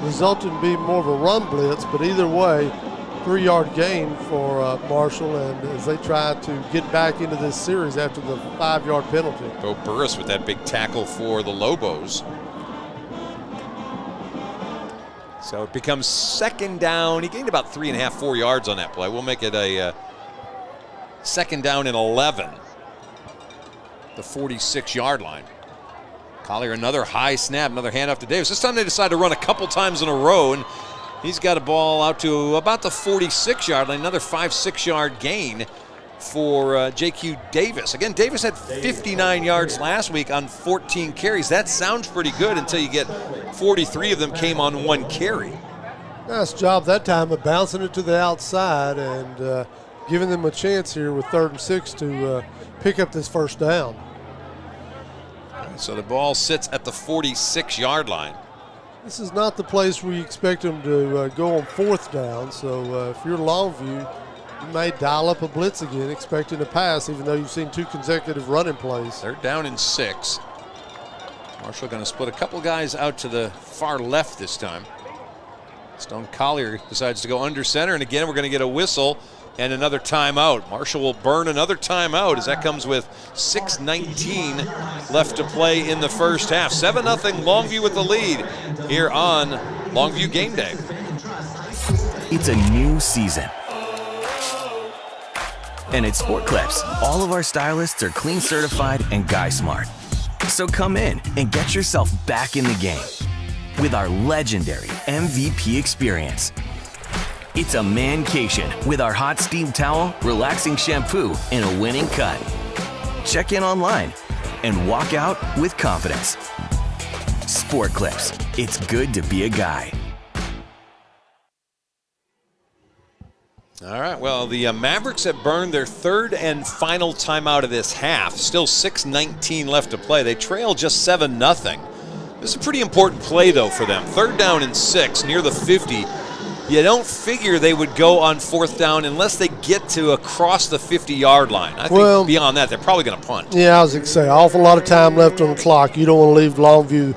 Resulted in being more of a run blitz, but either way, 3-yard gain for Marshall, and as they try to get back into this series after the 5-yard penalty. Bo Burris with that big tackle for the Lobos. So it becomes 2nd down. He gained about 3.5, 4 yards on that play. We'll make it a 2nd down and 11. The 46-yard line. Collier, another high snap, another handoff to Davis. This time they decide to run a couple times in a row, and he's got a ball out to about the 46-yard line, another 5-6 yard gain for J.Q. Davis. Again, Davis had 59 yards last week on 14 carries. That sounds pretty good until you get 43 of them came on 1 carry. Nice job that time of bouncing it to the outside and giving them a chance here with 3rd and 6 to pick up this 1st down. So the ball sits at the 46-yard line. This is not the place where you expect them to go on 4th down. So if you're Longview, you may dial up a blitz again, expecting a pass, even though you've seen 2 consecutive running plays. They're down in 6. Marshall going to split a couple guys out to the far left this time. Stone Collier decides to go under center, and again we're going to get a whistle and another timeout. Marshall will burn another timeout as that comes with 6:19 left to play in the first half. 7-0 Longview with the lead here on Longview Game Day. It's a new season. And at Sport Clips, all of our stylists are clean certified and guy smart. So come in and get yourself back in the game with our legendary MVP experience. It's a mancation with our hot steam towel, relaxing shampoo, and a winning cut. Check in online and walk out with confidence. Sport Clips. It's good to be a guy. All right, well, the Mavericks have burned their third and final timeout of this half. Still 6:19 left to play. They trail just 7-0. This is a pretty important play, though, for them. 3rd down and 6, near the 50. You don't figure they would go on 4th down unless they get to across the 50-yard line. I think beyond that, they're probably going to punt. Yeah, I was going to say, awful lot of time left on the clock. You don't want to leave Longview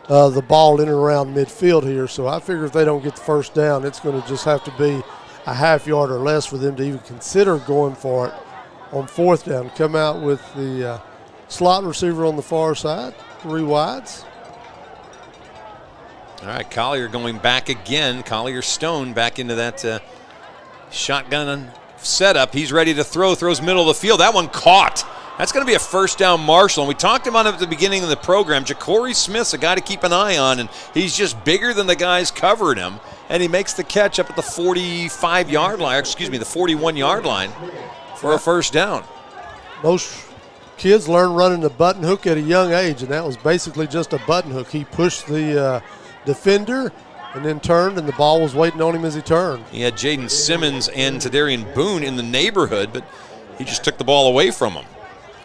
the ball in and around midfield here. So I figure if they don't get the 1st down, it's going to just have to be a half yard or less for them to even consider going for it on 4th down. Come out with the slot receiver on the far side, 3 wides. All right, Collier going back again. Collier Stone back into that shotgun setup. He's ready to throw, throws middle of the field. That one caught. That's going to be a 1st down Marshall. And we talked about him at the beginning of the program. Ja'Cory Smith's a guy to keep an eye on, and he's just bigger than the guys covering him. And he makes the catch up at the 45-yard line, excuse me, the 41-yard line for a 1st down. Most kids learn running the button hook at a young age, and that was basically just a button hook. He pushed the defender and then turned, and the ball was waiting on him as he turned. He had Jaden Simmons and Tadarian Boone in the neighborhood, but he just took the ball away from him.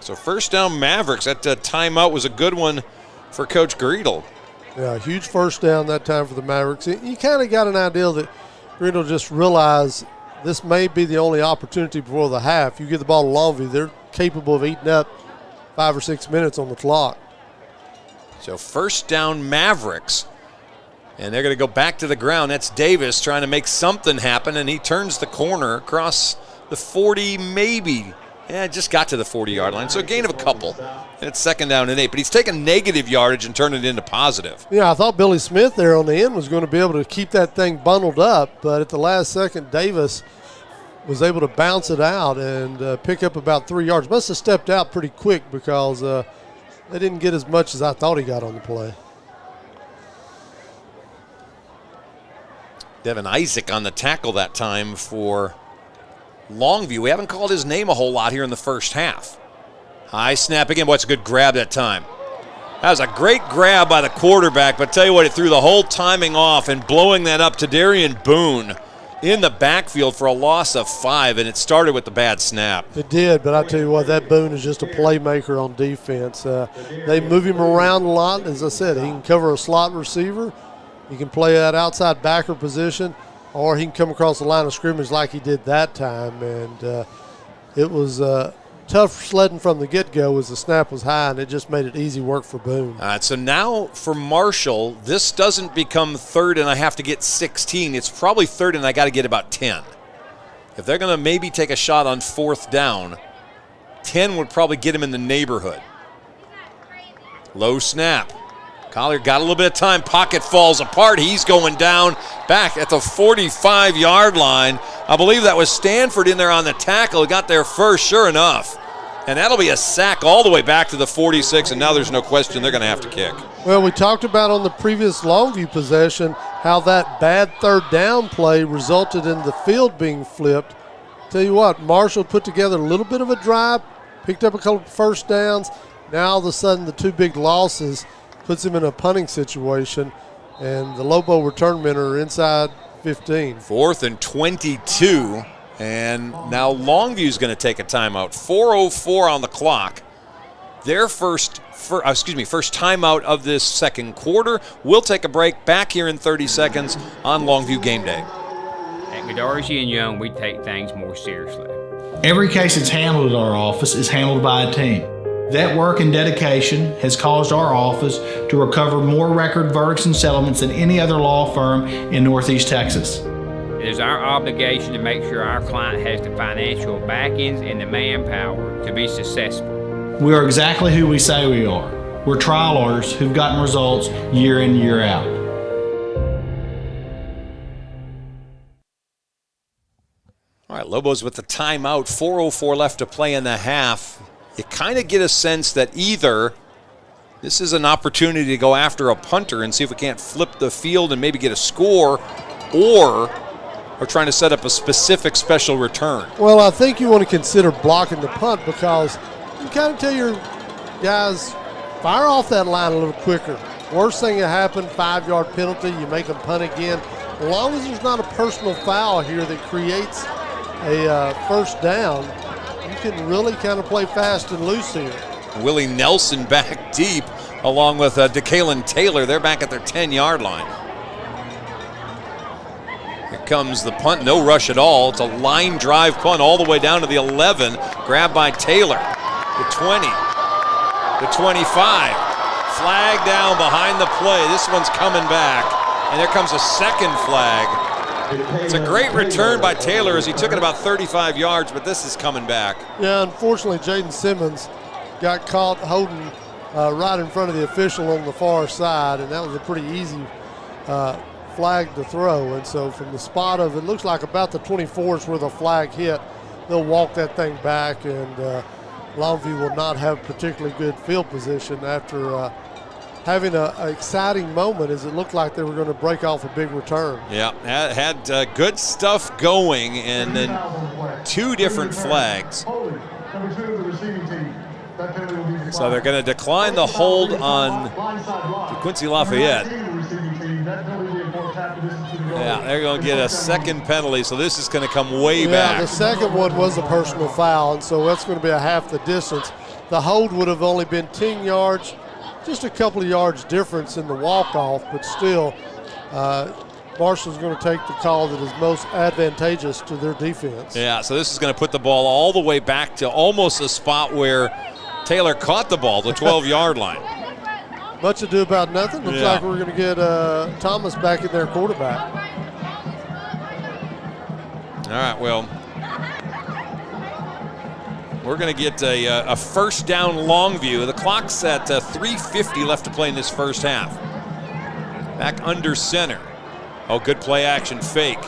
So 1st down Mavericks. That timeout was a good one for Coach Greedle. Yeah, a huge 1st down that time for the Mavericks. You kind of got an idea that Greedle just realized this may be the only opportunity before the half. You get the ball to Longview, they're capable of eating up 5 or 6 minutes on the clock. So 1st down Mavericks. And they're going to go back to the ground. That's Davis trying to make something happen, and he turns the corner across the 40 maybe. Yeah, just got to the 40-yard line, so a gain of a couple. And it's 2nd down and 8, but he's taken negative yardage and turned it into positive. Yeah, I thought Billy Smith there on the end was going to be able to keep that thing bundled up, but at the last second, Davis was able to bounce it out and pick up about 3 yards. Must have stepped out pretty quick because they didn't get as much as I thought he got on the play. Devin Isaac on the tackle that time for Longview. We haven't called his name a whole lot here in the 1st half. High snap again. Boy, it's a good grab that time. That was a great grab by the quarterback, but tell you what, it threw the whole timing off, and blowing that up to Darian Boone in the backfield for a loss of 5, and it started with the bad snap. It did, but I tell you what, that Boone is just a playmaker on defense. They move him around a lot. As I said, he can cover a slot receiver. He can play that outside backer position, or he can come across the line of scrimmage like he did that time. And it was tough sledding from the get-go as the snap was high, and it just made it easy work for Boone. All right, so now for Marshall, this doesn't become 3rd and I have to get 16. It's probably 3rd and I got to get about 10. If they're going to maybe take a shot on 4th down, 10 would probably get him in the neighborhood. Low snap. Collier got a little bit of time. Pocket falls apart. He's going down back at the 45-yard line. I believe that was Stanford in there on the tackle. He got there first, sure enough. And that'll be a sack all the way back to the 46, and now there's no question they're going to have to kick. Well, we talked about on the previous Longview possession how that bad 3rd down play resulted in the field being flipped. Tell you what, Marshall put together a little bit of a drive, picked up a couple of 1st downs. Now all of a sudden the 2 big losses puts him in a punting situation, and the Lobo return men are inside 15. 4th and 22, and now Longview's going to take a timeout. 4:04 on the clock. Their first timeout of this 2nd quarter. We'll take a break. Back here in 30 seconds on Longview Game Day. At Godarzi and Young, we take things more seriously. Every case that's handled at our office is handled by a team. That work and dedication has caused our office to recover more record verdicts and settlements than any other law firm in Northeast Texas. It is our obligation to make sure our client has the financial backings and the manpower to be successful. We are exactly who we say we are. We're trial lawyers who've gotten results year in, year out. All right, Lobos with the timeout. 4:04 left to play in the half. You kind of get a sense that either this is an opportunity to go after a punter and see if we can't flip the field and maybe get a score, or or trying to set up a specific special return? Well, I think you want to consider blocking the punt because you kind of tell your guys, fire off that line a little quicker. Worst thing that happened, 5-yard penalty, you make them punt again. As long as there's not a personal foul here that creates a first down, you can really kind of play fast and loose here. Willie Nelson back deep along with DeKalen Taylor. They're back at their 10-yard line. Here comes the punt, no rush at all. It's a line drive punt all the way down to the 11. Grabbed by Taylor. The 20, the 25. Flag down behind the play. This one's coming back. And there comes a second flag. It's a great return by Taylor as he took it about 35 yards, but this is coming back. Yeah, unfortunately, Jaden Simmons got caught holding right in front of the official on the far side, and that was a pretty easy flag to throw. And so from the spot of, it looks like about the 24 is where the flag hit, they'll walk that thing back, and Longview will not have particularly good field position after having an exciting moment as it looked like they were going to break off a big return. Yeah, had good stuff going, and then two different flags. So they're going to decline the hold on Quincy Lafayette. Yeah, they're going to get a second penalty, so this is going to come way back. The second one was a personal foul, and so that's going to be a half the distance. The hold would have only been 10 yards, just a couple of yards difference in the walk-off, but still, Marshall's going to take the call that is most advantageous to their defense. Yeah, so this is going to put the ball all the way back to almost a spot where Taylor caught the ball, the 12-yard line. Much ado about nothing. Looks like we're going to get Thomas back in their quarterback. All right, well, we're going to get a first down Longview. The clock's at 3:50 left to play in this first half. Back under center. Oh, good play action fake.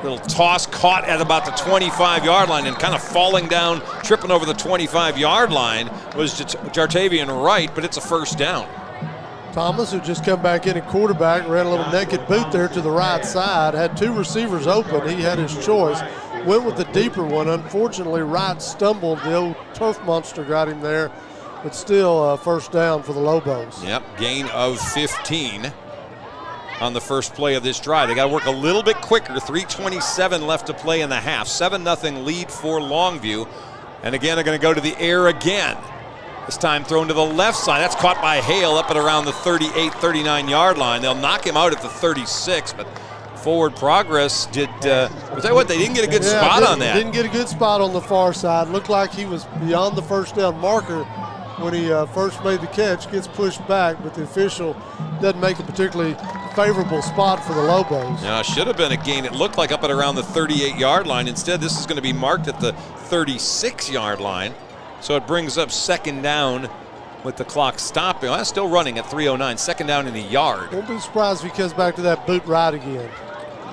Little toss caught at about the 25-yard line, and kind of falling down, tripping over the 25-yard line was Jartavian Wright, but it's a first down. Thomas, who just come back in at quarterback, ran a little naked boot there to the right side, had two receivers open. He had his choice, went with the deeper one. Unfortunately, Wright stumbled. The old turf monster got him there, but still first down for the Lobos. Yep, gain of 15 on the first play of this drive. They got to work a little bit quicker. 3:27 left to play in the half. 7-0 lead for Longview. And again, they're going to go to the air again. This time thrown to the left side. That's caught by Hale up at around the 38, 39-yard line. They'll knock him out at the 36, but forward progress did, was that what, they didn't get a good spot on that. Didn't get a good spot on the far side. Looked like he was beyond the first down marker when he first made the catch, gets pushed back, but the official doesn't make a particularly favorable spot for the Lobos. Yeah, should have been a gain. It looked like up at around the 38-yard line. Instead, this is going to be marked at the 36-yard line. So it brings up second down with the clock stopping. Well, that's still running at 3:09. Second down in the yard. Won't be surprised if he comes back to that boot right again.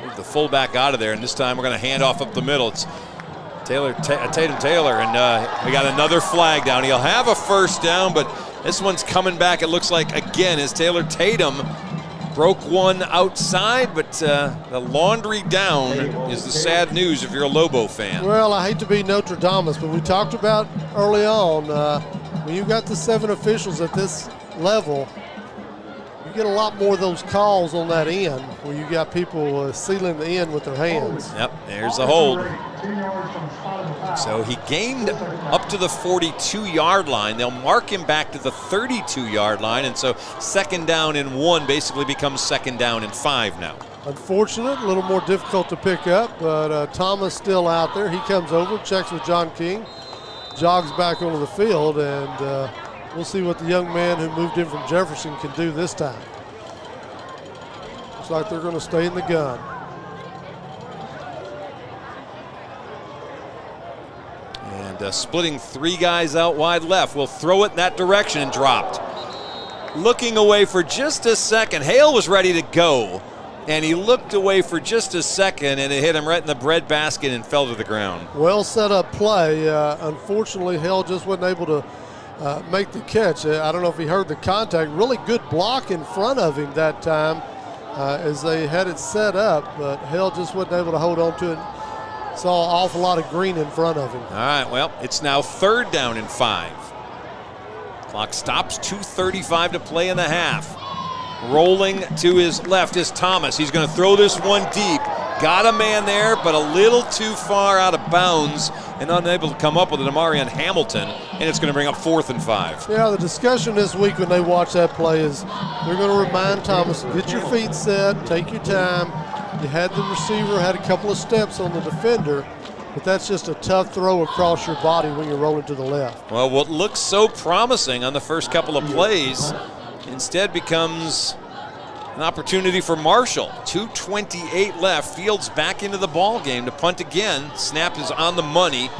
Move the fullback out of there, and this time we're going to hand off up the middle. It's Tatum Taylor, and we got another flag down. He'll have a first down, but this one's coming back, it looks like, again, as Taylor Tatum broke one outside, but the laundry down is the sad news if you're a Lobo fan. Well, I hate to be Nostradamus, but we talked about early on, when you got the 7 officials at this level, you get a lot more of those calls on that end where you got people sealing the end with their hands. Yep, there's the hold. So he gained up to the 42-yard line. They'll mark him back to the 32-yard line, and so second down and 1 basically becomes second down and 5 now. Unfortunate, a little more difficult to pick up, but Thomas still out there. He comes over, checks with John King, jogs back onto the field, and we'll see what the young man who moved in from Jefferson can do this time. Looks like they're going to stay in the gun. And splitting 3 guys out wide left. Will throw it in that direction and dropped. Looking away for just a second. Hale was ready to go, and he looked away for just a second, and it hit him right in the breadbasket and fell to the ground. Well set up play. Unfortunately, Hale just wasn't able to make the catch. I don't know if he heard the contact. Really good block in front of him that time. as they had it set up, but Hale just wasn't able to hold on to it. Saw an awful lot of green in front of him. All right, well, it's now 3rd down and 5. Clock stops, 2:35 to play in the half. Rolling to his left is Thomas. He's going to throw this one deep. Got a man there, but a little too far out of bounds and unable to come up with it. Amarian Hamilton, and it's going to bring up 4th and 5. Yeah, the discussion this week when they watch that play is they're going to remind Thomas, get your feet set, take your time. You had the receiver, had a couple of steps on the defender, but that's just a tough throw across your body when you're rolling to the left. Well, what looks so promising on the first couple of plays instead becomes an opportunity for Marshall. 2:28 left. Fields back into the ball game to punt again. Snap is on the money.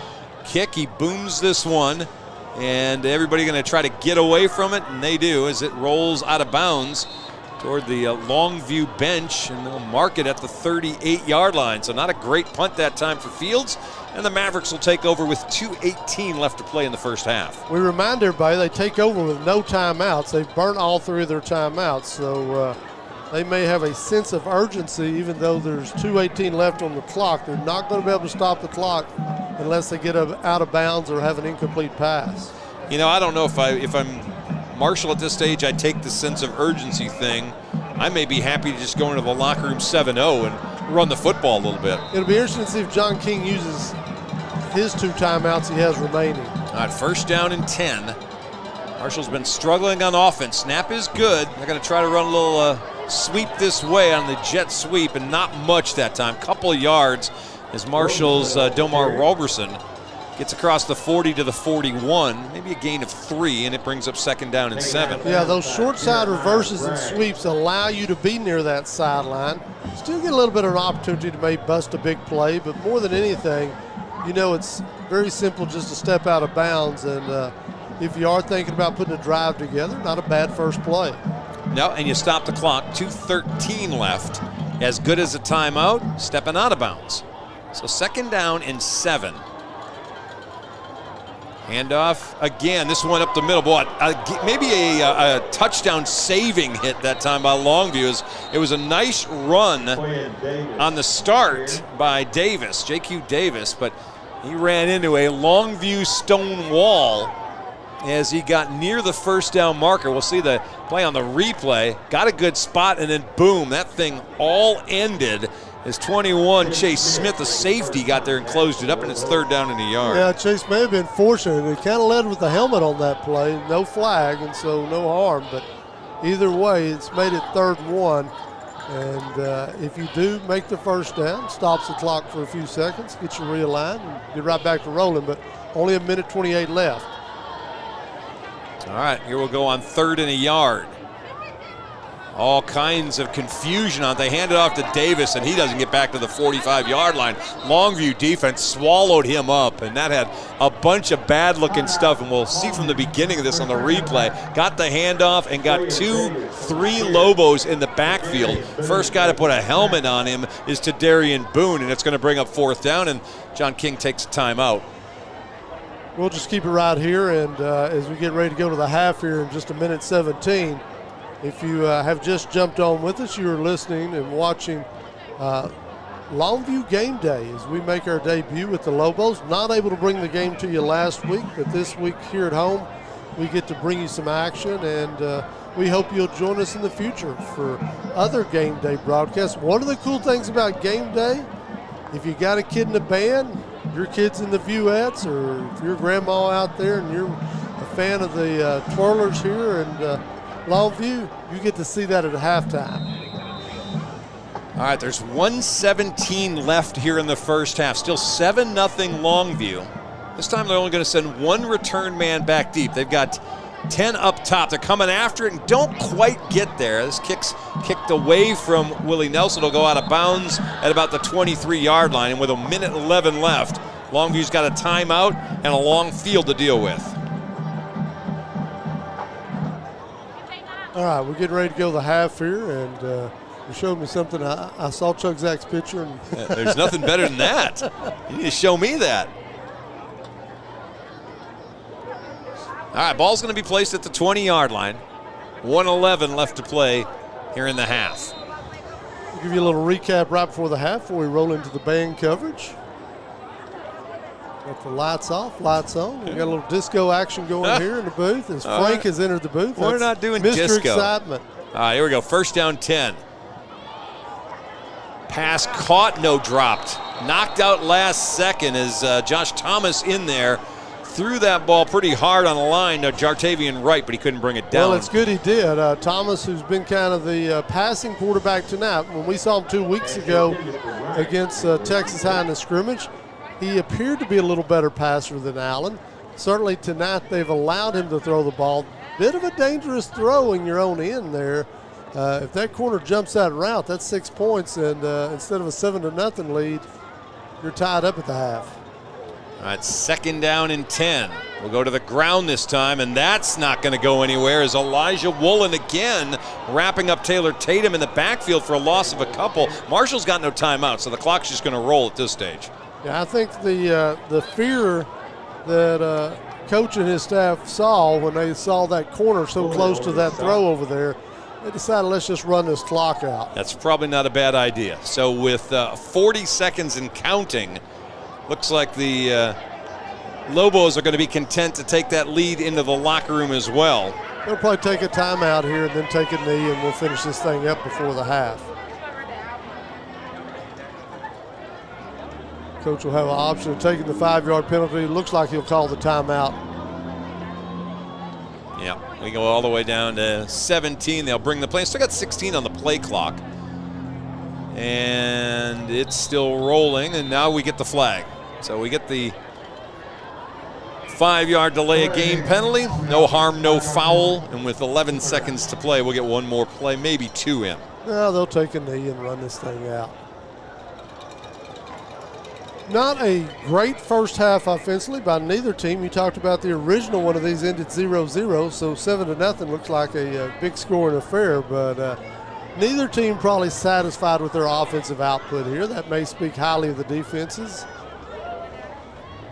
Kick, he booms this one, and everybody going to try to get away from it, and they do as it rolls out of bounds toward the Longview bench, and they'll mark it at the 38-yard line. So not a great punt that time for Fields, and the Mavericks will take over with 2:18 left to play in the first half. We remind everybody they take over with no timeouts. They've burnt all 3 of their timeouts, so they may have a sense of urgency even though there's 2:18 left on the clock. They're not going to be able to stop the clock unless they get out of bounds or have an incomplete pass. You know, I don't know if I'm Marshall at this stage, I take the sense of urgency thing. I may be happy to just go into the locker room 7-0 and run the football a little bit. It'll be interesting to see if John King uses his 2 timeouts he has remaining. All right, 1st down and 10. Marshall's been struggling on offense. Snap is good. They're going to try to run a little sweep this way on the jet sweep, and not much that time. Couple of yards as Marshall's Domar Roberson gets across the 40 to the 41, maybe a gain of 3, and it brings up 2nd down and 7. Yeah, those short side reverses and sweeps allow you to be near that sideline. Still get a little bit of an opportunity to maybe bust a big play, but more than anything, you know, it's very simple just to step out of bounds, and if you are thinking about putting a drive together, not a bad first play. No, and you stop the clock, 2:13 left. As good as a timeout, stepping out of bounds. So 2nd down and 7. Handoff again, this one up the middle. Boy, maybe a touchdown saving hit that time by Longview. It was a nice run on the start by Davis, JQ Davis, but he ran into a Longview stone wall as he got near the 1st down marker. We'll see the play on the replay. Got a good spot, and then boom, that thing all ended as 21, Chase Smith, the safety, got there and closed it up, and it's 3rd down and a yard. Yeah, Chase may have been fortunate. He kind of led with the helmet on that play. No flag, and so no harm. But either way, it's made it 3rd and 1. And if you do make the 1st down, stops the clock for a few seconds, get you realigned, and get right back to rolling. But only 1:28 left. All right, here we'll go on 3rd and a yard. All kinds of confusion on it. They hand it off to Davis, and he doesn't get back to the 45-yard line. Longview defense swallowed him up, and that had a bunch of bad-looking stuff, and we'll see from the beginning of this on the replay. Got the handoff and got 2-3 Lobos in the backfield. First guy to put a helmet on him is Tadarian Boone, and it's going to bring up 4th down, and John King takes a timeout. We'll just keep it right here, and as we get ready to go to the half here in just 1:17, if you have just jumped on with us, you are listening and watching Longview Game Day as we make our debut with the Lobos. Not able to bring the game to you last week, but this week here at home, we get to bring you some action, and we hope you'll join us in the future for other Game Day broadcasts. One of the cool things about Game Day, if you got a kid in the band, your kid's in the Vuettes, or if your grandma out there and you're a fan of the twirlers here and Longview, you get to see that at halftime. All right, there's 1:17 left here in the first half. Still 7-0 Longview. This time they're only going to send 1 return man back deep. They've got 10 up top. They're coming after it and don't quite get there. This kick's kicked away from Willie Nelson. It'll go out of bounds at about the 23-yard line. And with 1:11 left, Longview's got a timeout and a long field to deal with. All right, we're getting ready to go to the half here, and you showed me something. I saw Chuck Zach's picture. And there's nothing better than that. You need to show me that. All right, ball's going to be placed at the 20-yard line. 1:11 left to play here in the half. give you a little recap right before the half before we roll into the band coverage. Got the lights off, lights on. We got a little disco action going here in the booth as Frank has entered the booth. We're not doing Mr. disco. Excitement. All right, here we go. First down 10. Pass caught, no dropped. Knocked out last second as Josh Thomas in there. Threw that ball pretty hard on the line to Jartavian Wright, but he couldn't bring it down. Well, it's good he did. Thomas, who's been kind of the passing quarterback tonight, when we saw him 2 weeks ago against Texas High in the scrimmage, he appeared to be a little better passer than Allen. Certainly tonight they've allowed him to throw the ball. Bit of a dangerous throw in your own end there. If that corner jumps that route, that's 6 points, and instead of a 7-0 lead, you're tied up at the half. All right, second down and 10. We'll go to the ground this time, and that's not going to go anywhere as Elijah Woolen again wrapping up Taylor Tatum in the backfield for a loss of a couple. Marshall's got no timeout, so the clock's just going to roll at this stage. Yeah, I think the fear that Coach and his staff saw when they saw that corner so close to that throw over there, they decided, let's just run this clock out. That's probably not a bad idea. So with 40 seconds and counting, looks like the Lobos are going to be content to take that lead into the locker room as well. They'll probably take a timeout here and then take a knee, and we'll finish this thing up before the half. Coach will have an option of taking the 5-yard penalty. Looks like he'll call the timeout. Yeah, we go all the way down to 17. They'll bring the play. Still got 16 on the play clock. And it's still rolling, and now we get the flag. So we get the 5-yard delay of game penalty. No harm, no foul. And with 11 seconds to play, we'll get one more play, maybe two in. No, they'll take a knee and run this thing out. Not a great first half offensively by neither team. You talked about the original one of these ended 0-0, so 7-0 looks like a big scoring affair, but neither team probably satisfied with their offensive output here. That may speak highly of the defenses.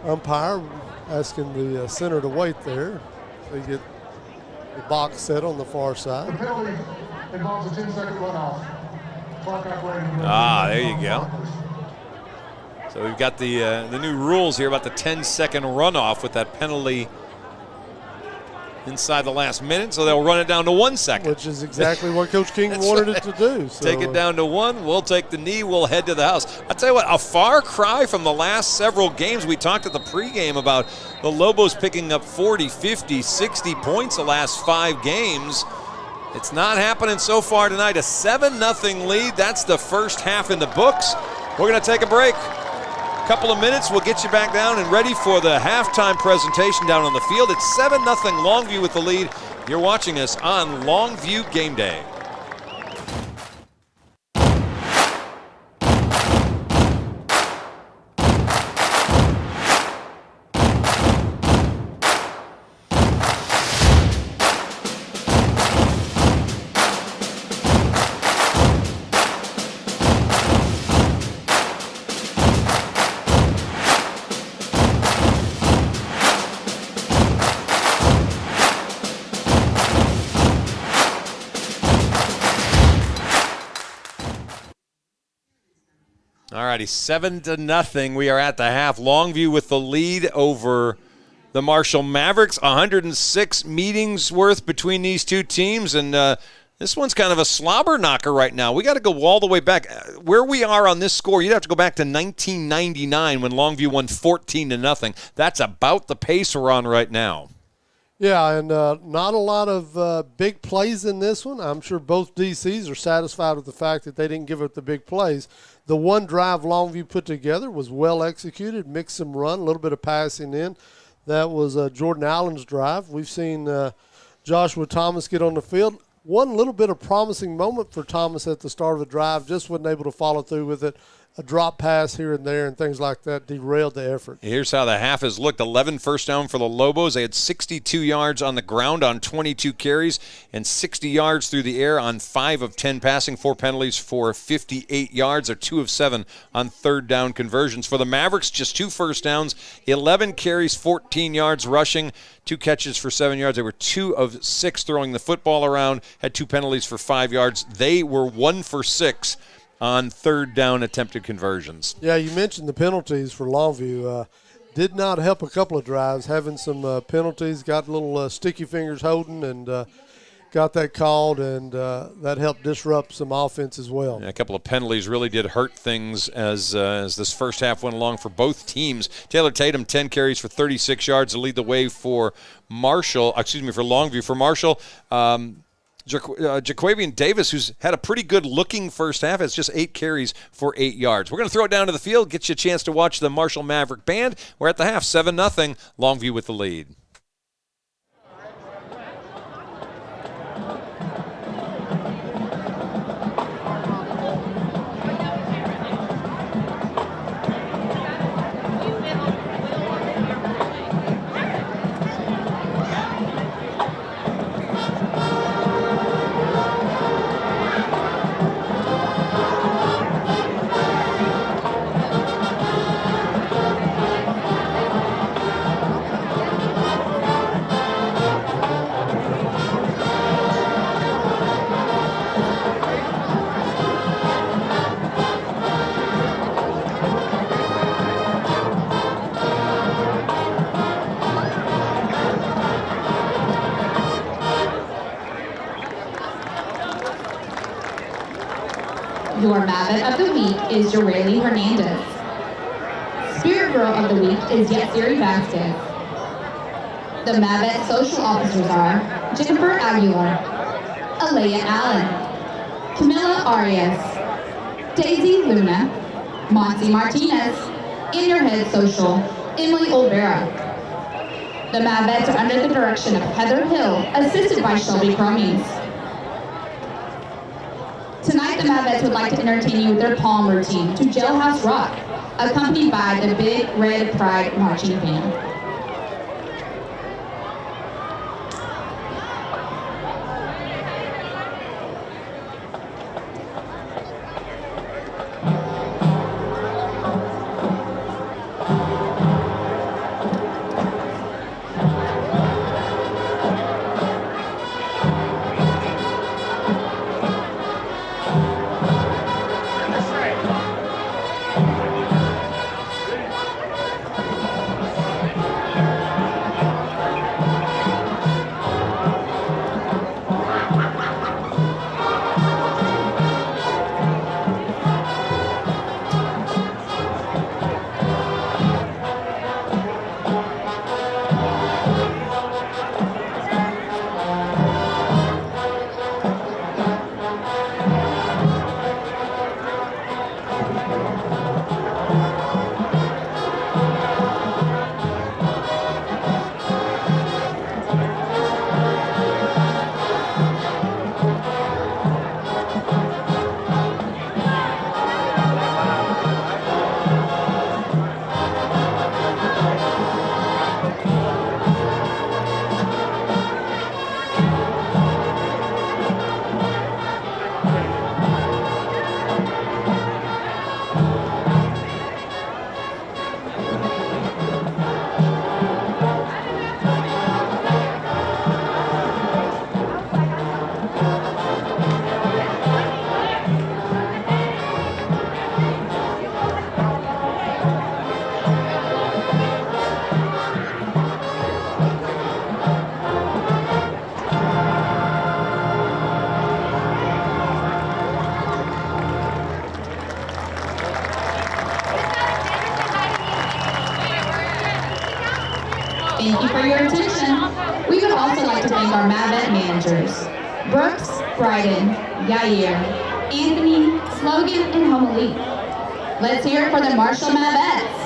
Umpire asking the center to wait there. They get the box set on the far side. The penalty involves a 10-second runoff. There you go. So we've got the new rules here about the 10-second runoff with that penalty inside the last minute, so they'll run it down to 1 second. Which is exactly what Coach King wanted it to do. So. Take it down to 1, we'll take the knee, we'll head to the house. I'll tell you what, a far cry from the last several games. We talked at the pregame about the Lobos picking up 40, 50, 60 points the last 5 games. It's not happening so far tonight. A 7-0 lead, that's the first half in the books. We're going to take a break. Couple of minutes, we'll get you back down and ready for the halftime presentation down on the field. It's 7-0 Longview with the lead. You're watching us on Longview Game Day. Alrighty, 7-0. We are at the half. Longview with the lead over the Marshall Mavericks. 106 meetings worth between these two teams, and this one's kind of a slobber knocker right now. We got to go all the way back. Where we are on this score, you'd have to go back to 1999 when Longview won 14-0. That's about the pace we're on right now. Yeah, and not a lot of big plays in this one. I'm sure both DCs are satisfied with the fact that they didn't give up the big plays. The one drive Longview put together was well executed, mixed some run, a little bit of passing in. That was Jordan Allen's drive. We've seen Joshua Thomas get on the field. One little bit of promising moment for Thomas at the start of the drive, just wasn't able to follow through with it. A drop pass here and there and things like that derailed the effort. Here's how the half has looked. 11 first down for the Lobos. They had 62 yards on the ground on 22 carries and 60 yards through the air on 5 of 10 passing. 4 penalties for 58 yards, or 2 of 7 on third down conversions. For the Mavericks, just 2 first downs, 11 carries, 14 yards rushing, 2 catches for 7 yards. They were 2 of 6 throwing the football around, had 2 penalties for 5 yards. They were 1 for 6 on third down attempted conversions. Yeah, you mentioned the penalties for Longview. Did not help a couple of drives, having some penalties, got a little sticky fingers holding, and got that called, and that helped disrupt some offense as well. Yeah, a couple of penalties really did hurt things as this first half went along for both teams. Taylor Tatum, 10 carries for 36 yards to lead the way for Longview. For Marshall, Jaquavian Davis, who's had a pretty good looking first half, has just 8 carries for 8 yards. We're going to throw it down to the field, get you a chance to watch the Marshall Maverick band. We're at the half, 7-0, Longview with the lead. Your Mavet of the Week is Joreli Hernandez. Spirit Girl of the Week is Yatsiri Vasquez. The Mavet Social Officers are Jennifer Aguilar, Alea Allen, Camilla Arias, Daisy Luna, Monty Martinez, In Your Head Social, Emily Olvera. The Mavets are under the direction of Heather Hill, assisted by Shelby Cromings. Tonight, the Mavets would like to entertain you with their palm routine to Jailhouse Rock, accompanied by the Big Red Pride Marching Band. Thank you for your attention. We would also like to thank our Mavet managers, Brooks, Bryden, Yair, Anthony, Logan, and Homelie. Let's hear it for the Marshall Mavets.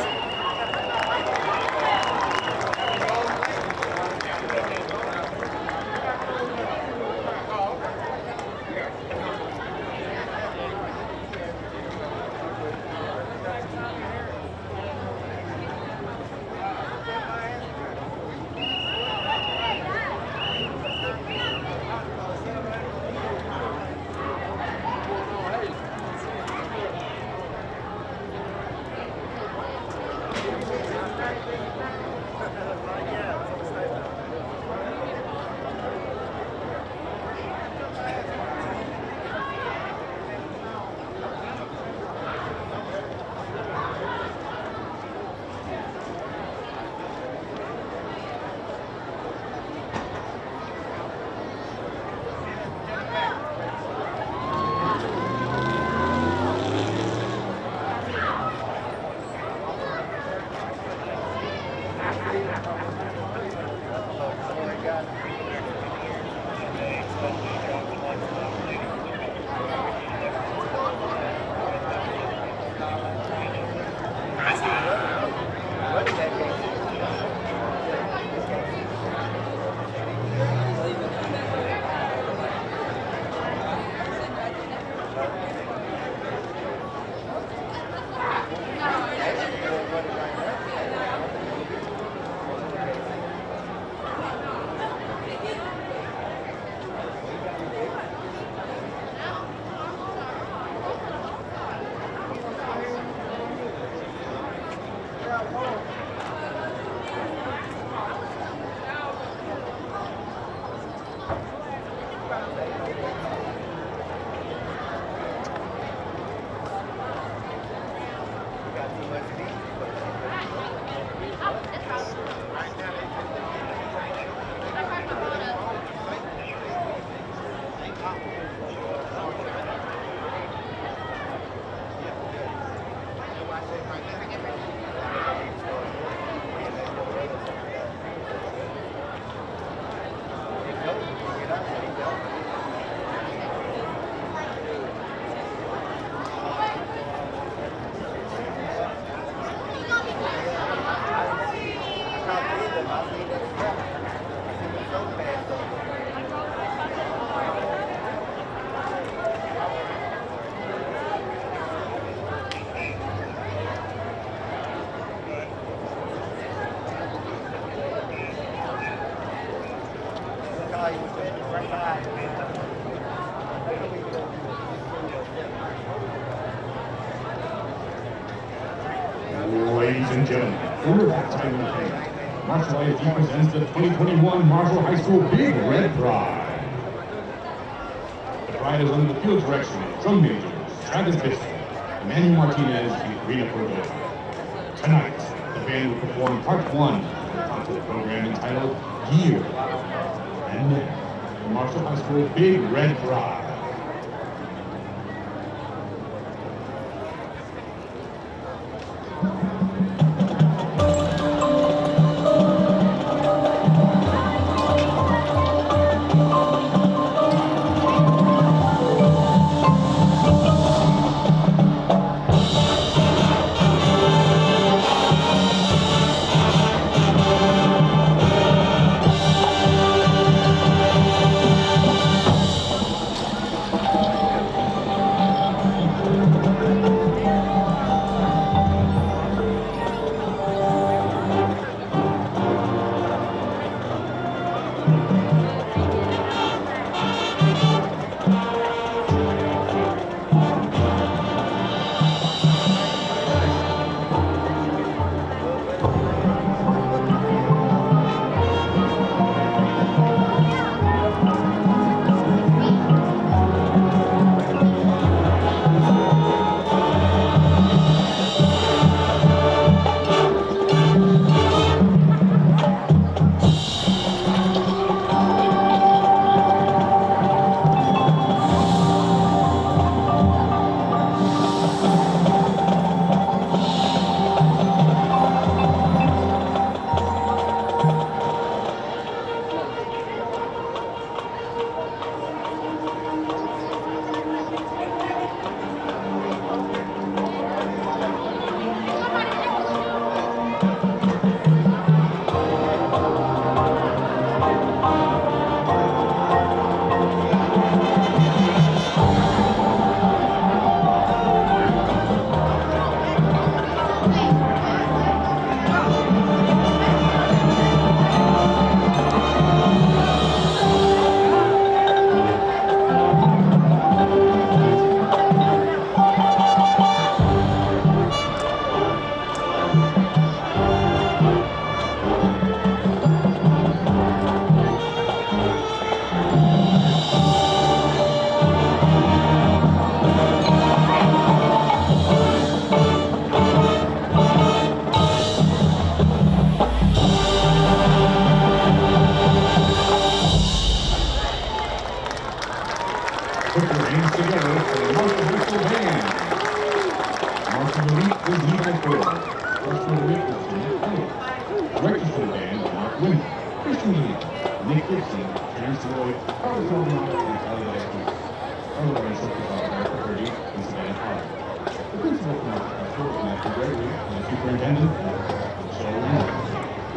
and gentlemen, for your halftime entertainment, Marshall ISD presents the 2021 Marshall High School Big Red Pride. The pride is under the field direction of drum majors Travis Bishop, Emmanuel Martinez, and Rena Cordova. Tonight, the band will perform part 1 of the concert program entitled Year. And now, the Marshall High School Big Red Pride.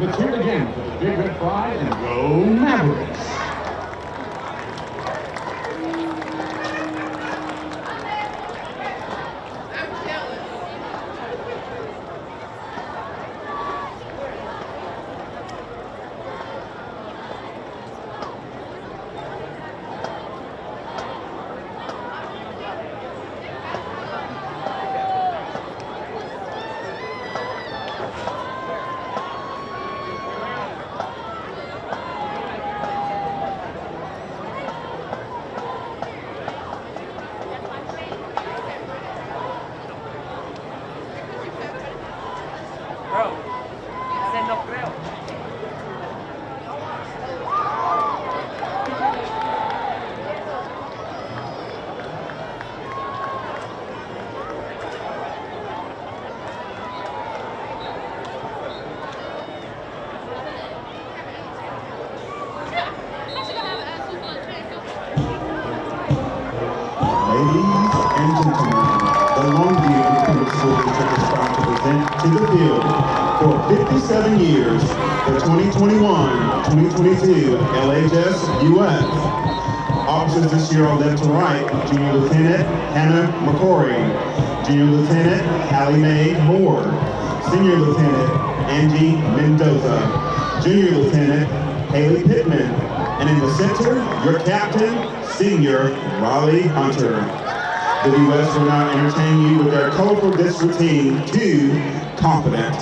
Let's hear it again for the Big Red Pride and go Mavericks! and gentlemen, the Longview Independent School District is proud to present to the field for 57 years the 2021-2022 LHS UF. Officers this year are left to right: Junior Lieutenant Hannah McCory, Junior Lieutenant Hallie Mae Moore, Senior Lieutenant Angie Mendoza, Junior Lieutenant Haley Pittman, and in the center, your captain, Senior Raleigh Hunter. The U.S. will now entertain you with their colorful disc routine, Too Confident.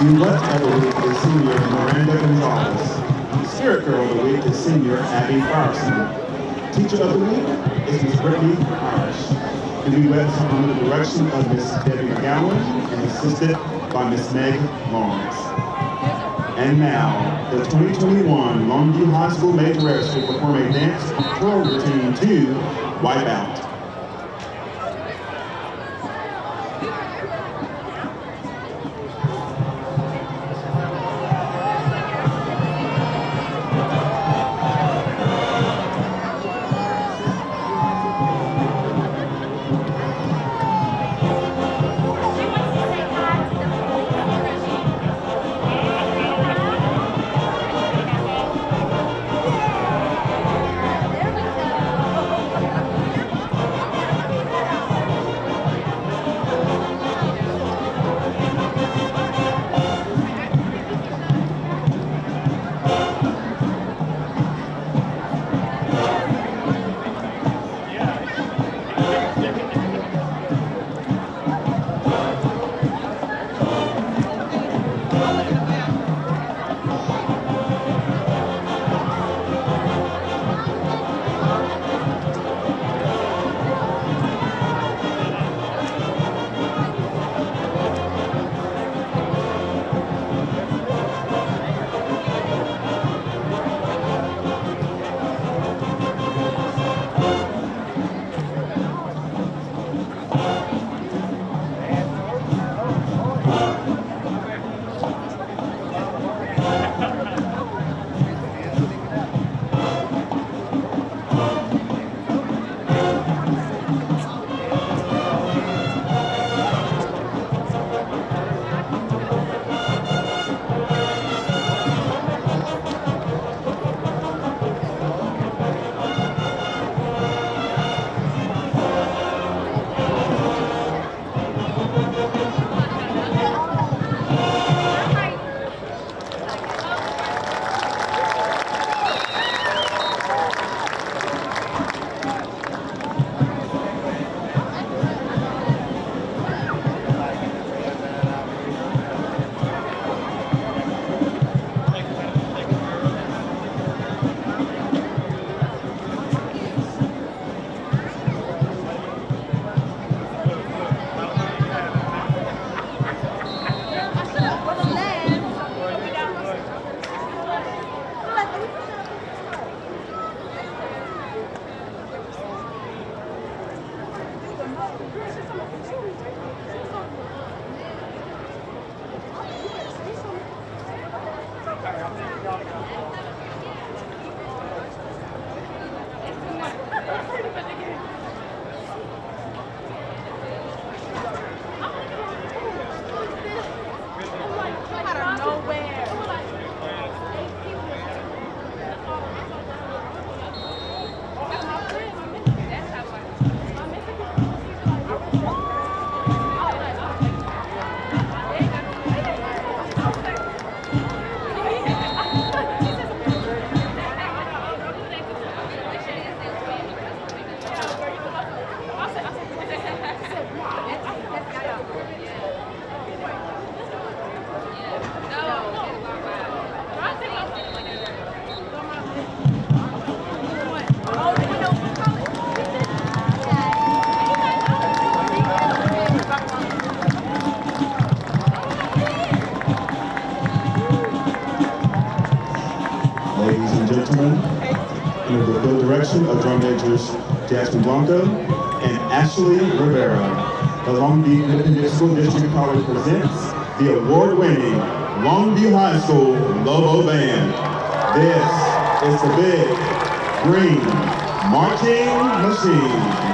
Youth of the Week is Senior Miranda Gonzalez. Spirit Girl of the Week is Senior Abby Farson. Teacher of the Week is Miss Brittany Irish. The Duets are under the direction of Miss Debbie McGowan and assisted by Miss Meg Lawrence. And now, the 2021 Longview High School Majorettes will perform a dance twirl routine to Wipe Out. Under the field direction of drum majors Jasmine Blanco and Ashley Rivera. The Longview Independent School District College presents the award-winning Longview High School Lobo Band. This is the Big Green Marching Machine.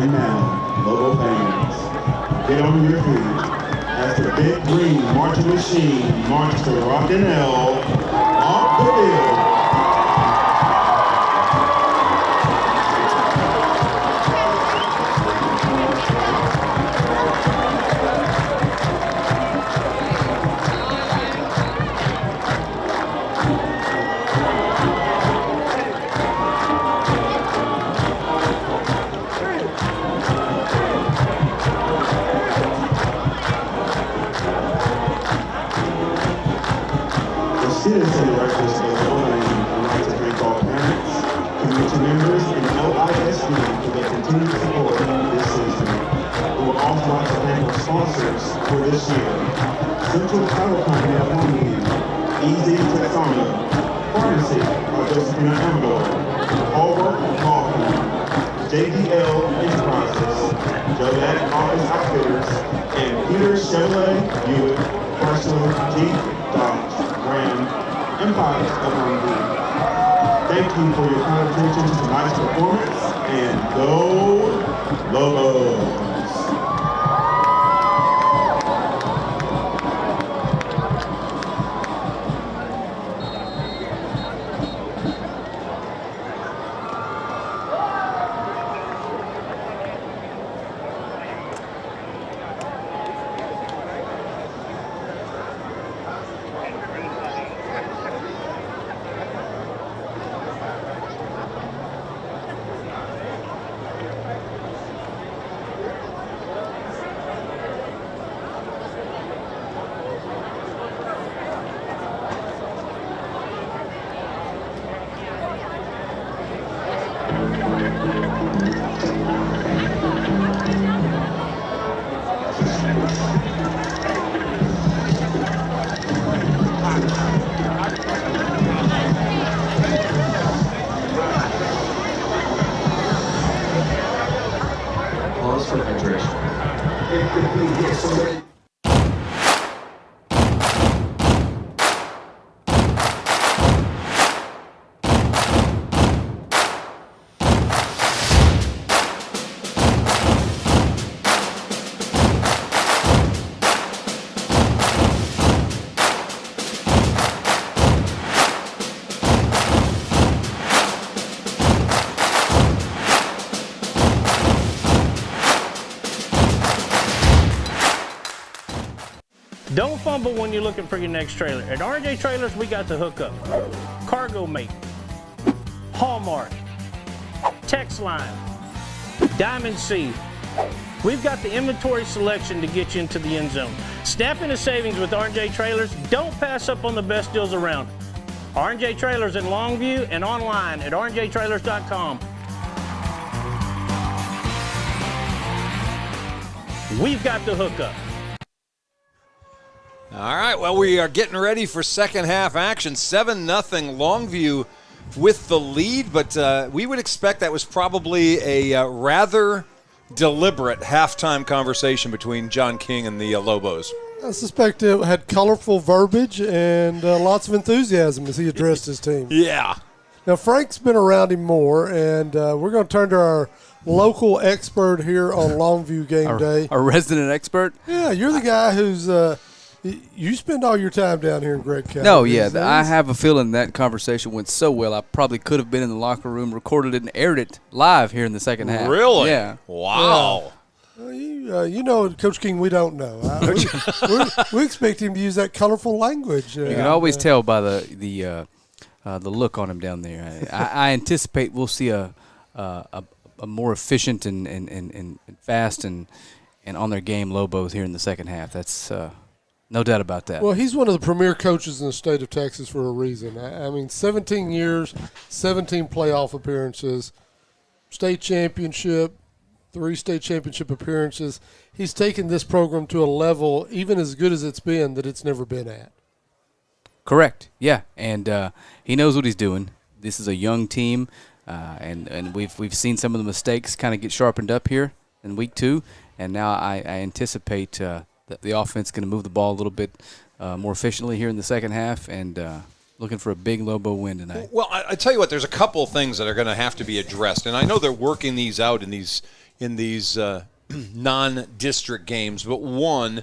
And now, Lobo fans, get on your feet as the big green marching machine marches to Rockin' L off the field. Citizen directors of the Lane would like to thank all parents, community members, and LISD for their continued support this season. We would also like to thank our sponsors for this year: Central Title Company of Longview, Easy Texana, Pharmacy by Josephina Amador, Hallwork Coffee, JDL Enterprises, Jodat Office Outfitters, and Peter Chevrolet Buick Chrysler Jeep Dodge Ram Empires of Longview. Thank you for your kind attention to tonight's performance, and go Lobos! Pause for hydration. Don't fumble when you're looking for your next trailer. At R&J Trailers, we got the hookup. Cargo Mate, Hallmark, Text Line, Diamond C. We've got the inventory selection to get you into the end zone. Snap into savings with R&J Trailers. Don't pass up on the best deals around. R&J Trailers in Longview and online at rnjtrailers.com. We've got the hookup. All right, well, we are getting ready for second half action. 7-0 Longview with the lead, but we would expect that was probably a rather deliberate halftime conversation between John King and the Lobos. I suspect it had colorful verbiage and lots of enthusiasm as he addressed his team. Yeah. Now, Frank's been around him more, and we're going to turn to our local expert here on Longview Game Day. Our resident expert? Yeah, you're the guy who's you spend all your time down here in Gregg County. No, yeah, I have a feeling that conversation went so well, I probably could have been in the locker room, recorded it, and aired it live here in the second half. Really? Yeah. Wow. You know, Coach King, we don't know. We expect him to use that colorful language. You can always tell by the look on him down there. I anticipate we'll see a more efficient and fast and on their game Lobos here in the second half. That's no doubt about that. Well, he's one of the premier coaches in the state of Texas for a reason. I mean, 17 years, 17 playoff appearances, state championship, 3 state championship appearances. He's taken this program to a level, even as good as it's been, that it's never been at. Correct. Yeah, and he knows what he's doing. This is a young team, and we've seen some of the mistakes kind of get sharpened up here in week 2, and now I anticipate that the offense is going to move the ball a little bit more efficiently here in the second half, and looking for a big Lobo win tonight. Well, I tell you what, there's a couple of things that are going to have to be addressed, and I know they're working these out in these in these non-district games, but one,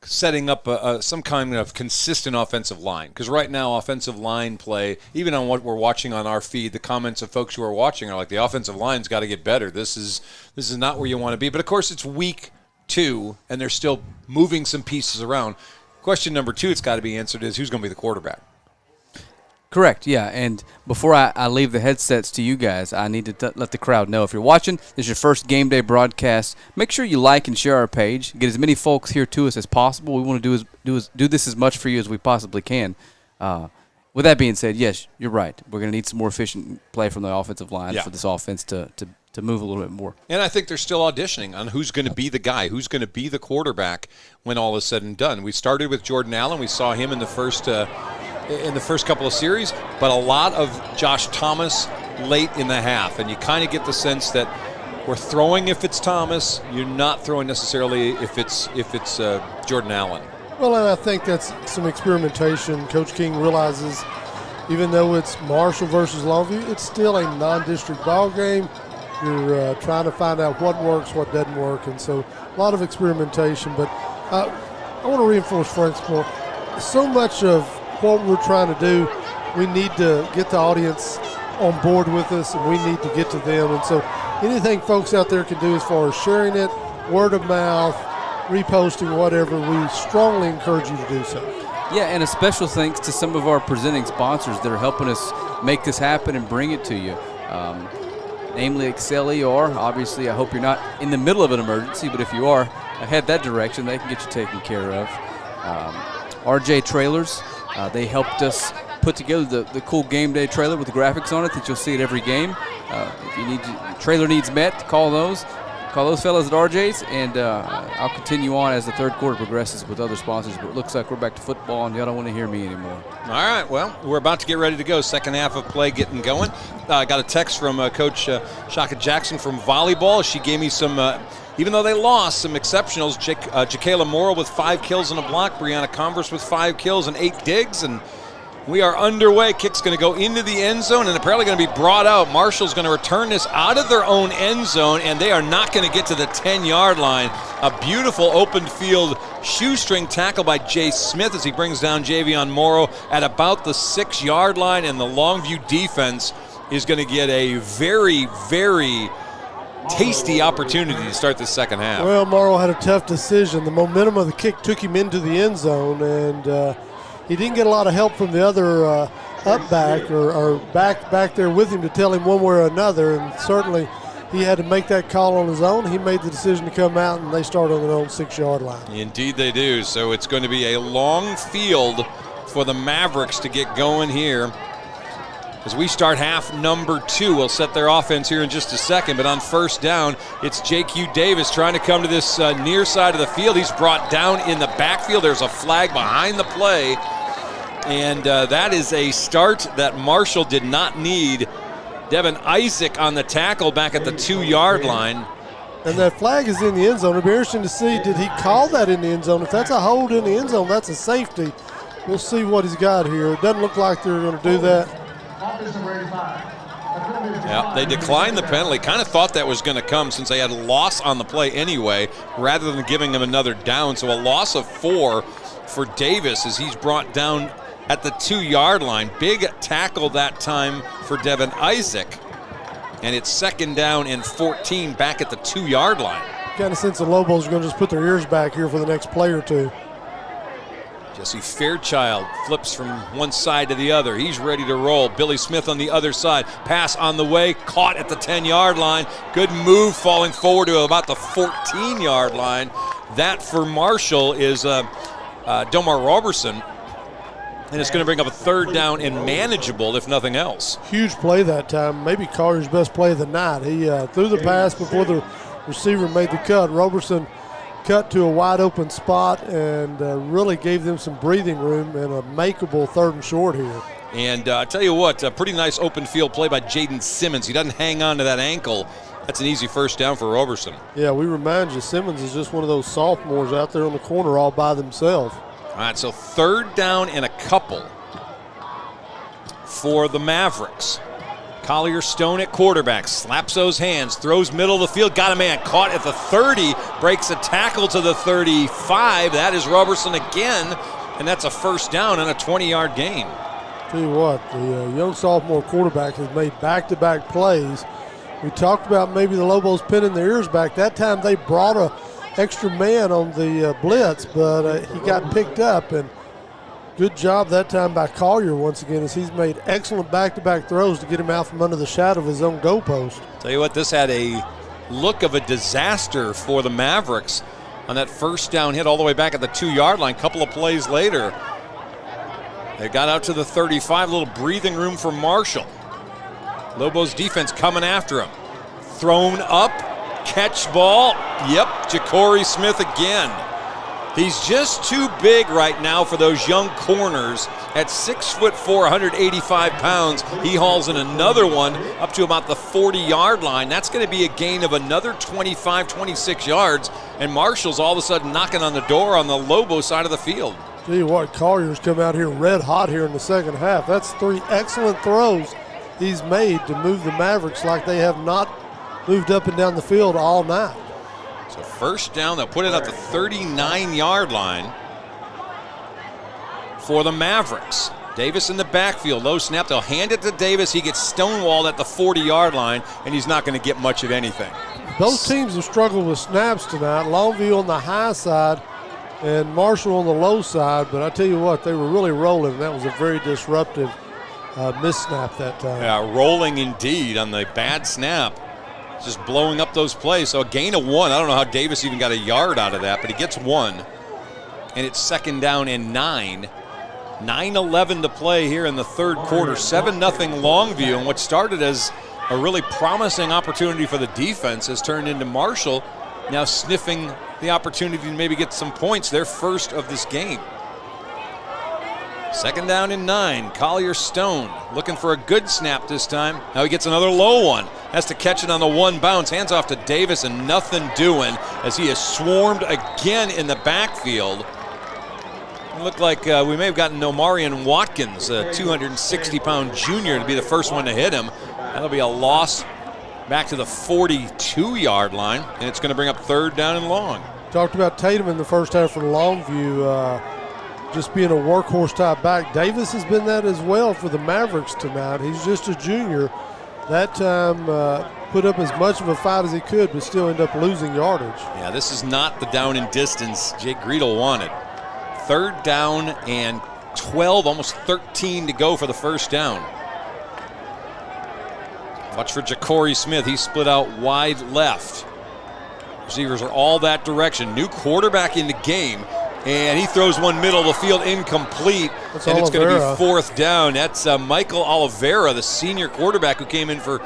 setting up some kind of consistent offensive line. Because right now, offensive line play, even on what we're watching on our feed, the comments of folks who are watching are like, the offensive line's got to get better. This is not where you want to be. But, of course, it's week 2, and they're still moving some pieces around. Question number 2 it's got to be answered is, who's going to be the quarterback? Correct, yeah. And before I leave the headsets to you guys, I need to let the crowd know. If you're watching, this is your first game day broadcast. Make sure you like and share our page. Get as many folks here to us as possible. We want to do this as much for you as we possibly can. With that being said, yes, you're right. We're going to need some more efficient play from the offensive line for this offense to move a little bit more. And I think they're still auditioning on who's going to be the guy, who's going to be the quarterback when all is said and done. We started with Jordan Allen. We saw him in the first couple of series, but a lot of Josh Thomas late in the half. And you kind of get the sense that we're throwing if it's Thomas. You're not throwing necessarily if it's Jordan Allen. Well, and I think that's some experimentation. Coach King realizes even though it's Marshall versus Longview, it's still a non-district ball game. You're trying to find out what works, what doesn't work, and so a lot of experimentation. But I want to reinforce Frank's point. So much of what we're trying to do, we need to get the audience on board with us, and we need to get to them. And so anything folks out there can do as far as sharing it, word of mouth, reposting, whatever, we strongly encourage you to do so. Yeah, and a special thanks to some of our presenting sponsors that are helping us make this happen and bring it to you. Namely Excel ER. Obviously, I hope you're not in the middle of an emergency, but if you are, head that direction. They can get you taken care of. RJ Trailers. They helped us put together the cool game day trailer with the graphics on it that you'll see at every game. If you need trailer needs met, call those fellas at RJ's, and I'll continue on as the third quarter progresses with other sponsors. But it looks like we're back to football, and y'all don't want to hear me anymore. All right, well, we're about to get ready to go. Second half of play getting going. I got a text from Coach Shaka Jackson from volleyball. She gave me some, even though they lost, some exceptionals. Jakayla Morrow with 5 kills and a block. Brianna Converse with 5 kills and 8 digs. And we are underway. Kick's going to go into the end zone and apparently going to be brought out. Marshall's going to return this out of their own end zone, and they are not going to get to the 10-yard line. A beautiful open field shoestring tackle by Jay Smith as he brings down Javion Morrow at about the 6-yard line, and the Longview defense is going to get a very, very tasty opportunity to start the second half. Well, Morrow had a tough decision. The momentum of the kick took him into the end zone, and he didn't get a lot of help from the other up back or back there with him to tell him one way or another, and certainly he had to make that call on his own. He made the decision to come out, and they started on their own 6-yard line. Indeed they do. So it's going to be a long field for the Mavericks to get going here. As we start half number 2, we'll set their offense here in just a second, but on first down, it's J.Q. Davis trying to come to this near side of the field. He's brought down in the backfield. There's a flag behind the play, and that is a start that Marshall did not need. Devin Isaac on the tackle back at the 2-yard line. And that flag is in the end zone. It'll be interesting to see, did he call that in the end zone? If that's a hold in the end zone, that's a safety. We'll see what he's got here. It doesn't look like they're going to do that. Yeah, they declined the penalty. Kind of thought that was going to come since they had a loss on the play anyway, rather than giving them another down. So a loss of 4 for Davis as he's brought down at the 2-yard line. Big tackle that time for Devin Isaac. And it's second down and 14 back at the 2-yard line. Kind of sense the Lobos are going to just put their ears back here for the next play or two. Jesse Fairchild flips from one side to the other. He's ready to roll. Billy Smith on the other side. Pass on the way, caught at the 10-yard line. Good move falling forward to about the 14-yard line. That for Marshall is Domar Robertson. And it's going to bring up a third down and manageable, if nothing else. Huge play that time. Maybe Collier's best play of the night. He threw the pass before the receiver made the cut. Robertson cut to a wide open spot and really gave them some breathing room and a makeable 3rd and short here. And I tell you what, a pretty nice open field play by Jaden Simmons. He doesn't hang on to that ankle. That's an easy first down for Robertson. Yeah, we remind you, Simmons is just one of those sophomores out there on the corner all by themselves. All right, so third down and a couple for the Mavericks. Collier Stone at quarterback, slaps those hands, throws middle of the field, got a man caught at the 30, breaks a tackle to the 35. That is Roberson again, and that's a first down and a 20-yard gain. Tell you what, the young sophomore quarterback has made back-to-back plays. We talked about maybe the Lobos pinning their ears back. That time they brought a extra man on the blitz, but he got picked up, and good job that time by Collier once again, as he's made excellent back-to-back throws to get him out from under the shadow of his own goalpost. Tell you what, this had a look of a disaster for the Mavericks on that first down hit all the way back at the 2-yard line. A couple of plays later, they got out to the 35, a little breathing room for Marshall. Lobos defense coming after him. Thrown up, catch ball. Yep, Ja'Cory Smith again. He's just too big right now for those young corners. At 6'4", 185 pounds, he hauls in another one up to about the 40-yard line. That's going to be a gain of another 25, 26 yards, and Marshall's all of a sudden knocking on the door on the Lobo side of the field. Tell you what, Collier's come out here red hot here in the second half. That's 3 excellent throws he's made to move the Mavericks like they have not moved up and down the field all night. So first down, they'll put it at the 39-yard line for the Mavericks. Davis in the backfield, low snap. They'll hand it to Davis. He gets stonewalled at the 40-yard line, and he's not going to get much of anything. Both teams have struggled with snaps tonight. Longview on the high side and Marshall on the low side, but I tell you what, they were really rolling. That was a very disruptive missnap that time. Yeah, rolling indeed on the bad snap. Just blowing up those plays. So a gain of 1. I don't know how Davis even got a yard out of that, but he gets 1. And it's second down and 9. 9:11 to play here in the third quarter. 7-0 Longview. And what started as a really promising opportunity for the defense has turned into Marshall now sniffing the opportunity to maybe get some points, their first of this game. Second down and 9. Collier Stone looking for a good snap this time. Now he gets another low one. Has to catch it on the 1 bounce. Hands off to Davis and nothing doing as he is swarmed again in the backfield. It looked like we may have gotten Omarion Watkins, a 260-pound junior, to be the first one to hit him. That'll be a loss back to the 42-yard line, and it's going to bring up third down and long. Talked about Tatum in the first half for Longview. Just being a workhorse type back. Davis has been that as well for the Mavericks tonight. He's just a junior. That time put up as much of a fight as he could, but still end up losing yardage. Yeah, this is not the down and distance Jake Greedle wanted. Third down and 12, almost 13 to go for the first down. Watch for Ja'Cory Smith. He split out wide left. Receivers are all that direction. New quarterback in the game. And he throws one middle of the field incomplete. That's and Oliveira. It's going to be fourth down. That's Michael Oliveira, the senior quarterback who came in for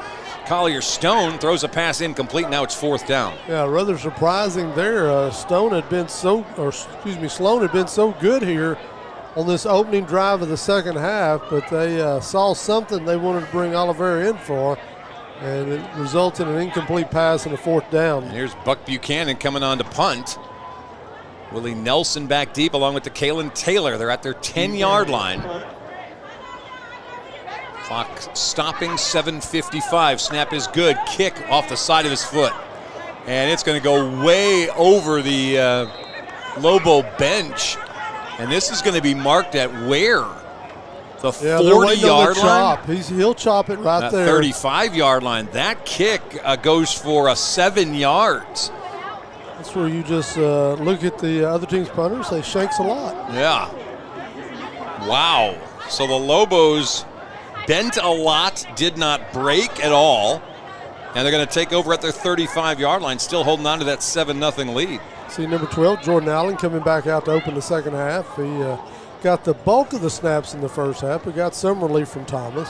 Collier Stone, throws a pass incomplete. Now it's fourth down. Yeah, rather surprising there. Sloan had been so good here on this opening drive of the second half, but they saw something they wanted to bring Oliveira in for, and it results in an incomplete pass and a fourth down. And here's Buck Buchanan coming on to punt. Willie Nelson back deep along with the Kalen Taylor. They're at their 10-yard line. Clock stopping, 7:55. Snap is good. Kick off the side of his foot. And it's going to go way over the Lobo bench. And this is going to be marked at where? The 40-yard line? He'll chop it right that there. 35-yard line. That kick goes for 7 yards. That's where you just look at the other team's punters. They shanks a lot. Yeah. Wow. So the Lobos bent a lot, did not break at all. And they're going to take over at their 35-yard line, still holding on to that 7-0 lead. See number 12, Jordan Allen, coming back out to open the second half. He got the bulk of the snaps in the first half, but got some relief from Thomas.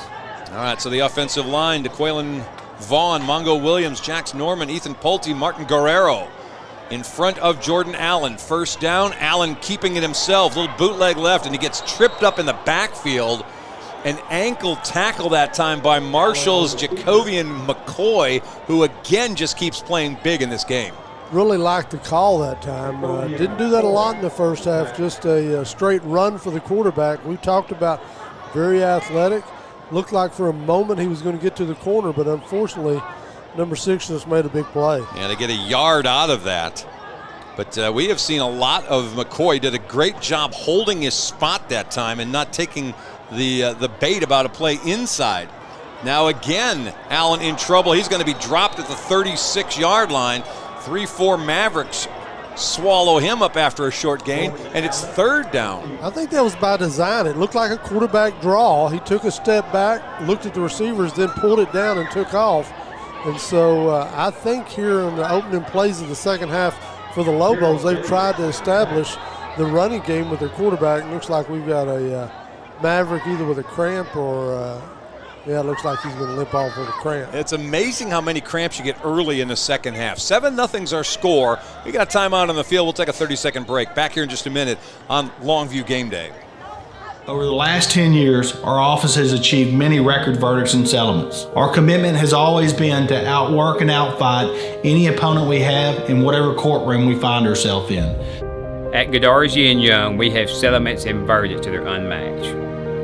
All right, so the offensive line, DeQuaylen Vaughn, Mongo Williams, Jax Norman, Ethan Pulte, Martin Guerrero in front of Jordan Allen. First down, Allen keeping it himself, little bootleg left, and he gets tripped up in the backfield. An ankle tackle that time by Marshall's Jacovian McCoy, who again just keeps playing big in this game. Really liked the call that time. Didn't do that a lot in the first half, just a straight run for the quarterback. We talked about very athletic, Looked like for a moment he was going to get to the corner, but unfortunately, number 6 just made a big play. Yeah, to get a yard out of that. But we have seen a lot of McCoy. Did a great job holding his spot that time and not taking the bait about a play inside. Now again, Allen in trouble. He's going to be dropped at the 36-yard line. 3-4 Mavericks swallow him up after a short gain, and it's 3rd down. I think that was by design. It looked like a quarterback draw. He took a step back, looked at the receivers, then pulled it down and took off. And so I think here in the opening plays of the second half for the Lobos, they've tried to establish the running game with their quarterback. Looks like we've got a Maverick either with a cramp or it looks like he's going to limp off with a cramp. It's amazing how many cramps you get early in the second half. 7-0's our score. We got timeout on the field. We'll take a 30-second break. Back here in just a minute on Longview Game Day. Over the last 10 years, our office has achieved many record verdicts and settlements. Our commitment has always been to outwork and outfight any opponent we have in whatever courtroom we find ourselves in. At Godarzi & Young, we have settlements and verdicts that are unmatched.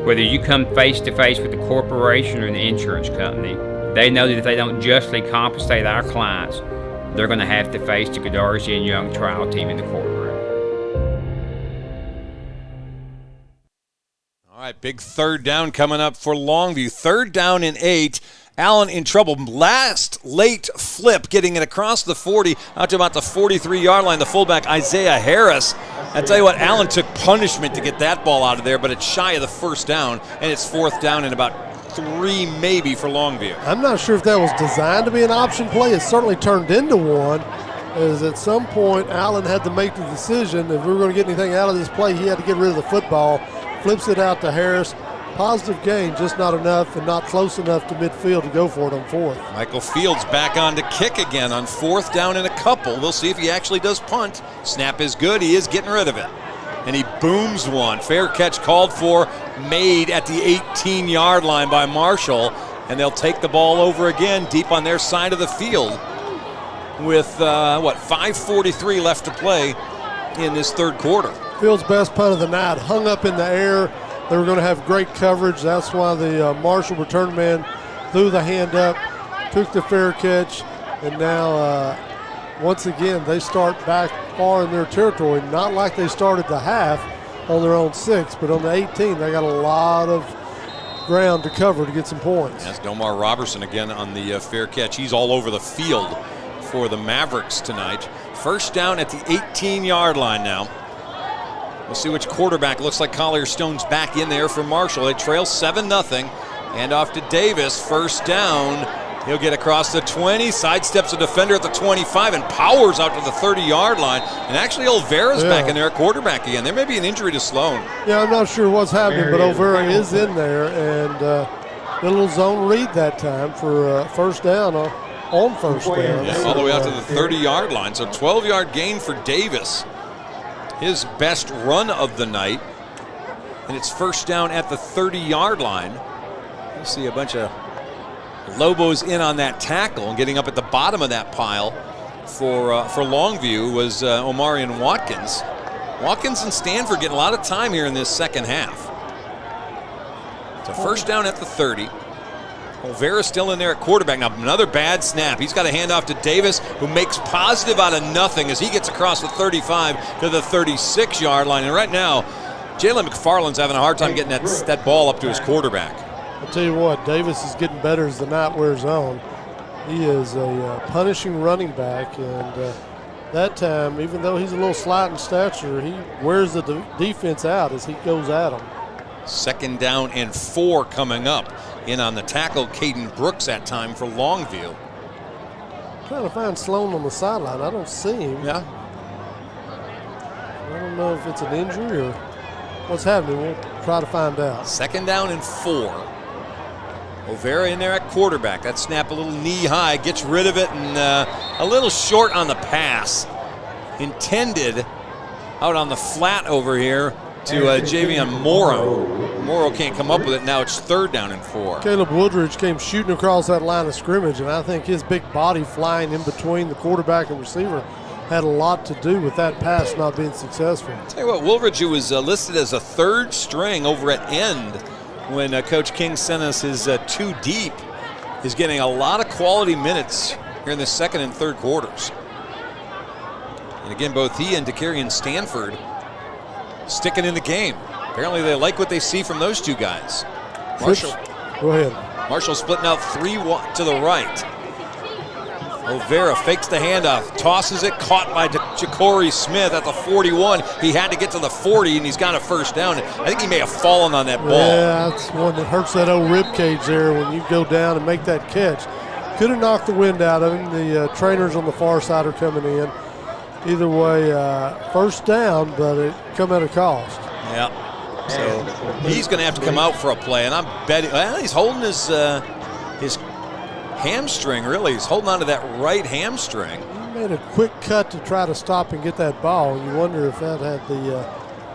Whether you come face to face with the corporation or an insurance company, they know that if they don't justly compensate our clients, they're going to have to face the Godarzi & Young trial team in the courtroom. All right, big 3rd down coming up for Longview. 3rd down and 8. Allen in trouble. Last late flip, getting it across the 40 out to about the 43-yard line. The fullback, Isaiah Harris. I tell you what, Allen took punishment to get that ball out of there, but it's shy of the 1st down, and it's 4th down and about 3 maybe for Longview. I'm not sure if that was designed to be an option play. It certainly turned into one, as at some point Allen had to make the decision if we were going to get anything out of this play, he had to get rid of the football. Flips it out to Harris. Positive gain, just not enough and not close enough to midfield to go for it on 4th. Michael Fields back on to kick again on 4th down and a couple. We'll see if he actually does punt. Snap is good. He is getting rid of it. And he booms one. Fair catch called for, made at the 18-yard line by Marshall. And they'll take the ball over again deep on their side of the field with, 5:43 left to play in this 3rd quarter. Fields' best punt of the night, hung up in the air. They were going to have great coverage. That's why the Marshall return man threw the hand up, took the fair catch, and now once again they start back far in their territory. Not like they started the half on their own 6, but on the 18 they got a lot of ground to cover to get some points. That's Domar Robertson again on the fair catch. He's all over the field for the Mavericks tonight. 1st down at the 18-yard line now. We'll see which quarterback. Looks like Collier Stone's back in there for Marshall. They trail 7-0. And off to Davis. 1st down. He'll get across the 20, sidesteps a defender at the 25, and powers out to the 30-yard line. And actually, Olvera's back in there at quarterback again. There may be an injury to Sloan. Yeah, I'm not sure what's happening, but Olvera is in there. And a little zone read that time for 1st down on 1st down. Yeah, all the way out to the 30-yard line. So 12-yard gain for Davis. His best run of the night, and it's 1st down at the 30-yard line. You see a bunch of Lobos in on that tackle, and getting up at the bottom of that pile for Longview was Omarion Watkins. Watkins and Stanford getting a lot of time here in this second half. So 1st down at the 30. Olvera still in there at quarterback. Now another bad snap. He's got a handoff to Davis, who makes positive out of nothing as he gets across the 35 to the 36-yard line. And right now, Jalen McFarland's having a hard time getting that ball up to his quarterback. I'll tell you what, Davis is getting better as the night wears on. He is a punishing running back, and that time, even though he's a little slight in stature, he wears the defense out as he goes at him. 2nd down and 4 coming up. In on the tackle, Caden Brooks that time for Longview. Trying to find Sloan on the sideline. I don't see him. Yeah. I don't know if it's an injury or what's happening. We'll try to find out. 2nd down and 4. Olvera in there at quarterback. That snap a little knee high, gets rid of it, and a little short on the pass. Intended out on the flat over here to Javion Morrow. Morrow can't come up with it. Now it's 3rd down and 4. Caleb Woodridge came shooting across that line of scrimmage, and I think his big body flying in between the quarterback and receiver had a lot to do with that pass not being successful. Tell you what, Woodridge, who was listed as a 3rd string over at end when Coach King sent us his two deep, is getting a lot of quality minutes here in the second and third quarters. And again, both he and DeCarian Stanford sticking in the game. Apparently they like what they see from those two guys. Marshall. Go ahead. Marshall splitting out 3 to the right. O'Vera fakes the handoff, tosses it, caught by Ja'Cory Smith at the 41. He had to get to the 40, and he's got a first down. I think he may have fallen on that ball. Yeah, that's one that hurts that old rib cage there when you go down and make that catch. Could have knocked the wind out of him. The trainers on the far side are coming in. Either way, first down, but it come at a cost. Yeah. So he's going to have to come out for a play, and I'm betting. Well, he's holding his hamstring. Really, he's holding on to that right hamstring. He made a quick cut to try to stop and get that ball. You wonder if that had the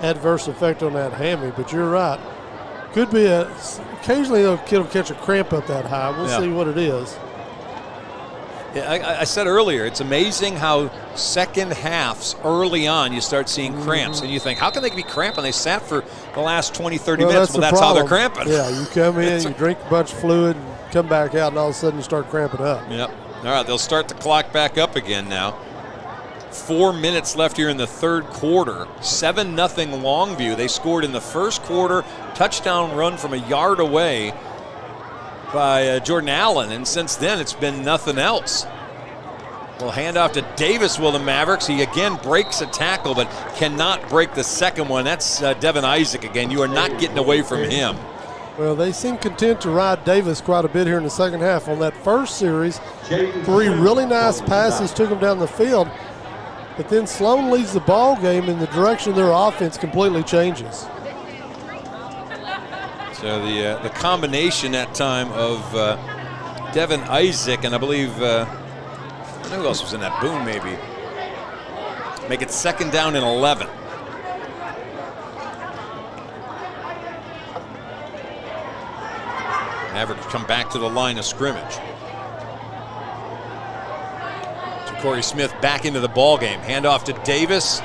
adverse effect on that hammy. But you're right. Could be occasionally a kid will catch a cramp up that high. We'll see what it is. Yeah, I said earlier, it's amazing how second halves early on you start seeing cramps, and you think, how can they be cramping? They sat for the last 20, 30 minutes. Well, that's how they're cramping. Yeah, you come in, you drink a bunch of fluid, and come back out, and all of a sudden you start cramping up. Yep. All right, they'll start the clock back up again now. 4 minutes left here in the third quarter. 7-0 Longview. They scored in the first quarter, touchdown run from a yard away by Jordan Allen, and since then it's been nothing else. We'll hand off to Davis, will the Mavericks. He again breaks a tackle, but cannot break the second one. That's Devin Isaac again. You are not getting away from him. Well, they seem content to ride Davis quite a bit here in the second half. On that first series, 3 really nice passes took them down the field, but then Sloan leads the ball game in the direction of their offense completely changes. So the combination that time of Devin Isaac and I believe, who else was in that? Boone maybe. Make it second down and 11. Mavericks come back to the line of scrimmage. Ja'Cory Smith back into the ball game. Handoff to Davis,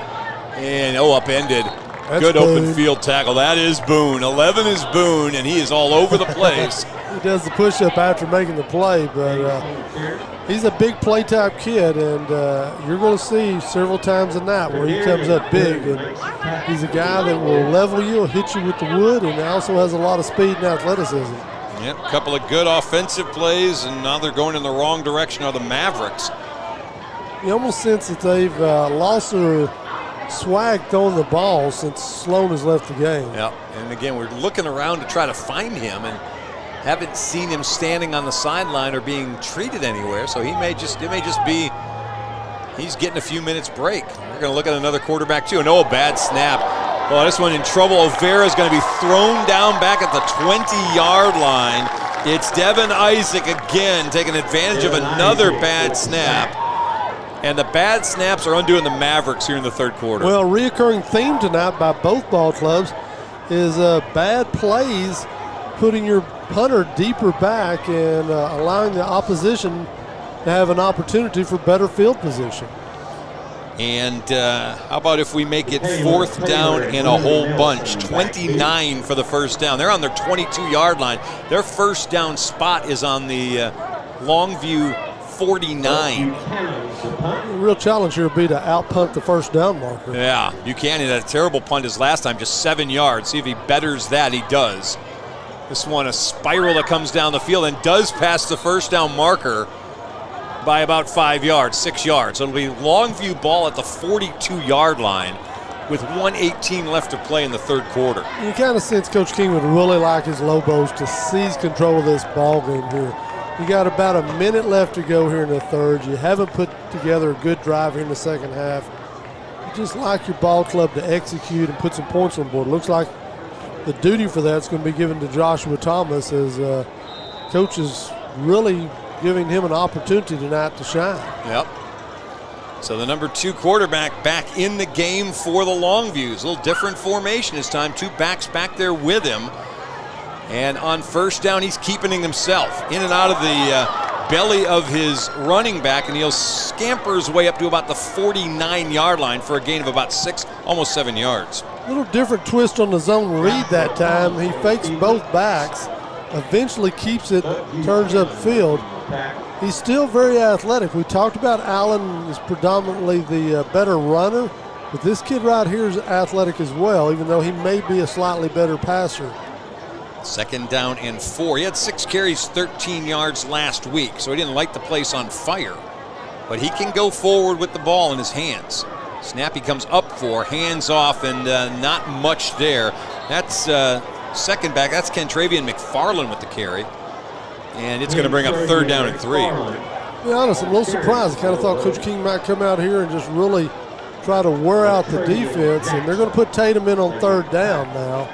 and upended. That's good Boone. open field tackle. That is Boone. 11 is Boone, and he is all over the place. He does the push-up after making the play, but he's a big play type kid, and you're going to see several times a night where he comes up big, and he's a guy that will level you, hit you with the wood, and also has a lot of speed and athleticism. Yep, a couple of good offensive plays, and now they're going in the wrong direction of the Mavericks. You almost sense that they've lost their swag throwing the ball since Sloan has left the game. Yep, and again, we're looking around to try to find him and haven't seen him standing on the sideline or being treated anywhere, so it may just be he's getting a few minutes break. We're going to look at another quarterback too, and a bad snap. Well, this one in trouble. O'Vera is going to be thrown down back at the 20-yard line. It's Devin Isaac again taking advantage of another bad snap. And the bad snaps are undoing the Mavericks here in the third quarter. Well, reoccurring theme tonight by both ball clubs is bad plays, putting your punter deeper back and allowing the opposition to have an opportunity for better field position. And how about if we make it fourth down and a whole bunch? 29 for the first down. They're on their 22-yard line. Their first down spot is on the Longview 49. The real challenge here will be to out-punt the first down marker. Yeah, Buchanan had a terrible punt his last time, just 7 yards. See if he betters that. He does. This one, a spiral that comes down the field and does pass the first down marker by about 5 yards, 6 yards. So it'll be Longview ball at the 42-yard line with 1:18 left to play in the third quarter. You kind of sense Coach King would really like his Lobos to seize control of this ball game here. You got about a minute left to go here in the third. You haven't put together a good drive here in the second half. You just like your ball club to execute and put some points on the board. Looks like the duty for that's going to be given to Joshua Thomas as coach is really giving him an opportunity tonight to shine. Yep. So the number 2 quarterback back in the game for the Longviews. A little different formation this time. 2 backs back there with him. And on first down, he's keeping himself in and out of the belly of his running back, and he'll scamper his way up to about the 49-yard line for a gain of about 6, almost 7 yards. Little different twist on the zone read that time. He fakes both backs, eventually keeps it, turns upfield. He's still very athletic. We talked about Allen is predominantly the better runner, but this kid right here is athletic as well, even though he may be a slightly better passer. 2nd down and 4. He had 6 carries, 13 yards last week, so he didn't light the place on fire. But he can go forward with the ball in his hands. Snap he comes up for, hands off, and not much there. That's second back. That's Kentravian McFarland with the carry. And it's going to bring up 3rd down and 3. To be honest, I'm a little surprised. I kind of thought Coach King might come out here and just really try to wear out the defense, and they're going to put Tatum in on 3rd down now.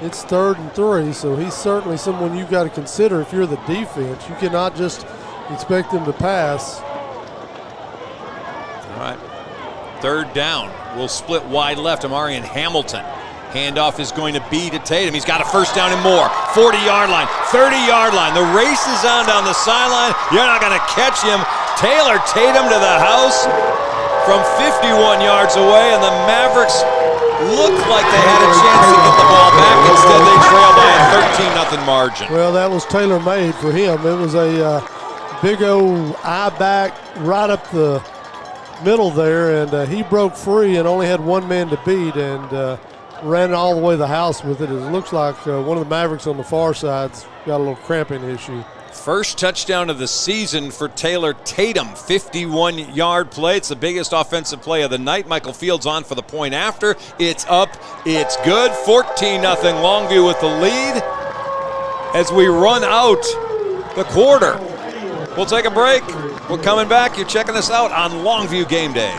It's 3rd and 3, so he's certainly someone you've got to consider if you're the defense. You cannot just expect him to pass. All right. 3rd down. We'll split wide left. Amari and Hamilton. Handoff is going to be to Tatum. He's got a 1st down and more. 40-yard line, 30-yard line. The race is on down the sideline. You're not going to catch him. Taylor Tatum to the house from 51 yards away, and the Mavericks looked like they had a chance to get the ball back. Instead, they trailed by a 13-0 margin. Well, that was tailor-made for him. It was a big old eye back right up the middle there, and he broke free and only had one man to beat, and ran all the way to the house with it. It looks like one of the Mavericks on the far side's got a little cramping issue. First touchdown of the season for Taylor Tatum. 51-yard play. It's the biggest offensive play of the night. Michael Fields on for the point after. It's up. It's good. 14-0 Longview with the lead as we run out the quarter. We'll take a break. We're coming back. You're checking us out on Longview Game Day.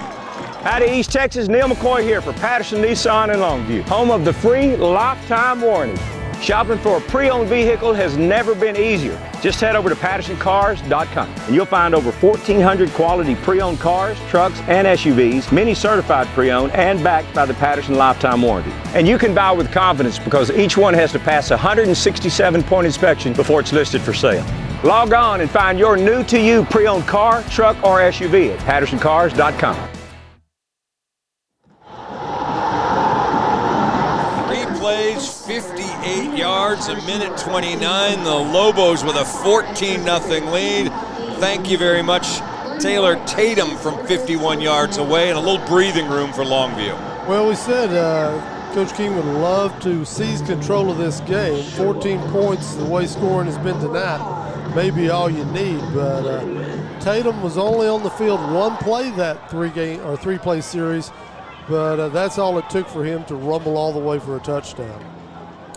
Howdy, East Texas. Neil McCoy here for Patterson Nissan in Longview, home of the free lifetime warranty. Shopping for a pre-owned vehicle has never been easier. Just head over to PattersonCars.com and you'll find over 1,400 quality pre-owned cars, trucks, and SUVs, many certified pre-owned and backed by the Patterson Lifetime Warranty. And you can buy with confidence because each one has to pass a 167-point inspection before it's listed for sale. Log on and find your new-to-you pre-owned car, truck, or SUV at PattersonCars.com. Plays 58 yards, a minute 29. The Lobos with a 14-0 lead. Thank you very much, Taylor Tatum from 51 yards away, and a little breathing room for Longview. Well, we said Coach King would love to seize control of this game. 14 points, the way scoring has been tonight, may be all you need, but Tatum was only on the field one play that three-play series. But that's all it took for him to rumble all the way for a touchdown.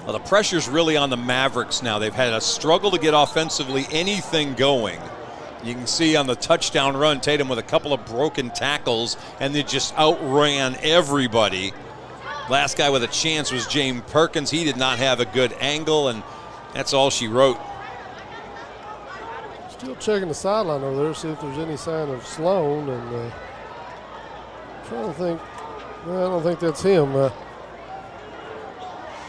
Well, the pressure's really on the Mavericks now. They've had a struggle to get offensively anything going. You can see on the touchdown run, Tatum with a couple of broken tackles, and they just outran everybody. Last guy with a chance was James Perkins. He did not have a good angle, and that's all she wrote. Still checking the sideline over there, see if there's any sign of Sloan, and trying to think. I don't think that's him.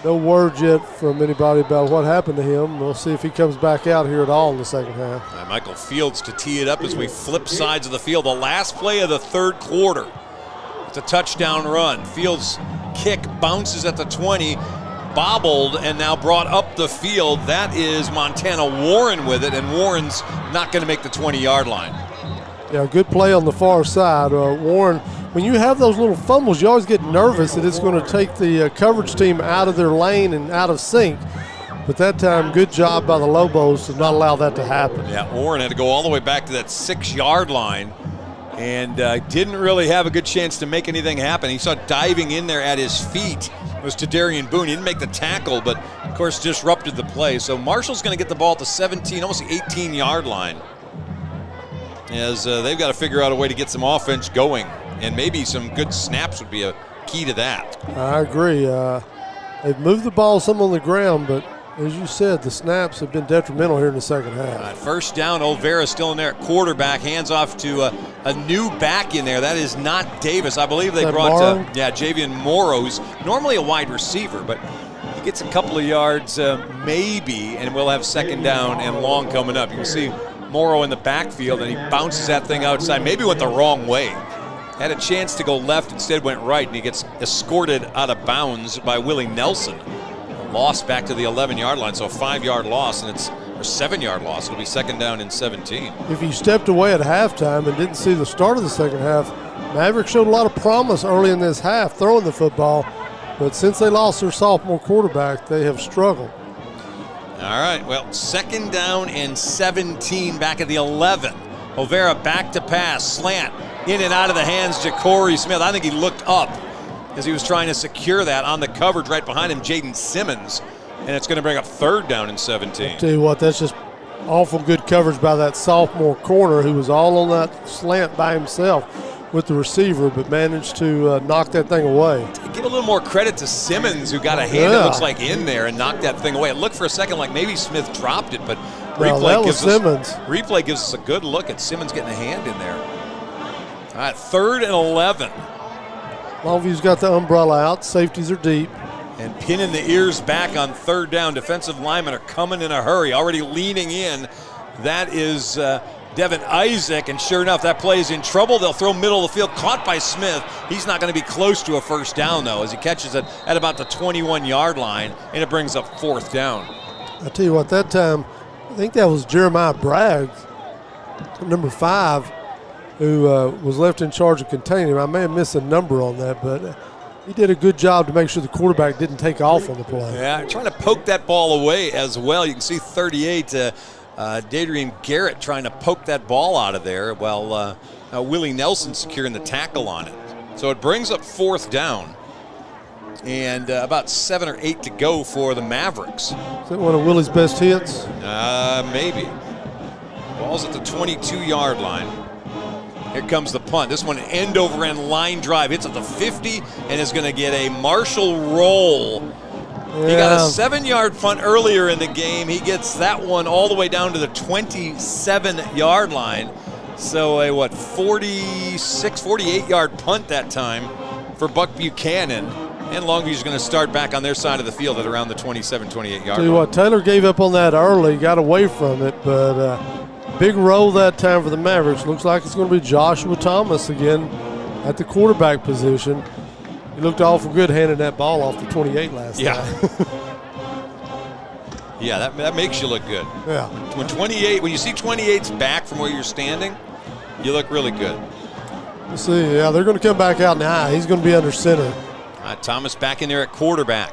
No word yet from anybody about what happened to him. We'll see if he comes back out here at all in the second half. Michael Fields to tee it up as we flip sides of the field. The last play of the third quarter. It's a touchdown run. Fields' kick bounces at the 20, bobbled, and now brought up the field. That is Montana Warren with it, and Warren's not going to make the 20-yard line. Yeah, good play on the far side. Warren, when you have those little fumbles, you always get nervous that it's going to take the coverage team out of their lane and out of sync. But that time, good job by the Lobos to not allow that to happen. Yeah, Warren had to go all the way back to that 6-yard line and didn't really have a good chance to make anything happen. He saw diving in there at his feet was to Darian Boone. He didn't make the tackle, but, of course, disrupted the play. So Marshall's going to get the ball at the 17, almost the 18-yard line, as they've got to figure out a way to get some offense going, and maybe some good snaps would be a key to that. I agree. They've moved the ball some on the ground, but as you said, the snaps have been detrimental here in the second half. First down, Olvera still in there at quarterback, hands off to a new back in there. That is not Davis. I believe they brought Javian Morrow, who's normally a wide receiver, but he gets a couple of yards maybe, and we'll have second down and long coming up. You can see Morrow in the backfield, and he bounces that thing outside. Maybe went the wrong way. Had a chance to go left, instead went right, and he gets escorted out of bounds by Willie Nelson. Lost back to the 11-yard line, so a 5-yard loss, and it's a 7-yard loss. It'll be second down and 17. If he stepped away at halftime and didn't see the start of the second half, Mavericks showed a lot of promise early in this half throwing the football, but since they lost their sophomore quarterback, they have struggled. All right, well, second down and 17 back at the 11. Overa back to pass, slant, in and out of the hands, Ja'Cory Smith. I think he looked up as he was trying to secure that on the coverage right behind him, Jaden Simmons. And it's going to bring up third down and 17. I'll tell you what, that's just awful good coverage by that sophomore corner who was all on that slant by himself with the receiver, but managed to knock that thing away. Give a little more credit to Simmons, who got a hand that looks like in there and knocked that thing away. It looked for a second like maybe Smith dropped it, but replay gives us a good look at Simmons getting a hand in there. All right, third and 11. Longview's got the umbrella out. Safeties are deep. And pinning the ears back on third down. Defensive linemen are coming in a hurry, already leaning in. That is Devin Isaac, and sure enough, that play is in trouble. They'll throw middle of the field, caught by Smith. He's not going to be close to a first down, though, as he catches it at about the 21-yard line, and it brings up fourth down. I tell you what, that time, I think that was Jeremiah Bragg, number 5, who was left in charge of containing him. I may have missed a number on that, but he did a good job to make sure the quarterback didn't take off on the play. Yeah, trying to poke that ball away as well. You can see 38, Dadrian Garrett trying to poke that ball out of there while Willie Nelson securing the tackle on it. So it brings up fourth down and about 7 or 8 to go for the Mavericks. Is that one of Willie's best hits? Maybe. Ball's at the 22-yard line. Here comes the punt. This one end over end line drive. Hits at the 50 and is going to get a Marshall roll. Yeah. He got a 7-yard punt earlier in the game. He gets that one all the way down to the 27-yard line. So a 46, 48-yard punt that time for Buck Buchanan. And Longview's going to start back on their side of the field at around the 27, 28-yard line. Tell you what, Taylor gave up on that early, got away from it, but big roll that time for the Mavericks. Looks like it's going to be Joshua Thomas again at the quarterback position. He looked awful good handing that ball off the 28 last time. Yeah, that makes you look good. Yeah. When you see 28's back from where you're standing, you look really good. We'll see. Yeah, they're going to come back out now. He's going to be under center. Thomas back in there at quarterback.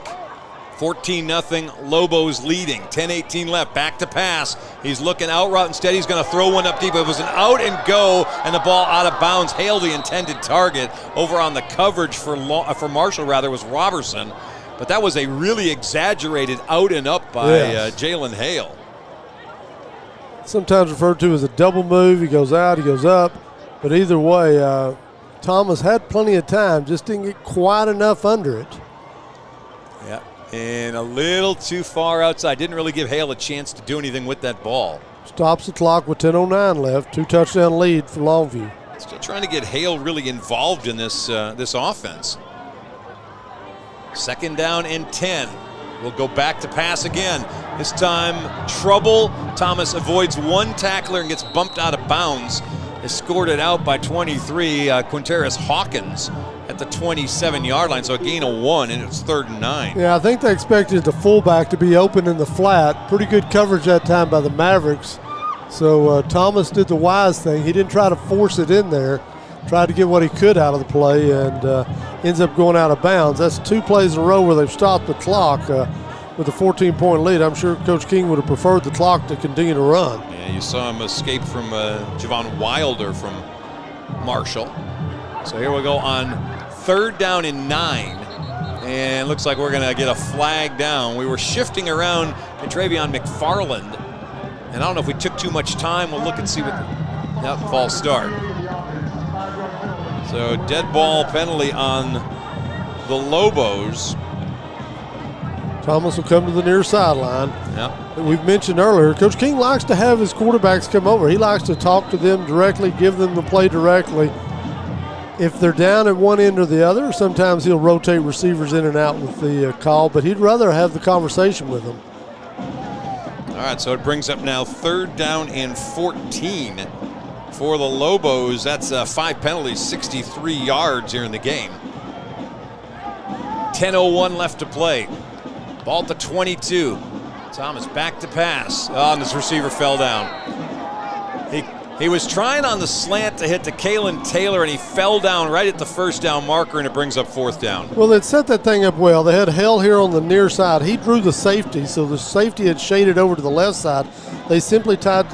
14-0, Lobos leading. 10-18 left, back to pass. He's looking out route. Instead, he's going to throw one up deep. It was an out and go, and the ball out of bounds. Hale, the intended target. Over on the coverage for Marshall, was Robertson. But that was a really exaggerated out and up by Jalen Hale. Sometimes referred to as a double move. He goes out, he goes up. But either way, Thomas had plenty of time, just didn't get quite enough under it. Yeah. And a little too far outside. Didn't really give Hale a chance to do anything with that ball. Stops the clock with 10:09 left. 2-touchdown lead for Longview. Still trying to get Hale really involved in this this offense. Second down and 10. We'll go back to pass again. This time, trouble. Thomas avoids one tackler and gets bumped out of bounds. Escorted out by 23, Quinteris Hawkins at the 27-yard line, so a gain of 1, and it's 3rd and 9. Yeah, I think they expected the fullback to be open in the flat. Pretty good coverage that time by the Mavericks. So Thomas did the wise thing. He didn't try to force it in there. Tried to get what he could out of the play and ends up going out of bounds. That's 2 plays in a row where they've stopped the clock with a 14-point lead. I'm sure Coach King would have preferred the clock to continue to run. Yeah, you saw him escape from Javon Wilder from Marshall. So here we go on 3rd down and 9. And looks like we're going to get a flag down. We were shifting around Travion McFarland. And I don't know if we took too much time. We'll look and see what that false start. So dead ball penalty on the Lobos. Thomas will come to the near sideline. Yep. We've mentioned earlier, Coach King likes to have his quarterbacks come over. He likes to talk to them directly, give them the play directly. If they're down at one end or the other, sometimes he'll rotate receivers in and out with the call, but he'd rather have the conversation with them. All right, so it brings up now 3rd down and 14 for the Lobos. That's 5 penalties, 63 yards here in the game. 10:01 left to play. Ball at the 22. Thomas back to pass. Oh, and this receiver fell down. He was trying on the slant to hit to Kalen Taylor, and he fell down right at the first down marker, and it brings up 4th down. Well, they'd set that thing up well. They had Hell here on the near side. He drew the safety, so the safety had shaded over to the left side. They simply tried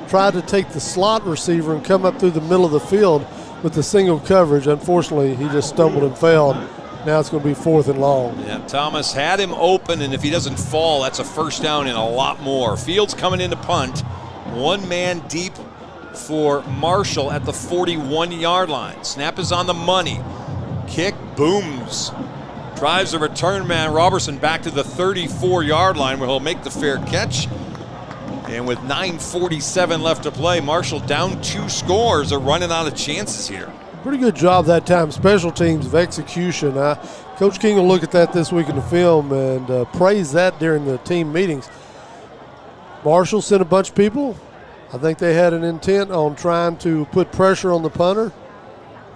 to take the slot receiver and come up through the middle of the field with the single coverage. Unfortunately, he just stumbled and fell. Now it's going to be 4th and long. Yeah, Thomas had him open, and if he doesn't fall, that's a first down and a lot more. Fields coming in to punt. 1 man deep for Marshall at the 41-yard line. Snap is on the money. Kick booms. Drives the return man Robertson back to the 34-yard line where he'll make the fair catch. And with 9:47 left to play, Marshall down 2 scores. They're running out of chances here. Pretty good job that time, special teams of execution. Coach King will look at that this week in the film and praise that during the team meetings. Marshall sent a bunch of people. I think they had an intent on trying to put pressure on the punter.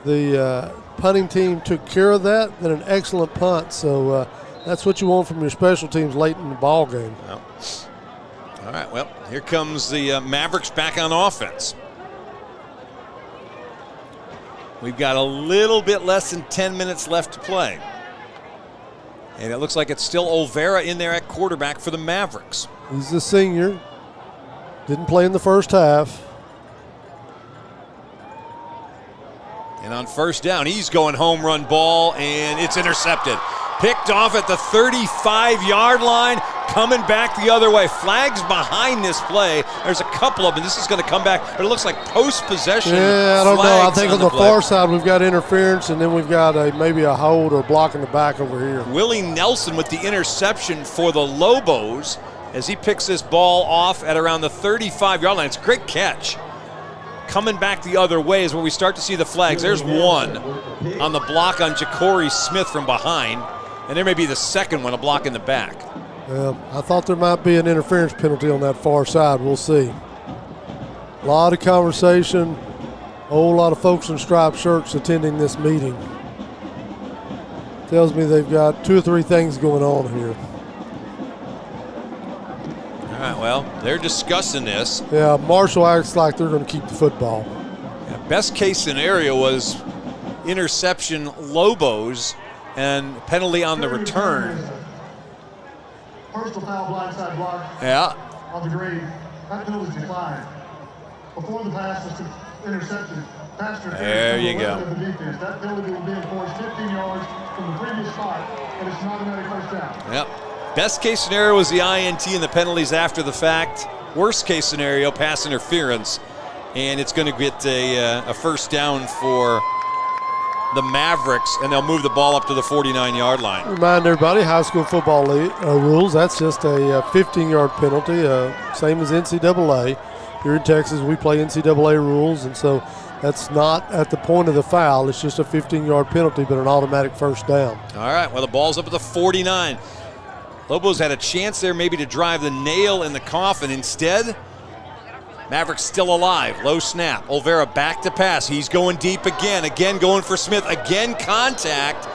The punting team took care of that, then an excellent punt. So that's what you want from your special teams late in the ball game. Well, all right, well, here comes the Mavericks back on offense. We've got a little bit less than 10 minutes left to play. And it looks like it's still Olvera in there at quarterback for the Mavericks. He's a senior. Didn't play in the first half. And on first down, he's going home run ball, and it's intercepted. Picked off at the 35-yard line, coming back the other way. Flags behind this play. There's a couple of them. This is going to come back, but it looks like post-possession. Yeah, I don't know. I think on the play. far side we've got interference, and then we've got maybe a hold or block in the back over here. Willie Nelson with the interception for the Lobos as he picks this ball off at around the 35-yard line. It's a great catch. Coming back the other way is where we start to see the flags. There's one on the block on Ja'Cory Smith from behind, and there may be the second one, a block in the back. I thought there might be an interference penalty on that far side. We'll see. A lot of conversation, a whole lot of folks in striped shirts attending this meeting. Tells me they've got 2 or 3 things going on here. All right, well, they're discussing this. Yeah, Marshall acts like they're going to keep the football. Yeah, best case scenario was interception Lobos and penalty on the return. Personal foul, blindside block. Yeah. On the green. That penalty declined. Before the pass was intercepted. There you go. The defense. That penalty will be enforced 15 yards from the previous spot, and it's an automatic first down. Yep. Best case scenario was the INT and the penalties after the fact. Worst case scenario, pass interference, and it's going to get a first down for the Mavericks, and they'll move the ball up to the 49-yard line. Remind everybody, high school football rules, that's just a 15-yard penalty, same as NCAA. Here in Texas, we play NCAA rules, and so that's not at the point of the foul. It's just a 15-yard penalty, but an automatic first down. All right, well, the ball's up at the 49. Lobos had a chance there maybe to drive the nail in the coffin. Instead, Mavericks still alive. Low snap. Olvera back to pass. He's going deep again. Again going for Smith. Again contact.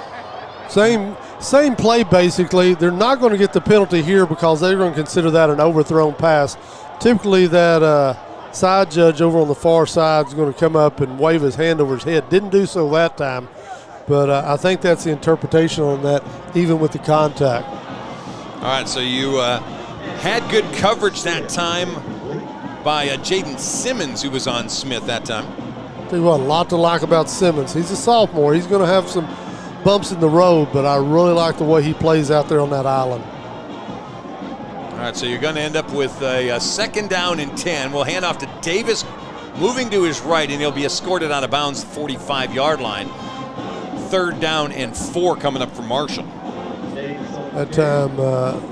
Same play basically. They're not going to get the penalty here because they're going to consider that an overthrown pass. Typically that side judge over on the far side is going to come up and wave his hand over his head. Didn't do so that time, but I think that's the interpretation on that, even with the contact. All right, so you had good coverage that time by Jaden Simmons, who was on Smith that time. Tell you what, a lot to like about Simmons. He's a sophomore. He's going to have some bumps in the road, but I really like the way he plays out there on that island. All right, so you're going to end up with a second down and 10. We'll hand off to Davis, moving to his right, and he'll be escorted out of bounds at the 45-yard line. 3rd down and 4 coming up for Marshall. That time,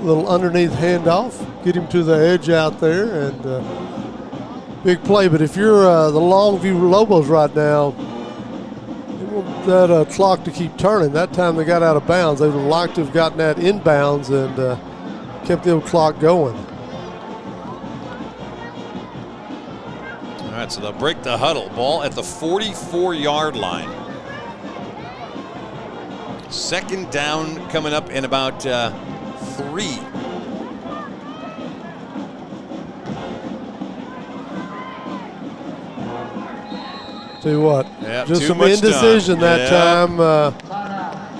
little underneath handoff, get him to the edge out there, and big play. But if you're the Longview Lobos right now, you want that clock to keep turning. That time they got out of bounds. They would like to have gotten that inbounds and kept the old clock going. All right, right, so they'll break the huddle. Ball at the 44-yard line. Second down coming up in about 3. Tell you what, Yeah, just too some much indecision time. that Yeah. time.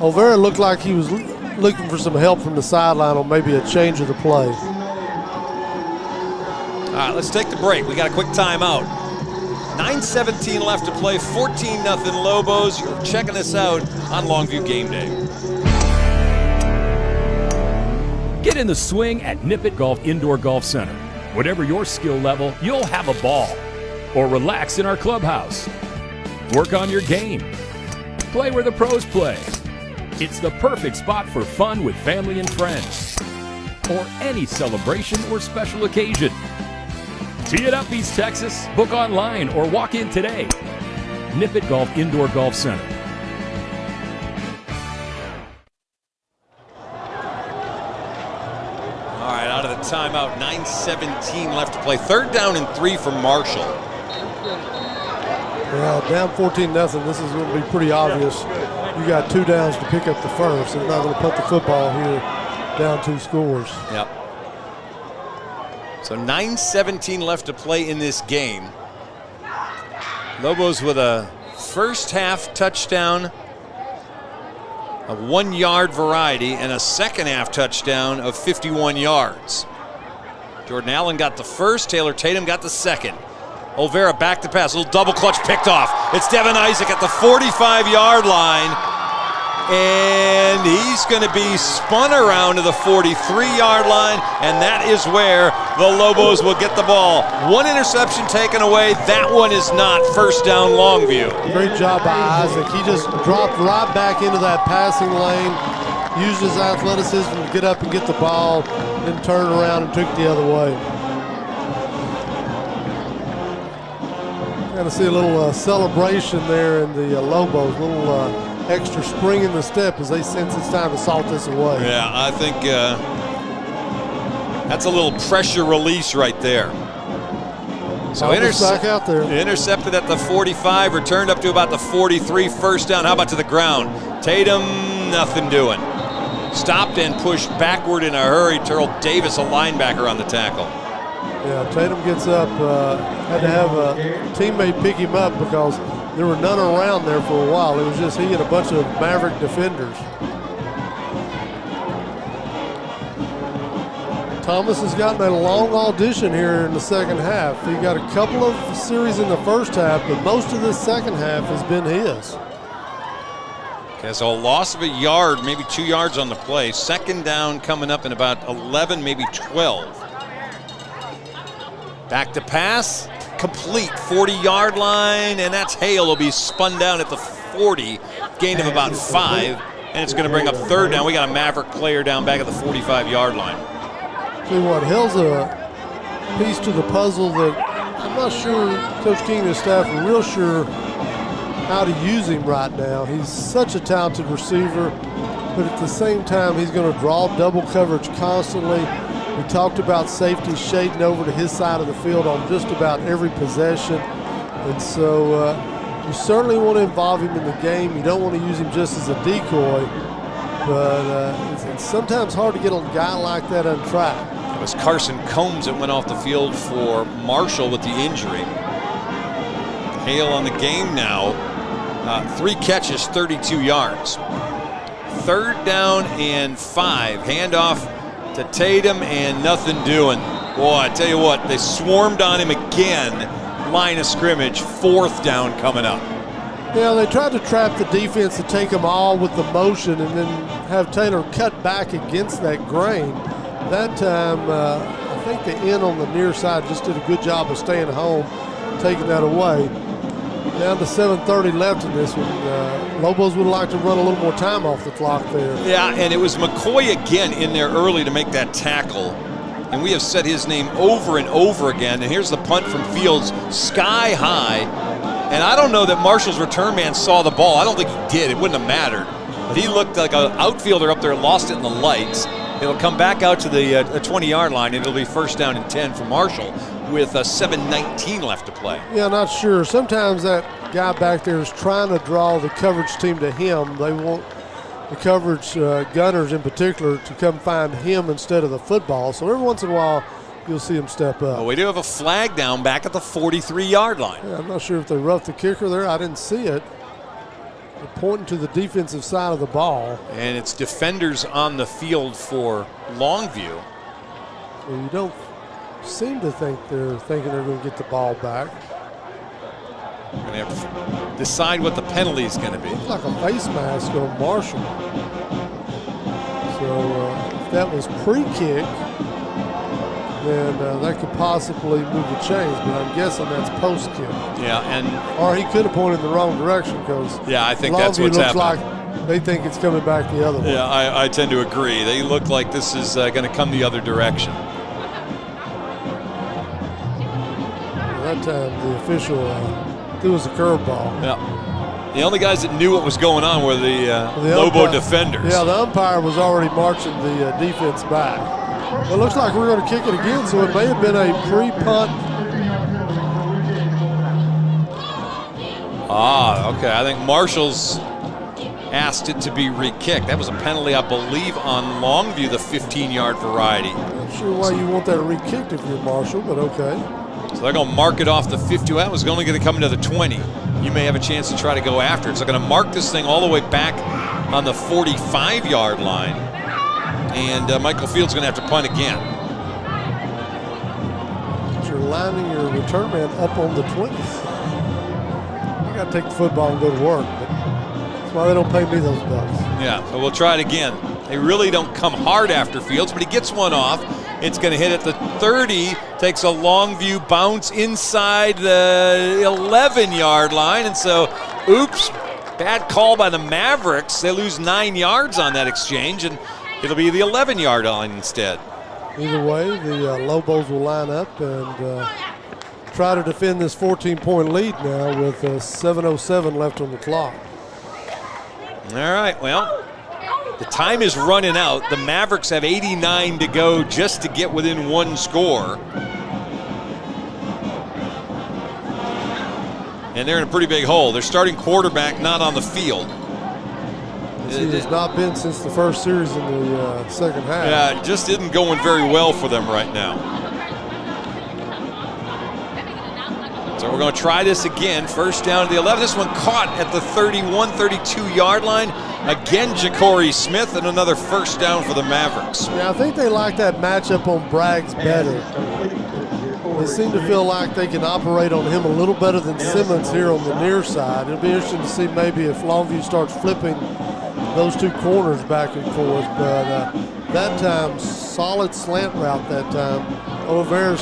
Olvera looked like he was looking for some help from the sideline on maybe a change of the play. All right, let's take the break. We got a quick timeout. 9:17 left to play, 14-0 Lobos. You're checking us out on Longview Game Day. Get in the swing at Nippet Golf Indoor Golf Center. Whatever your skill level, you'll have a ball. Or relax in our clubhouse. Work on your game. Play where the pros play. It's the perfect spot for fun with family and friends. Or any celebration or special occasion. Tee it up, East Texas. Book online or walk in today. Nippet Golf Indoor Golf Center. All right, out of the timeout, 9:17 left to play. 3rd down and 3 for Marshall. Well, down 14-0. This is going to be pretty obvious. You got 2 downs to pick up the first. They're not going to put the football here down 2 scores. Yep. So 9:17 left to play in this game. Lobos with a first half touchdown of 1-yard variety and a second half touchdown of 51 yards. Jordan Allen got the first, Taylor Tatum got the second. Olvera back to pass, a little double clutch picked off. It's Devin Isaac at the 45-yard line, and he's going to be spun around to the 43-yard line, and that is where the Lobos will get the ball. 1 interception taken away. That one is not. First down, Longview. Great job by Isaac. He just dropped right back into that passing lane, used his athleticism to get up and get the ball, then turned around and took it the other way. Kind of see a little celebration there in the Lobos, a little extra spring in the step as they sense it's time to salt this away. Yeah, I think that's a little pressure release right there. So out there. Intercepted at the 45, returned up to about the 43, first down. How about to the ground? Tatum, nothing doing. Stopped and pushed backward in a hurry. Terrell Davis, a linebacker, on the tackle. Yeah, Tatum gets up, had to have a teammate pick him up because there were none around there for a while. It was just he and a bunch of Maverick defenders. Thomas has gotten a long audition here in the second half. He got a couple of series in the first half, but most of the second half has been his. Okay, so a loss of a yard, maybe 2 yards on the play. Second down coming up in about 11, maybe 12. Back to pass, complete, 40-yard line, and that's Hale. Will be spun down at the 40, gain of about 5, and it's going to bring up third down. We got a Maverick player down back at the 45-yard line. Tell you what, Hale's a piece to the puzzle that I'm not sure Coach King and his staff are real sure how to use him right now. He's such a talented receiver, but at the same time, he's going to draw double coverage constantly. We talked about safety shading over to his side of the field on just about every possession. And so you certainly want to involve him in the game. You don't want to use him just as a decoy. But it's sometimes hard to get a guy like that untracked. It was Carson Combs that went off the field for Marshall with the injury. Hale on the game now. 3 catches, 32 yards. Third down and 5. Handoff to Tatum and nothing doing. Boy, I tell you what, they swarmed on him again. Line of scrimmage, 4th down coming up. Yeah, they tried to trap the defense to take them all with the motion and then have Taylor cut back against that grain. That time, I think the end on the near side just did a good job of staying home, taking that away. Down to 7:30 left in this one. Lobos would like to run a little more time off the clock there. Yeah, and it was McCoy again in there early to make that tackle. And we have said his name over and over again. And here's the punt from Fields, sky high. And I don't know that Marshall's return man saw the ball. I don't think he did. It wouldn't have mattered. But he looked like an outfielder up there, lost it in the lights. It'll come back out to the 20-yard line, and it'll be first down and 10 for Marshall. with 7:19 left to play. Yeah, not sure. Sometimes that guy back there is trying to draw the coverage team to him. They want the coverage gunners in particular to come find him instead of the football. So every once in a while, you'll see him step up. Well, we do have a flag down back at the 43-yard line. Yeah, I'm not sure if they roughed the kicker there. I didn't see it. They're pointing to the defensive side of the ball. And it's defenders on the field for Longview. Well, you don't seem to think they're thinking they're going to get the ball back. We're going to have to decide what the penalty is going to be. Looks like a face mask on Marshall. So if that was pre-kick, then that could possibly move the chains, but I'm guessing that's post-kick. Yeah, and or he could have pointed in the wrong direction because yeah, I think that's what's happening. Like they think it's coming back the other way. Yeah, I tend to agree. They look like this is going to come the other direction. That time the official threw us a curveball. Yeah. The only guys that knew what was going on were the Lobo defenders. Yeah, the umpire was already marching the defense back. Well, it looks like we're going to kick it again, so it may have been a pre-punt. Okay. I think Marshall's asked it to be re-kicked. That was a penalty, I believe, on Longview, the 15-yard variety. Not sure why you want that re-kicked if you're Marshall, but okay. So they're going to mark it off the 50. That was only going to come into the 20. You may have a chance to try to go after it. So they're going to mark this thing all the way back on the 45-yard line. And Michael Field's going to have to punt again. You're lining your return man up on the 20s. You got to take the football and go to work. But that's why they don't pay me those bucks. Yeah, so we'll try it again. They really don't come hard after Fields, but he gets one off. It's going to hit at the 30, takes a Longview bounce inside the 11-yard line. And so, oops, bad call by the Mavericks. They lose 9 yards on that exchange, and it'll be the 11-yard line instead. Either way, the Lobos will line up and try to defend this 14-point lead now with 7:07 left on the clock. All right, well, the time is running out. The Mavericks have 89 to go just to get within one score. And they're in a pretty big hole. Their starting quarterback not on the field. He has not been since the first series in the second half. Yeah, it just isn't going very well for them right now. So we're going to try this again. First down to the 11. This one caught at the 31, 32-yard line. Again, Ja'Cory Smith, and another first down for the Mavericks. Yeah, I think they like that matchup on Braggs better. They seem to feel like they can operate on him a little better than Simmons here on the near side. It'll be interesting to see maybe if Longview starts flipping those two corners back and forth, but that time, solid slant route that time. Oliveira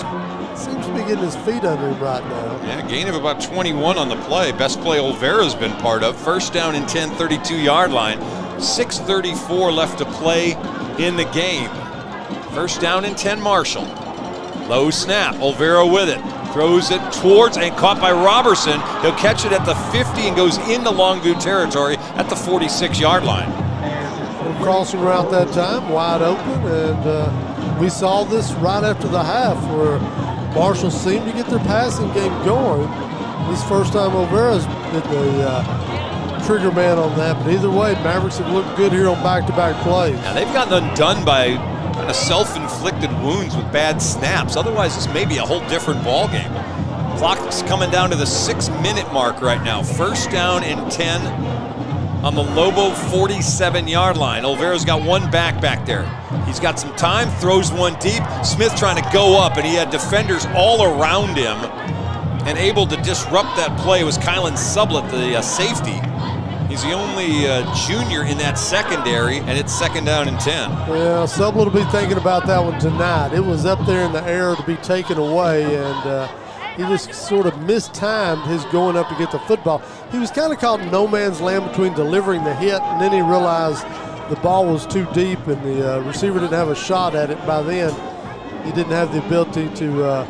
seems to be getting his feet under him right now. Yeah, gain of about 21 on the play. Best play Oliveira's been part of. First down and 10, 32-yard line. 6:34 left to play in the game. First down and 10, Marshall. Low snap, Oliveira with it. Throws it towards and caught by Robertson. He'll catch it at the 50 and goes into Longview territory at the 46-yard line. Crossing route that time, wide open, and we saw this right after the half where Marshall seemed to get their passing game going. This first time Oliveira's been the trigger man on that, but either way, Mavericks have looked good here on back-to-back plays. Now they've gotten undone by kind of self-inflicted wounds with bad snaps. Otherwise, this may be a whole different ball game. Clock's coming down to the 6-minute mark right now. First down and 10 on the Lobo 47-yard line. Oliveira's got one back there. He's got some time, throws one deep. Smith trying to go up, and he had defenders all around him and able to disrupt that play. It was Kylan Sublett, the safety. He's the only junior in that secondary, and it's second down and 10. Yeah, Sublett will be thinking about that one tonight. It was up there in the air to be taken away, and he just sort of mistimed his going up to get the football. He was kind of caught in no man's land between delivering the hit, and then he realized the ball was too deep, and the receiver didn't have a shot at it. By then, he didn't have the ability to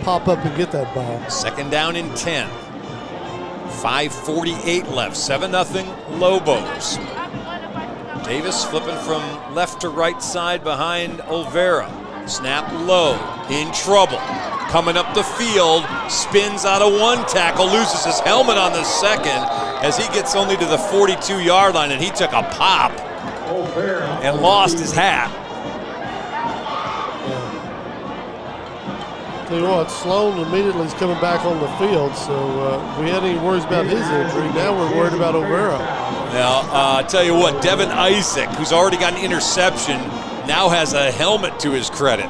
pop up and get that ball. Second down and 10. 5:48 left, 7-0 Lobos. Davis flipping from left to right side behind Oliveira. Snap low, in trouble. Coming up the field, spins out of one tackle, loses his helmet on the second as he gets only to the 42-yard line, and he took a pop and lost his hat. Tell you what, Sloan immediately is coming back on the field, so we had any worries about his injury. Now we're worried about O'Vera. Now, I tell you what, Devin Isaac, who's already got an interception, now has a helmet to his credit.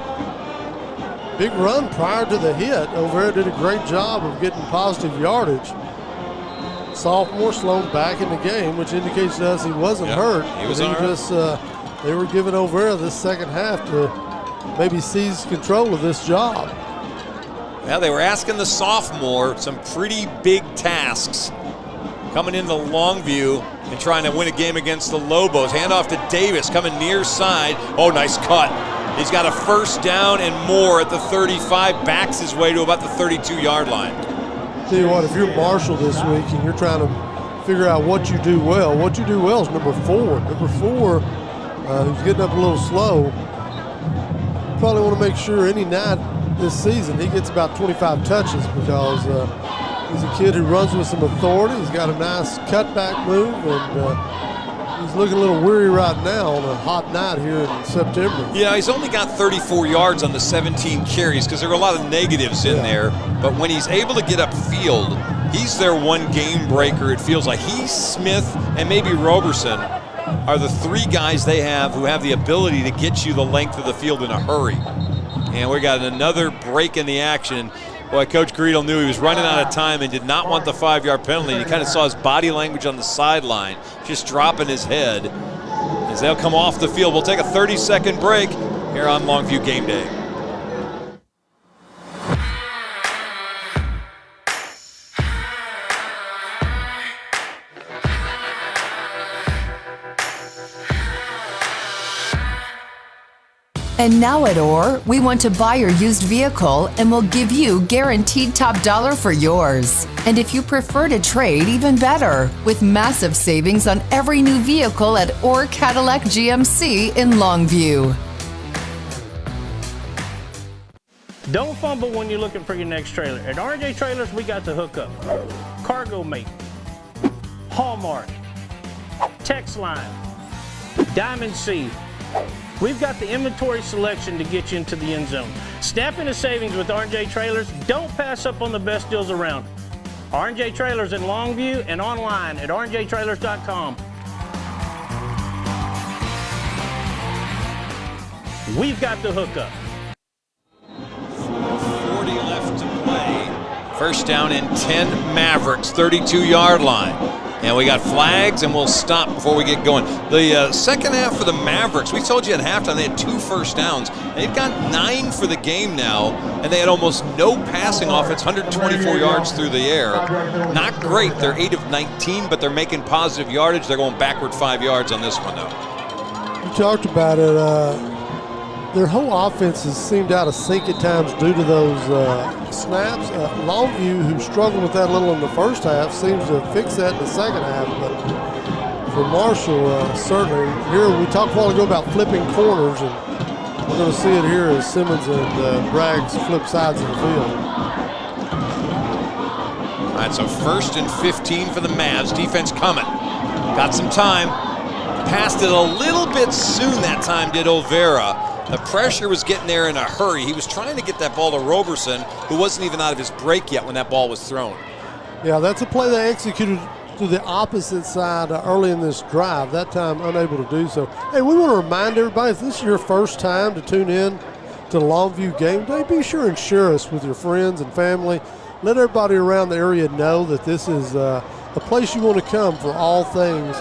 Big run prior to the hit. O'Vera did a great job of getting positive yardage. Sophomore Sloan back in the game, which indicates to us he wasn't hurt. He was all right. Just they were giving O'Vera this second half to maybe seize control of this job. Yeah, they were asking the sophomore some pretty big tasks coming into Longview and trying to win a game against the Lobos. Handoff to Davis coming near side. Oh, nice cut. He's got a first down and more at the 35, backs his way to about the 32-yard line. Tell you what, if you're Marshall this week and you're trying to figure out what you do well is number 4. Number 4, who's getting up a little slow. Probably want to make sure any night this season he gets about 25 touches because he's a kid who runs with some authority. He's got a nice cutback move, and he's looking a little weary right now on a hot night here in September. Yeah, he's only got 34 yards on the 17 carries because there were a lot of negatives in there. But when he's able to get upfield, he's their one game breaker, it feels like. He, Smith, and maybe Roberson are the 3 guys they have who have the ability to get you the length of the field in a hurry. And we got another break in the action. Boy, Coach Greedle knew he was running out of time and did not want the 5-yard penalty. And you kind of saw his body language on the sideline, just dropping his head as they'll come off the field. We'll take a 30-second break here on Longview Game Day. And now at Orr, we want to buy your used vehicle and we'll give you guaranteed top dollar for yours. And if you prefer to trade, even better, with massive savings on every new vehicle at Orr Cadillac GMC in Longview. Don't fumble when you're looking for your next trailer. At R&J Trailers, we got the hookup. Cargo Mate, Hallmark, Text Line, Diamond C. We've got the inventory selection to get you into the end zone. Snap into savings with R&J Trailers. Don't pass up on the best deals around. R&J Trailers in Longview and online at rnjtrailers.com. We've got the hookup. 40 left to play. First down and 10 Mavericks, 32-yard line. And we got flags, and we'll stop before we get going. The second half for the Mavericks, we told you at halftime they had 2 first downs. They've got 9 for the game now, and they had almost no passing offense, 124 yards through the air. Not great. They're 8 of 19, but they're making positive yardage. They're going backward 5 yards on this one, though. You talked about it. Their whole offenses seemed out of sync at times due to those snaps. Longview, who struggled with that a little in the first half, seems to fix that in the second half. But for Marshall, certainly, here we talked a while ago about flipping corners, and we're going to see it here as Simmons and Braggs flip sides of the field. All right, so 1st and 15 for the Mavs. Defense coming. Got some time. Passed it a little bit soon that time, did O'Vera. The pressure was getting there in a hurry. He was trying to get that ball to Roberson, who wasn't even out of his break yet when that ball was thrown. Yeah, that's a play they executed to the opposite side early in this drive. That time unable to do so. Hey, we want to remind everybody, if this is your first time to tune in to Longview Game Day, be sure and share us with your friends and family. Let everybody around the area know that this is a place you want to come for all things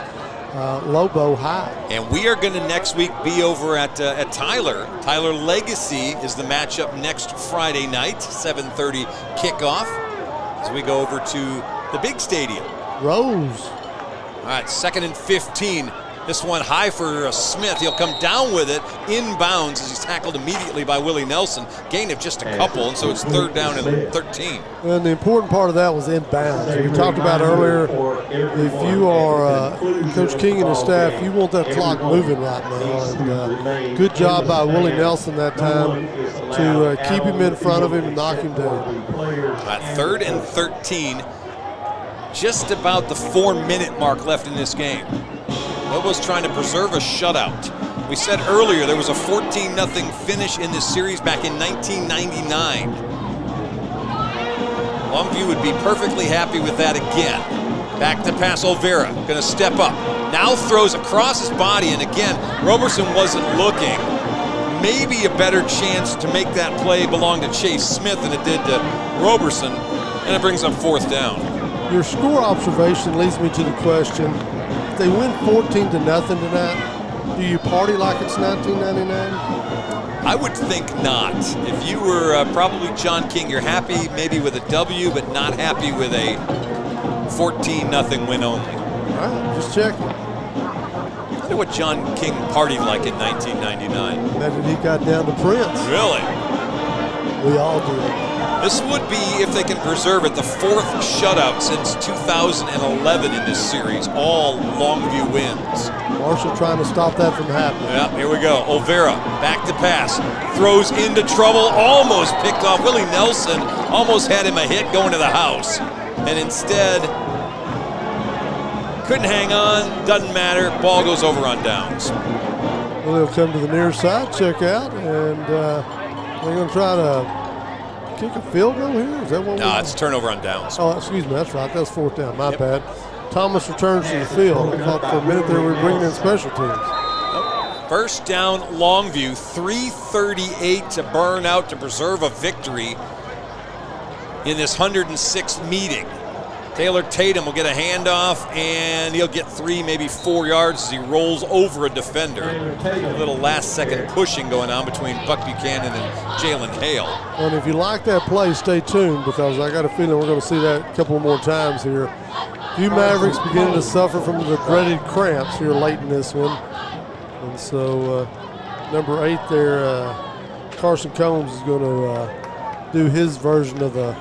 Lobo High. And we are going to next week be over at Tyler. Tyler Legacy is the matchup next Friday night, 7:30 kickoff, as we go over to the big stadium. Rose. All right, 2nd and 15. This one high for Smith. He'll come down with it inbounds as he's tackled immediately by Willie Nelson. Gain of just a couple, and so it's 3rd down and 13. And the important part of that was inbounds. We talked about earlier, if you are Coach King and his staff, you want that clock moving right now. And good job by Willie Nelson that time to keep him in front of him and knock him down. 3rd and 13. Just about the 4-minute mark left in this game. Lobos trying to preserve a shutout. We said earlier there was a 14-0 finish in this series back in 1999. Longview would be perfectly happy with that again. Back to pass Olvera, gonna step up. Now throws across his body, and again, Roberson wasn't looking. Maybe a better chance to make that play belong to Chase Smith than it did to Roberson, and it brings up 4th down. Your score observation leads me to the question, if they win 14-0 tonight, do you party like it's 1999? I would think not. If you were probably John King, you're happy maybe with a W, but not happy with a 14-0 win only. All right, just checking. I wonder what John King partied like in 1999. Imagine he got down to Prince. Really? We all did. This would be, if they can preserve it, the 4th shutout since 2011 in this series. All Longview wins. Marshall trying to stop that from happening. Yeah, here we go. Olvera back to pass. Throws into trouble. Almost picked off. Willie Nelson almost had him a hit going to the house. And instead, couldn't hang on. Doesn't matter. Ball goes over on downs. Well, they'll come to the near side, check out, and they're going to try to kick a field goal here? Is that what No, it's turnover on downs. Oh, excuse me, that's right. That's 4th down. My bad. Thomas returns to the field. I thought for a minute there we were bringing in special teams. 1st down, Longview. 3:38 to burn out to preserve a victory in this 106th meeting. Taylor Tatum will get a handoff, and he'll get 3, maybe 4 yards as he rolls over a defender. A little last-second pushing going on between Buck Buchanan and Jalen Hale. And if you like that play, stay tuned, because I got a feeling we're going to see that a couple more times here. You Mavericks beginning to suffer from the dreaded cramps here late in this one. And so number 8 there, Carson Combs is going to do his version of the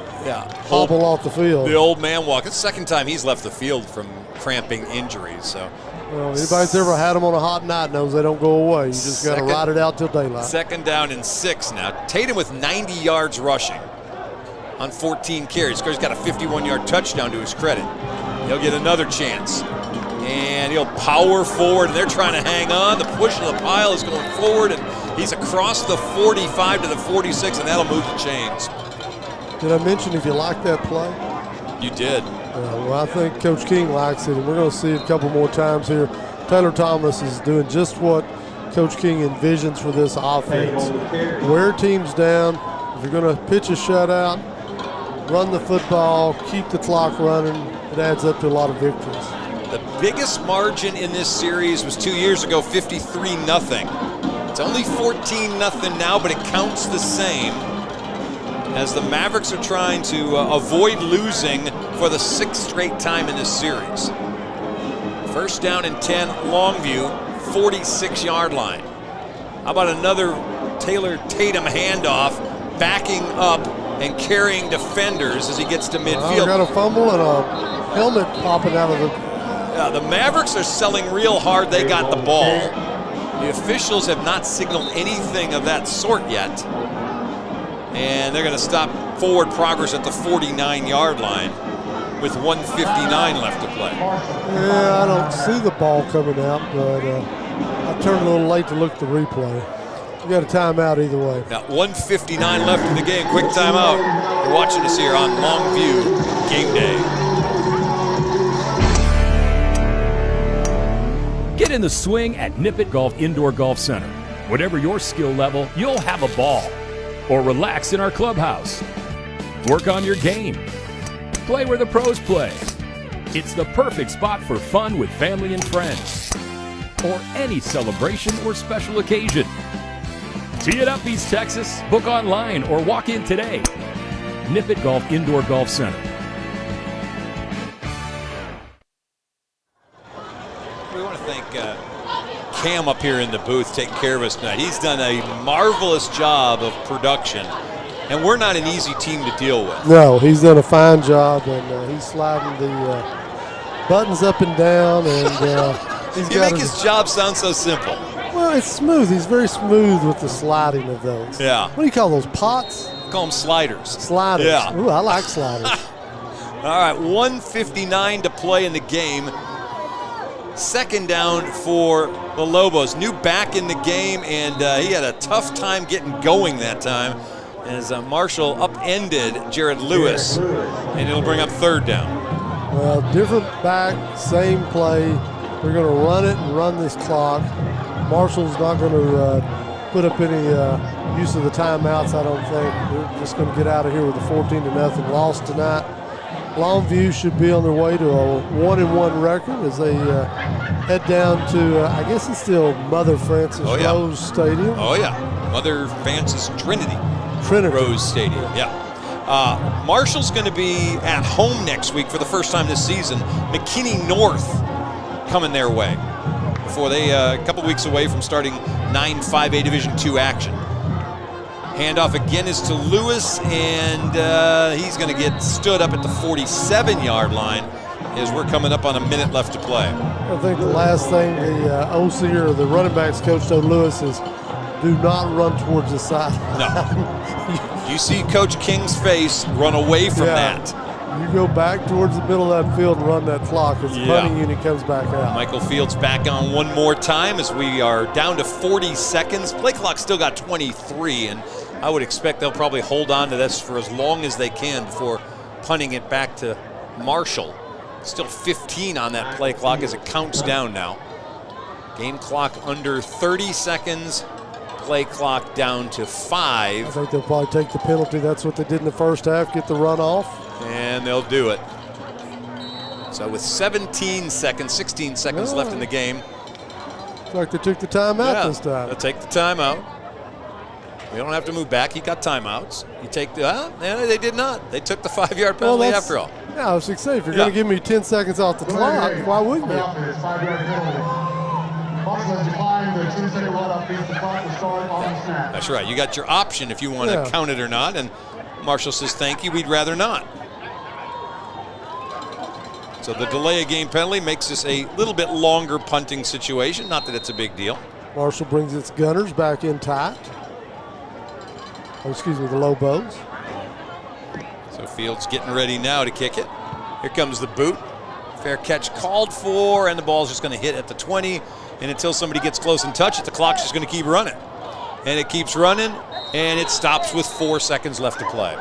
hobble off the field. The old man walk. It's the 2nd time he's left the field from cramping injuries. So, well, anybody's ever had them on a hot night knows they don't go away. You just got to ride it out till daylight. 2nd down and 6 now. Tatum with 90 yards rushing on 14 carries. He's got a 51-yard touchdown to his credit. He'll get another chance. And he'll power forward, and they're trying to hang on. The push of the pile is going forward, and he's across the 45 to the 46, and that'll move the chains. Did I mention if you like that play? You did. Well, I think Coach King likes it, and we're going to see it a couple more times here. Taylor Thomas is doing just what Coach King envisions for this offense. Wear teams down. If you're going to pitch a shutout, run the football, keep the clock running, it adds up to a lot of victories. The biggest margin in this series was 2 years ago, 53-0. It's only 14-0 now, but it counts the same, as the Mavericks are trying to avoid losing for the 6th straight time in this series. 1st down and 10, Longview, 46-yard line. How about another Taylor Tatum handoff, backing up and carrying defenders as he gets to midfield. Got a fumble and a helmet popping out of the... The Mavericks are selling real hard. They got the ball. The officials have not signaled anything of that sort yet. And they're going to stop forward progress at the 49-yard line with 1:59 left to play. Yeah, I don't see the ball coming out, but I turned a little late to look at the replay. You got a timeout either way. Now 1:59 left in the game. Quick timeout. You're watching us here on Longview Game Day. Get in the swing at Nippet Golf Indoor Golf Center. Whatever your skill level, you'll have a ball. Or relax in our clubhouse. Work on your game. Play where the pros play. It's the perfect spot for fun with family and friends. Or any celebration or special occasion. Tee it up, East Texas. Book online or walk in today. Nippet Golf Indoor Golf Center. We want to thank Cam up here in the booth taking care of us tonight. He's done a marvelous job of production, and we're not an easy team to deal with. No, he's done a fine job, and he's sliding the buttons up and down. And you make his job sound so simple. Well, it's smooth. He's very smooth with the sliding of those. Yeah. What do you call those, pots? Call them sliders. Sliders. Yeah. Ooh, I like sliders. All right, 1:59 to play in the game. Second down for the Lobos. New back in the game, and he had a tough time getting going that time as Marshall upended Jared Lewis, and it'll bring up third down. Well, different back, same play. We're going to run it and run this clock. Marshall's not going to put up any use of the timeouts, I don't think. They're just going to get out of here with a 14-0 loss tonight. Longview should be on their way to a 1-1 record as they head down to, I guess it's still Mother Frances Rose Stadium. Oh, yeah. Mother Frances Trinity Rose Stadium, yeah. Marshall's going to be at home next week for the first time this season. McKinney North coming their way before they, a couple weeks away from starting 9-5A Division II action. Handoff again is to Lewis, and he's going to get stood up at the 47-yard line as we're coming up on a minute left to play. I think the last thing the OC or the running backs coach told Lewis is do not run towards the side. No. You see Coach King's face, run away from that. You go back towards the middle of that field and run that clock as the punting unit comes back out. Michael Fields back on one more time as we are down to 40 seconds. Play clock still got 23, and I would expect they'll probably hold on to this for as long as they can before punting it back to Marshall. Still 15 on that play clock as it counts down now. Game clock under 30 seconds. Play clock down to 5. I think they'll probably take the penalty. That's what they did in the first half, get the run off. And they'll do it. So with 16 seconds left in the game. Looks like they took the timeout this time. They'll take the timeout. We don't have to move back. He got timeouts. You take the, they did not. They took the 5-yard penalty after all. Yeah, I was going to say, if you're going to give me 10 seconds off the clock, why wouldn't you? 5-yard penalty. Marshall has declined the 10-second run-up against the clock will start on the snap. That's right. You got your option if you want to count it or not, and Marshall says, thank you, we'd rather not. So the delay of game penalty makes this a little bit longer punting situation. Not that it's a big deal. Marshall brings its gunners back in tight. Oh, excuse me, the Lobos. So Fields getting ready now to kick it. Here comes the boot. Fair catch called for, and the ball's just going to hit at the 20. And until somebody gets close and touch it, the clock's just going to keep running. And it keeps running, and it stops with 4 seconds left to play.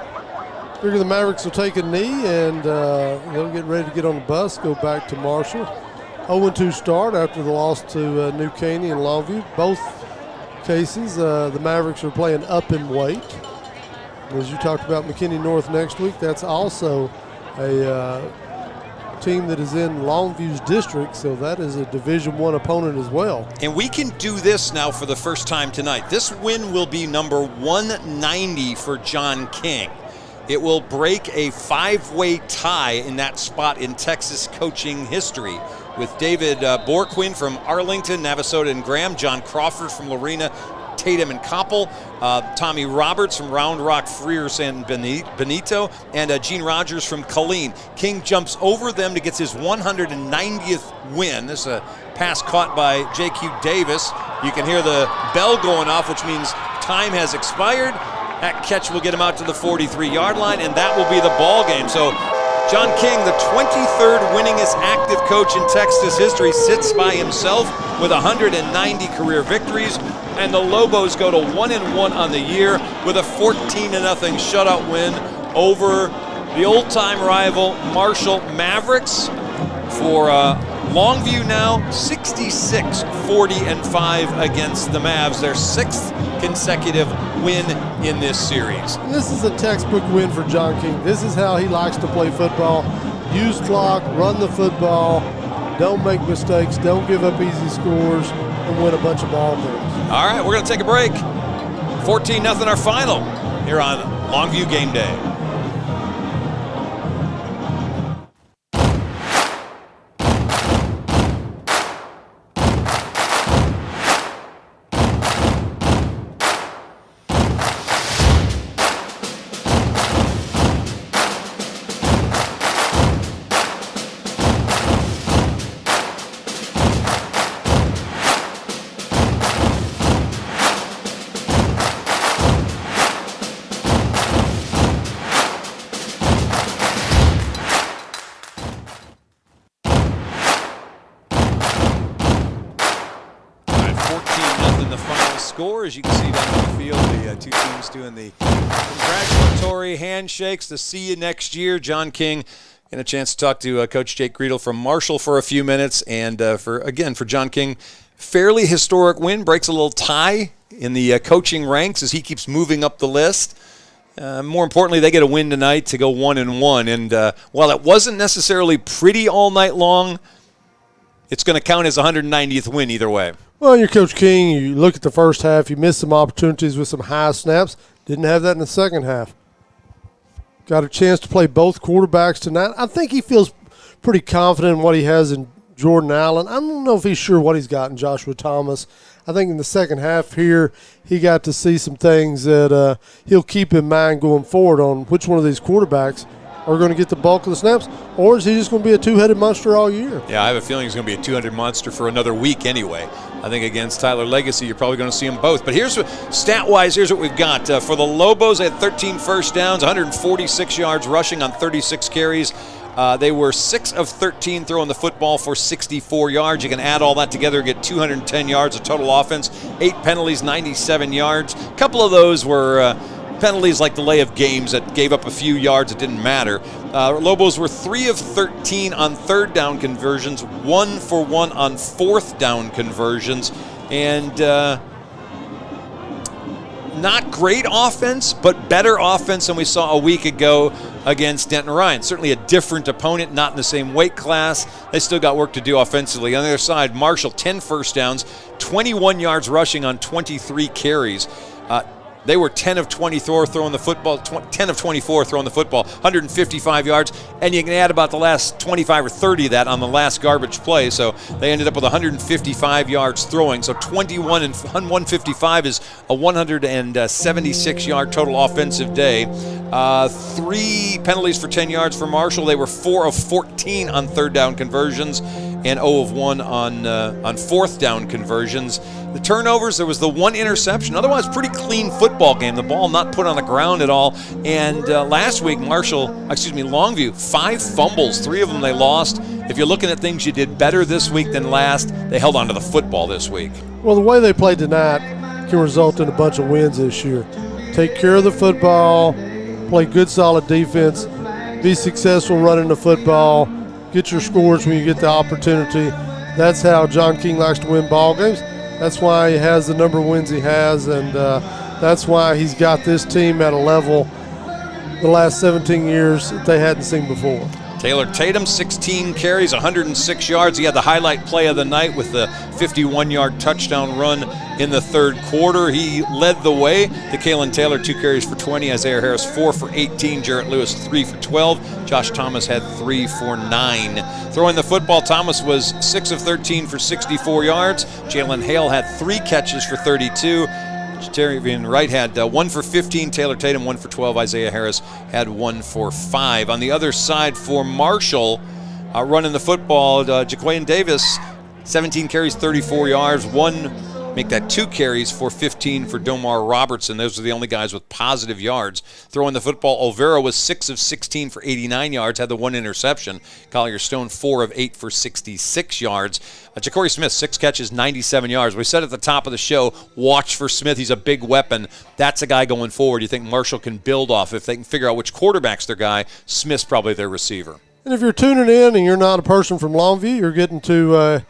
Figure the Mavericks will take a knee, and they'll get ready to get on the bus, go back to Marshall. 0-2 start after the loss to New Caney and Longview. Both cases, the Mavericks are playing up in weight. As you talked about McKinney North next week, that's also a team that is in Longview's district, so that is a Division I opponent as well. And we can do this now for the first time tonight. This win will be number 190 for John King. It will break a 5-way tie in that spot in Texas coaching history with David Borquin from Arlington, Navasota, and Graham, John Crawford from Lorena, Tatum and Koppel, Tommy Roberts from Round Rock, Freer, San Benito, and Gene Rogers from Colleen. King jumps over them to get his 190th win. This is a pass caught by J.Q. Davis. You can hear the bell going off, which means time has expired. That catch will get him out to the 43-yard line, and that will be the ball game. So John King, the 23rd winningest active coach in Texas history, sits by himself with 190 career victories, and the Lobos go to 1-1 on the year with a 14-0 shutout win over the old-time rival Marshall Mavericks. For Longview now, 66-40-5 against the Mavs, their 6th consecutive win in this series. This is a textbook win for John King. This is how he likes to play football. Use clock, run the football, don't make mistakes, don't give up easy scores, and win a bunch of ball games. All right, we're going to take a break. 14-0 our final here on Longview Game Day. the final score. As you can see down the field, the two teams doing the congratulatory handshakes to see you next year. John King and a chance to talk to Coach Jake Greedle from Marshall for a few minutes. And for John King, fairly historic win, breaks a little tie in the coaching ranks as he keeps moving up the list. More importantly, they get a win tonight to go 1-1. And while it wasn't necessarily pretty all night long, it's going to count as a 190th win either way. Well, you're Coach King. You look at the first half. You missed some opportunities with some high snaps. Didn't have that in the second half. Got a chance to play both quarterbacks tonight. I think he feels pretty confident in what he has in Jordan Allen. I don't know if he's sure what he's got in Joshua Thomas. I think in the second half here, he got to see some things that he'll keep in mind going forward on which one of these quarterbacks are going to get the bulk of the snaps, or is he just going to be a two-headed monster all year? Yeah, I have a feeling he's going to be a two-headed monster for another week anyway. I think against Tyler Legacy, you're probably going to see them both. But here's what, stat-wise, here's what we've got. For the Lobos, they had 13 first downs, 146 yards rushing on 36 carries. They were 6 of 13 throwing the football for 64 yards. You can add all that together and get 210 yards of total offense. 8 penalties, 97 yards. A couple of those were penalties like delay of games that gave up a few yards. It didn't matter. Lobos were 3 of 13 on third down conversions, 1 for 1 on fourth down conversions, and not great offense, but better offense than we saw a week ago against Denton Ryan. Certainly a different opponent, not in the same weight class. They still got work to do offensively. On the other side, Marshall, 10 first downs, 21 yards rushing on 23 carries. They were 10 of 24 throwing the football, 10 of 24 throwing the football, 155 yards, and you can add about the last 25 or 30 of that on the last garbage play. So they ended up with 155 yards throwing. So 21 and 155 is a 176-yard total offensive day. 3 penalties for 10 yards for Marshall. They were 4 of 14 on third down conversions and 0 of 1 on fourth down conversions. The turnovers, there was the 1 interception. Otherwise, pretty clean football game. The ball not put on the ground at all. And last week, Longview, 5 fumbles. 3 of them they lost. If you're looking at things you did better this week than last, they held on to the football this week. Well, the way they played tonight can result in a bunch of wins this year. Take care of the football, play good, solid defense, be successful running the football, get your scores when you get the opportunity. That's how John King likes to win ball games. That's why he has the number of wins he has, and that's why he's got this team at a level the last 17 years that they hadn't seen before. Taylor Tatum, 16 carries, 106 yards. He had the highlight play of the night with the 51-yard touchdown run in the third quarter. He led the way. To Kalen Taylor, 2 carries for 20. Isaiah Harris, 4 for 18. Jarrett Lewis, 3 for 12. Josh Thomas had 3 for 9. Throwing the football, Thomas was 6 of 13 for 64 yards. Jalen Hale had 3 catches for 32. Terry Wright had 1 for 15. Taylor Tatum 1 for 12. Isaiah Harris had 1 for 5. On the other side for Marshall, running the football, Jaquain Davis, 17 carries, 34 yards. 2 carries for 15 for Domar Robertson. Those are the only guys with positive yards. Throwing the football, Olvera was 6 of 16 for 89 yards, had the 1 interception. Collier Stone, 4 of 8 for 66 yards. Ja'Cory Smith, 6 catches, 97 yards. We said at the top of the show, watch for Smith. He's a big weapon. That's a guy going forward you think Marshall can build off. If they can figure out which quarterback's their guy, Smith's probably their receiver. And if you're tuning in and you're not a person from Longview, you're getting to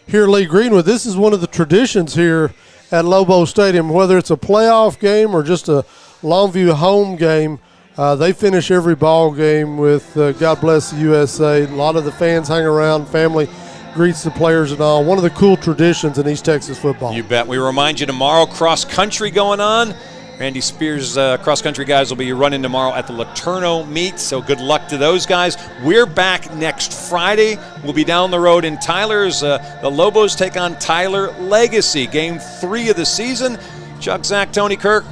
hear Lee Greenwood. This is one of the traditions here at Lobo Stadium, whether it's a playoff game or just a Longview home game. They finish every ball game with God Bless the USA. A lot of the fans hang around, family greets the players and all. One of the cool traditions in East Texas football. You bet. We remind you tomorrow, cross country going on. Randy Spears' cross-country guys will be running tomorrow at the Laterno meet, so good luck to those guys. We're back next Friday. We'll be down the road in Tyler's. The Lobos take on Tyler Legacy, game 3 of the season. Chuck, Zach, Tony Kirk,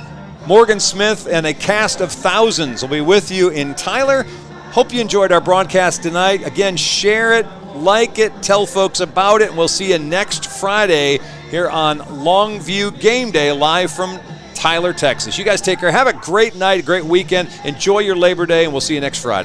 Morgan Smith, and a cast of thousands will be with you in Tyler. Hope you enjoyed our broadcast tonight. Again, share it, like it, tell folks about it, and we'll see you next Friday here on Longview Game Day, live from Tyler, Texas. You guys take care. Have a great night, a great weekend. Enjoy your Labor Day, and we'll see you next Friday.